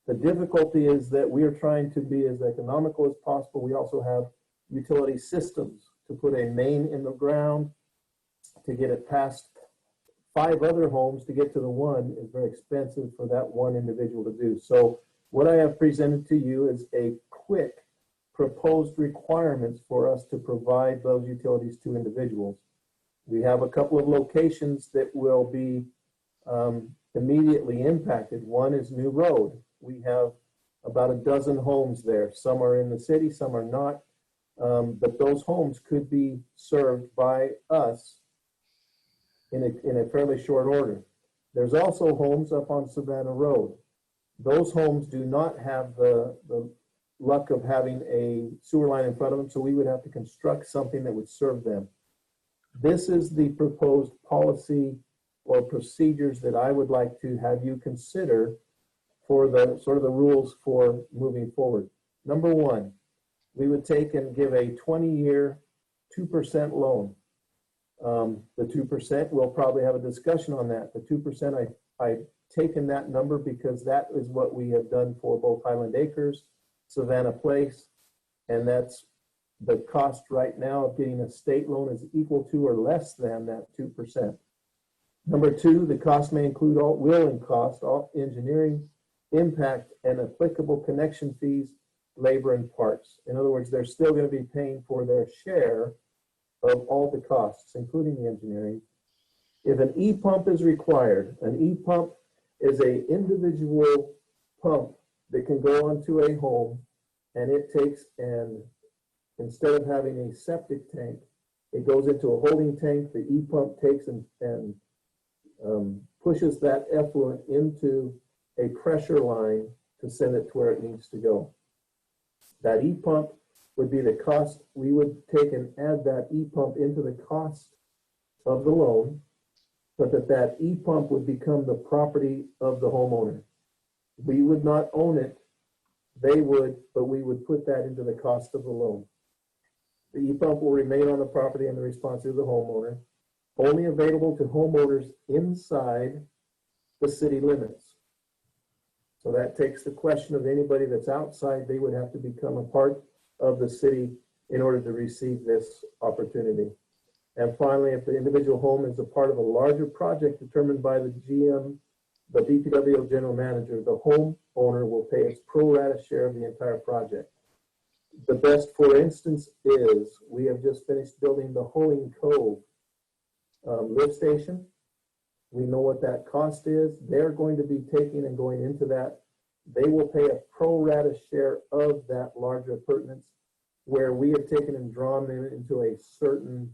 The difficulty is that we are trying to be as economical as possible. We also have utility systems to put a main in the ground, to get it past 5 other homes to get to the one is very expensive for that one individual to do. So what I have presented to you is a quick proposed requirements for us to provide those utilities to individuals. We have a couple of locations that will be immediately impacted. One is New Road. We have about a dozen homes there. Some are in the city, some are not. But those homes could be served by us in a fairly short order. There's also homes up on Savannah Road. Those homes do not have the luck of having a sewer line in front of them, so we would have to construct something that would serve them. This is the proposed policy or procedures that I would like to have you consider for the sort of the rules for moving forward. Number 1, we would take and give a 20-year 2% loan. The 2%, we'll probably have a discussion on that. The 2%, I've taken that number because that is what we have done for both Highland Acres, Savannah Place, and that's the cost right now of getting a state loan is equal to or less than that 2%. Number 2, the cost may include will cost all engineering, impact and applicable connection fees, labor, and parts. In other words, they're still going to be paying for their share of all the costs, including the engineering. If an e-pump is required, an e-pump is an individual pump that can go onto a home, and it takes, and instead of having a septic tank, it goes into a holding tank. The e-pump takes and pushes that effluent into a pressure line to send it to where it needs to go. That e-pump would be the cost. We would take and add that e-pump into the cost of the loan, but that e-pump would become the property of the homeowner. We would not own it. They would, but we would put that into the cost of the loan. The e-pump will remain on the property and the responsibility of the homeowner, only available to homeowners inside the city limits. So that takes the question of anybody that's outside. They would have to become a part of the city in order to receive this opportunity. And finally, if the individual home is a part of a larger project determined by the GM, the DPW general manager, the homeowner will pay its pro rata share of the entire project. The best, for instance, is we have just finished building the Hoeing Cove lift station. We know what that cost is. They're going to be taking and going into that. They will pay a pro rata share of that larger appurtenance, where we have taken and drawn them into a certain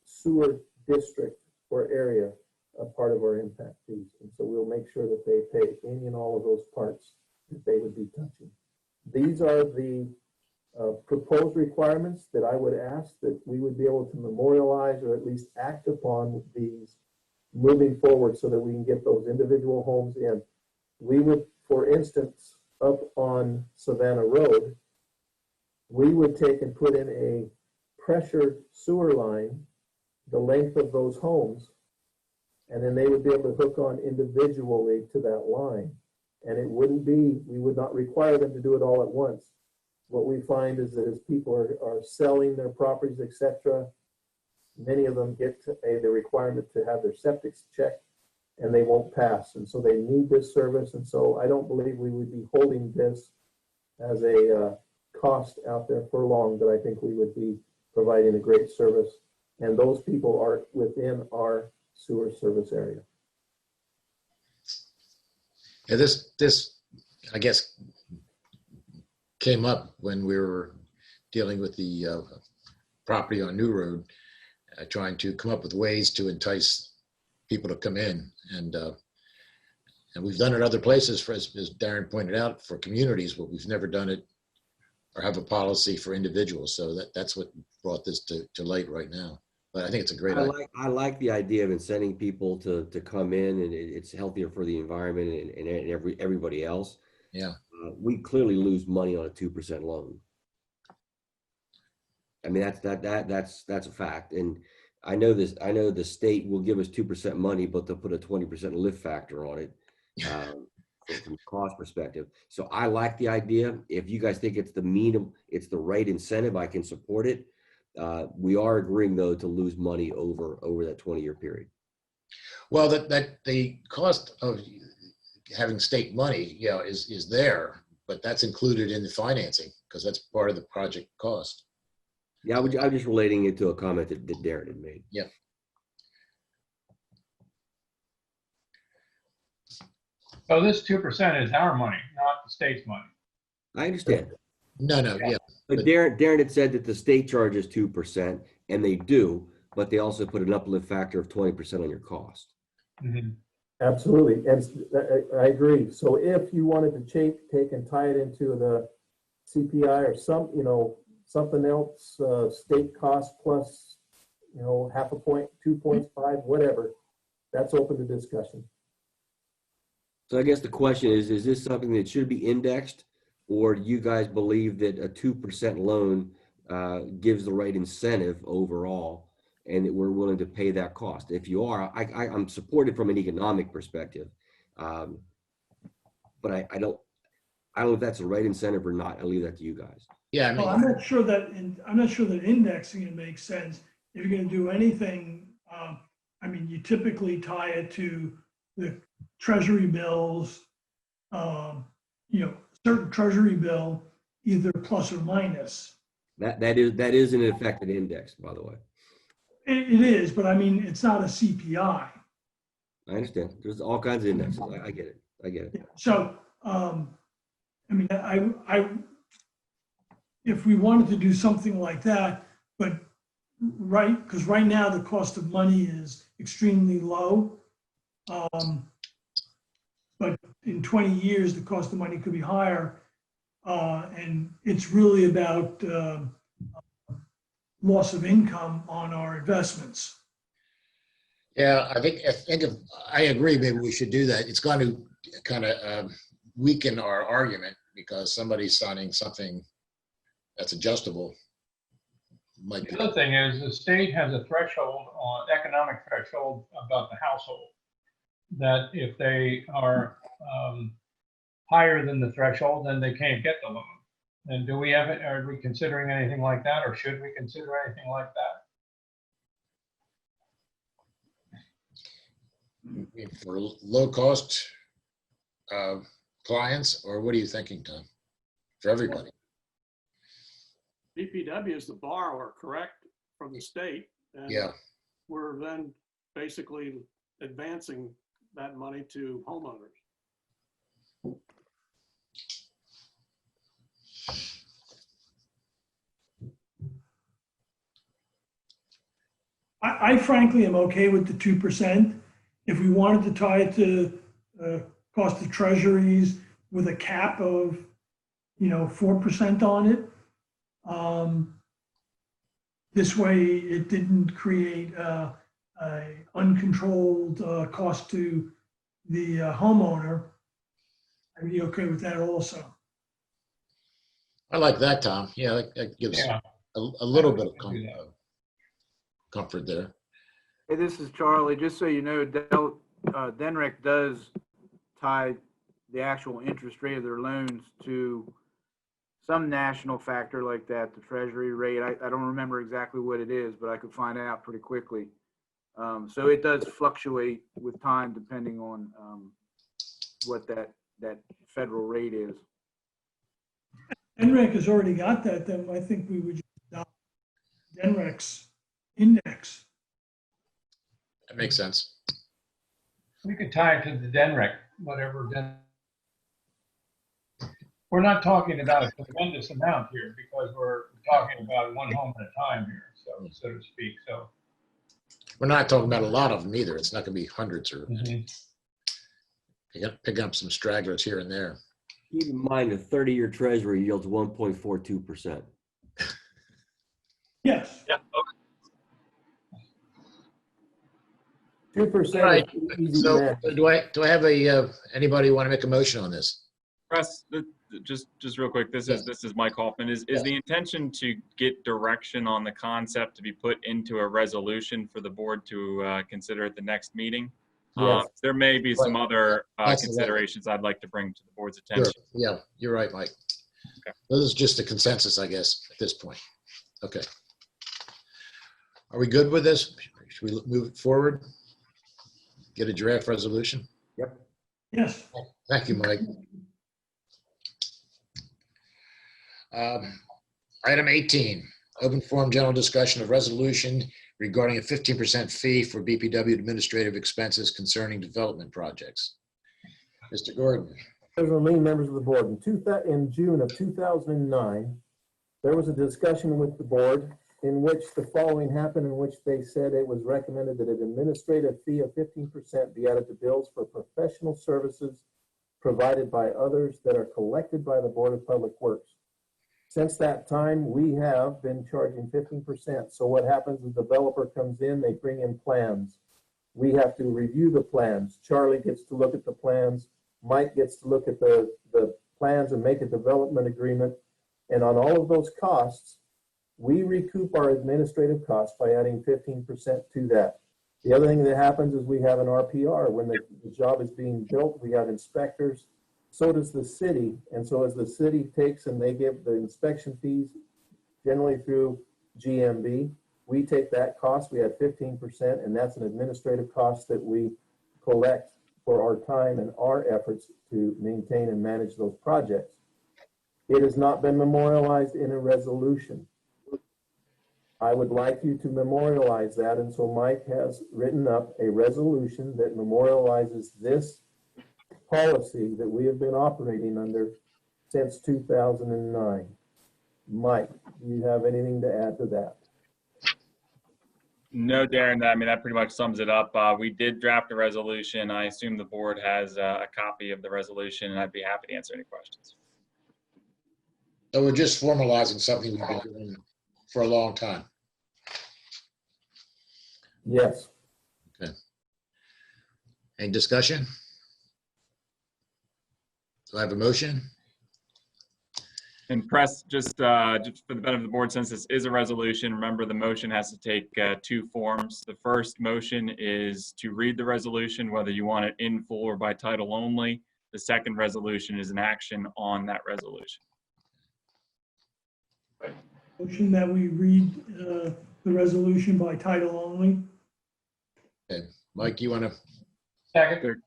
sewer district or area, a part of our impact fees. And so we'll make sure that they pay any and all of those parts that they would be touching. These are the proposed requirements that I would ask that we would be able to memorialize or at least act upon these moving forward so that we can get those individual homes in. We would, for instance, up on Savannah Road, we would take and put in a pressure sewer line the length of those homes, and then they would be able to hook on individually to that line. And it wouldn't be, we would not require them to do it all at once. What we find is that as people are selling their properties, etc., many of them get the requirement to have their septics checked, and they won't pass. And so they need this service. And so I don't believe we would be holding this as a cost out there for long, but I think we would be providing a great service. And those people are within our sewer service area. Yeah, this, I guess, came up when we were dealing with the property on New Road, trying to come up with ways to entice people to come in. And we've done it other places, for, as Darren pointed out, for communities, but we've never done it or have a policy for individuals. So that's what brought this to light right now. But I think it's a great idea. I like the idea of incenting people to come in, and it's healthier for the environment and everybody else. Yeah. We clearly lose money on a 2% loan. I mean, that's a fact. And I know this. I know the state will give us 2% money, but they'll put a 20% lift factor on it from a cost perspective. So I like the idea. If you guys think it's the right incentive, I can support it. We are agreeing though to lose money over that 20-year period. Well, that the cost of having state money, you know, is there, but that's included in the financing because that's part of the project cost. Yeah, I'm just relating it to a comment that Darren had made. Yeah. So this 2% is our money, not the state's money. I understand. No, yeah. But Darren had said that the state charges 2%, and they do, but they also put an uplift factor of 20% on your cost. Mm-hmm. Absolutely, and I agree. So if you wanted to take and tie it into the CPI or something else, state cost plus, half a point, 2 points, 5, whatever, that's open to discussion. So I guess the question is this something that should be indexed, or do you guys believe that a 2% loan gives the right incentive overall and that we're willing to pay that cost? If you are, I'm supported from an economic perspective, but I don't know if that's the right incentive or not. I'll leave that to you guys. Yeah, I mean, Well, I'm not sure that indexing it makes sense. If you're going to do anything, you typically tie it to the treasury bills you know, certain treasury bill, either plus or minus. That is an affected index, by the way. It is, but I mean, it's not a CPI. I understand. There's all kinds of indexes. I get it. I get it. So, I mean, if we wanted to do something like that, but because right now the cost of money is extremely low. But in 20 years, the cost of money could be higher. And it's really about loss of income on our investments. Yeah, I agree. Maybe we should do that. It's going to kind of weaken our argument because somebody's signing something that's adjustable. Might be. The other thing is the state has a threshold on economic threshold about the household, that if they are higher than the threshold, then they can't get the loan. And do we have it? Are we considering anything like that, or should we consider anything like that? For low cost clients, or what are you thinking, Tom? For everybody? BPW is the borrower, correct, from the state? And Yeah. we're then basically advancing that money to homeowners. I frankly am okay with the 2%. If we wanted to tie it to cost of treasuries with a cap of, 4% on it, this way it didn't create a uncontrolled cost to the homeowner. I'd be okay with that also. I like that, Tom. Yeah, that gives Yeah. a little bit of comfort there. Hey, this is Charlie. Just so you know, DENREC does tie the actual interest rate of their loans to some national factor like that, the treasury rate. I don't remember exactly what it is, but I could find out pretty quickly. So it does fluctuate with time depending on what that federal rate is. DENREC has already got that, then I think we would just adopt DENREC's index. That makes sense. We could tie it to the DENREC, whatever. We're not talking about a tremendous amount here because we're talking about one home at a time here, so to speak. So We're not talking about a lot of them either. It's not going to be hundreds or picking up some stragglers here and there. Keep in mind, a 30-year treasury yields 1.42%. Yes. Yeah. Okay. 2%. Right. Easy So math. do I have anybody want to make a motion on this? Russ, just real quick, this is Mike Hoffman. Is the intention to get direction on the concept to be put into a resolution for the board to consider at the next meeting? Yes. There may be some other Absolutely. considerations I'd like to bring to the board's Sure. attention. Yeah, you're right, Mike. Okay. This is just a consensus, I guess, at this point. Okay. Are we good with this? Should we move it forward? Get a draft resolution? Yes. Thank you, Mike. Item 18, open forum general discussion of resolution regarding a 15% fee for BPW administrative expenses concerning development projects. Mr. Gordon. President, members of the board, in June of 2009, there was a discussion with the board in which the following happened, in which they said it was recommended that an administrative fee of 15% be added to bills for professional services provided by others that are collected by the Board of Public Works. Since that time, we have been charging 15%. So what happens is the developer comes in, they bring in plans. We have to review the plans. Charlie gets to look at the plans. Mike gets to look at the plans and make a development agreement. And on all of those costs, we recoup our administrative costs by adding 15% to that. The other thing that happens is we have an RPR. When the job is being built, we have inspectors. So does the city. And so as the city takes and they give the inspection fees, generally through GMB, we take that cost, we add 15%, and that's an administrative cost that we collect for our time and our efforts to maintain and manage those projects. It has not been memorialized in a resolution. I would like you to memorialize that, and so Mike has written up a resolution that memorializes this policy that we have been operating under since 2009. Mike, do you have anything to add to that? No, Darren, I mean, that pretty much sums it up. We did draft a resolution. I assume the board has a copy of the resolution, and I'd be happy to answer any questions. So we're just formalizing something we've been doing for a long time. Yes. Okay. Any discussion? Do I have a motion? And press, just for the benefit of the board, since this is a resolution, remember the motion has to take two forms. The first motion is to read the resolution, whether you want it in full or by title only. The second resolution is an action on that resolution. Motion that we read the resolution by title only. Okay. Mike, you want to? Second.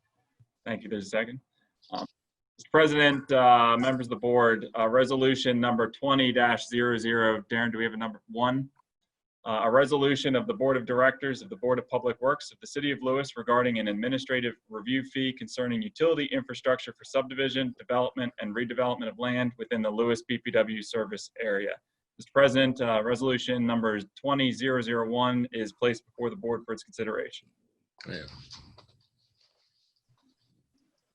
Thank you. There's a second. Mr. President, members of the board, resolution number 20-00. Darren, do we have a number 1? A resolution of the Board of Directors of the Board of Public Works of the City of Lewis regarding an administrative review fee concerning utility infrastructure for subdivision, development, and redevelopment of land within the Lewis BPW service area. Mr. President, resolution number 20-001 is placed before the board for its consideration. Yeah.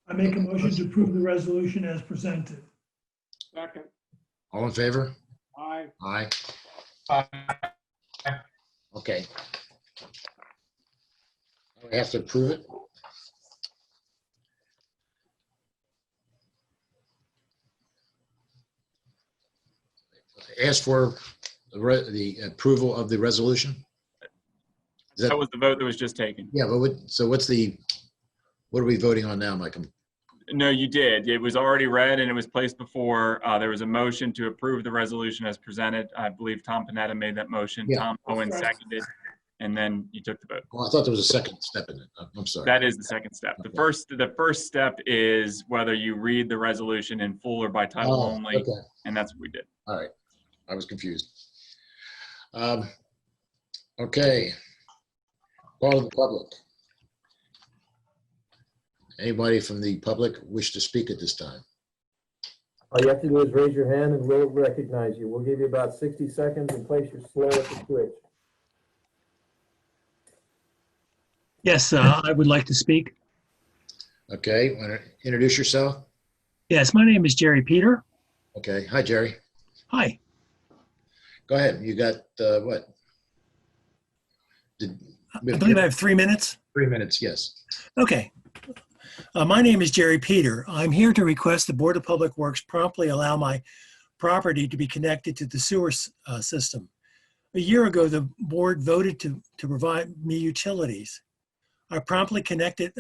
I make a motion to approve the resolution as presented. Second. All in favor? Aye. Aye. Okay. We have to approve it. Ask for the approval of the resolution. Is That was the vote that was just taken. Yeah, but what are we voting on now, Mike? No, you did. It was already read and it was placed before. There was a motion to approve the resolution as presented. I believe Tom Panetta made that motion. Yeah. Tom Owen seconded, and then you took the vote. Oh, I thought there was a second step in it. I'm sorry. That is the second step. Okay. The first step is whether you read the resolution in full or by title Oh, only, okay. and that's what we did. All right. I was confused. Okay. Call to the public. Anybody from the public wish to speak at this time? All you have to do is raise your hand and we'll recognize you. We'll give you about 60 seconds and place your slow at the switch. Yes, I would like to speak. Okay, want to introduce yourself? Yes, my name is Jerry Peter. Okay, hi, Jerry. Hi. Go ahead. You got what? I believe I have 3 minutes. 3 minutes, yes. Okay. My name is Jerry Peter. I'm here to request the Board of Public Works promptly allow my property to be connected to the sewer system. A year ago, the board voted to provide me utilities. I promptly contracted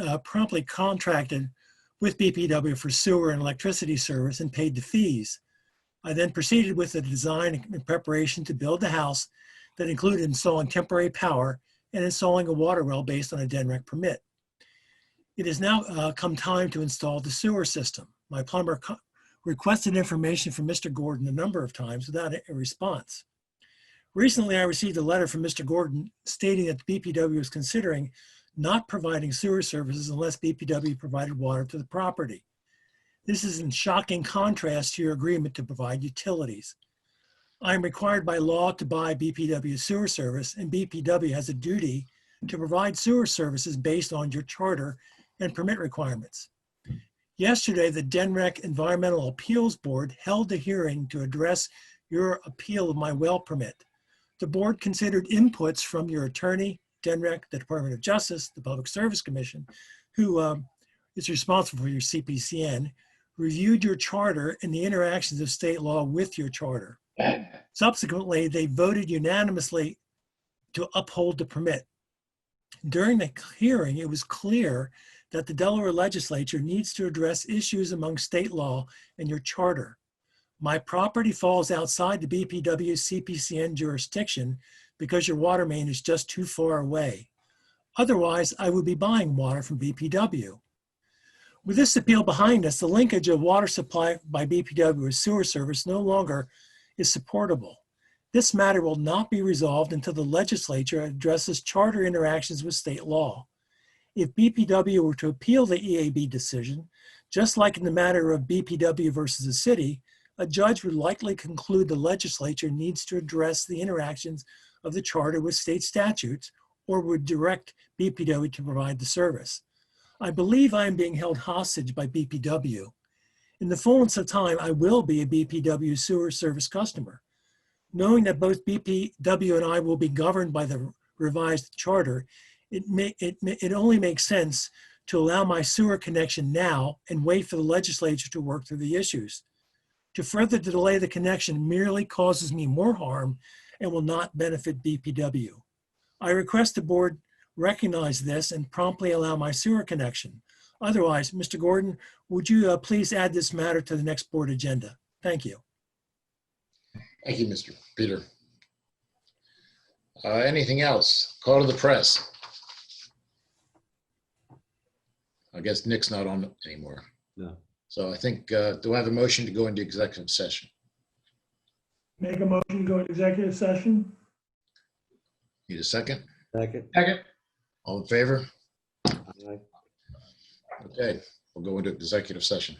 with BPW for sewer and electricity service and paid the fees. I then proceeded with the design and preparation to build the house that included installing temporary power and installing a water well based on a DENREC permit. It has now come time to install the sewer system. My plumber requested information from Mr. Gordon a number of times without a response. Recently, I received a letter from Mr. Gordon stating that the BPW was considering not providing sewer services unless BPW provided water to the property. This is in shocking contrast to your agreement to provide utilities. I am required by law to buy BPW sewer service, and BPW has a duty to provide sewer services based on your charter and permit requirements. Yesterday, the DENREC Environmental Appeals Board held a hearing to address your appeal of my well permit. The board considered inputs from your attorney, DENREC, the Department of Justice, the Public Service Commission, who is responsible for your CPCN, reviewed your charter and the interactions of state law with your charter. Subsequently, they voted unanimously to uphold the permit. During the hearing, it was clear that the Delaware legislature needs to address issues among state law and your charter. My property falls outside the BPW CPCN jurisdiction because your water main is just too far away. Otherwise, I would be buying water from BPW. With this appeal behind us, the linkage of water supply by BPW with sewer service no longer is supportable. This matter will not be resolved until the legislature addresses charter interactions with state law. If BPW were to appeal the EAB decision, just like in the matter of BPW versus the city, a judge would likely conclude the legislature needs to address the interactions of the charter with state statutes or would direct BPW to provide the service. I believe I am being held hostage by BPW. In the fullness of time, I will be a BPW sewer service customer. Knowing that both BPW and I will be governed by the revised charter, it only makes sense to allow my sewer connection now and wait for the legislature to work through the issues. To further delay the connection merely causes me more harm and will not benefit BPW. I request the board recognize this and promptly allow my sewer connection. Otherwise, Mr. Gordon, would you please add this matter to the next board agenda? Thank you. Thank you, Mr. Peter. Anything else? Call to the press. I guess Nick's not on anymore. No. So I think, do I have a motion to go into executive session? Make a motion to go into executive session. Need a second? Second. Second. All in favor? Aye. Okay, we'll go into executive session.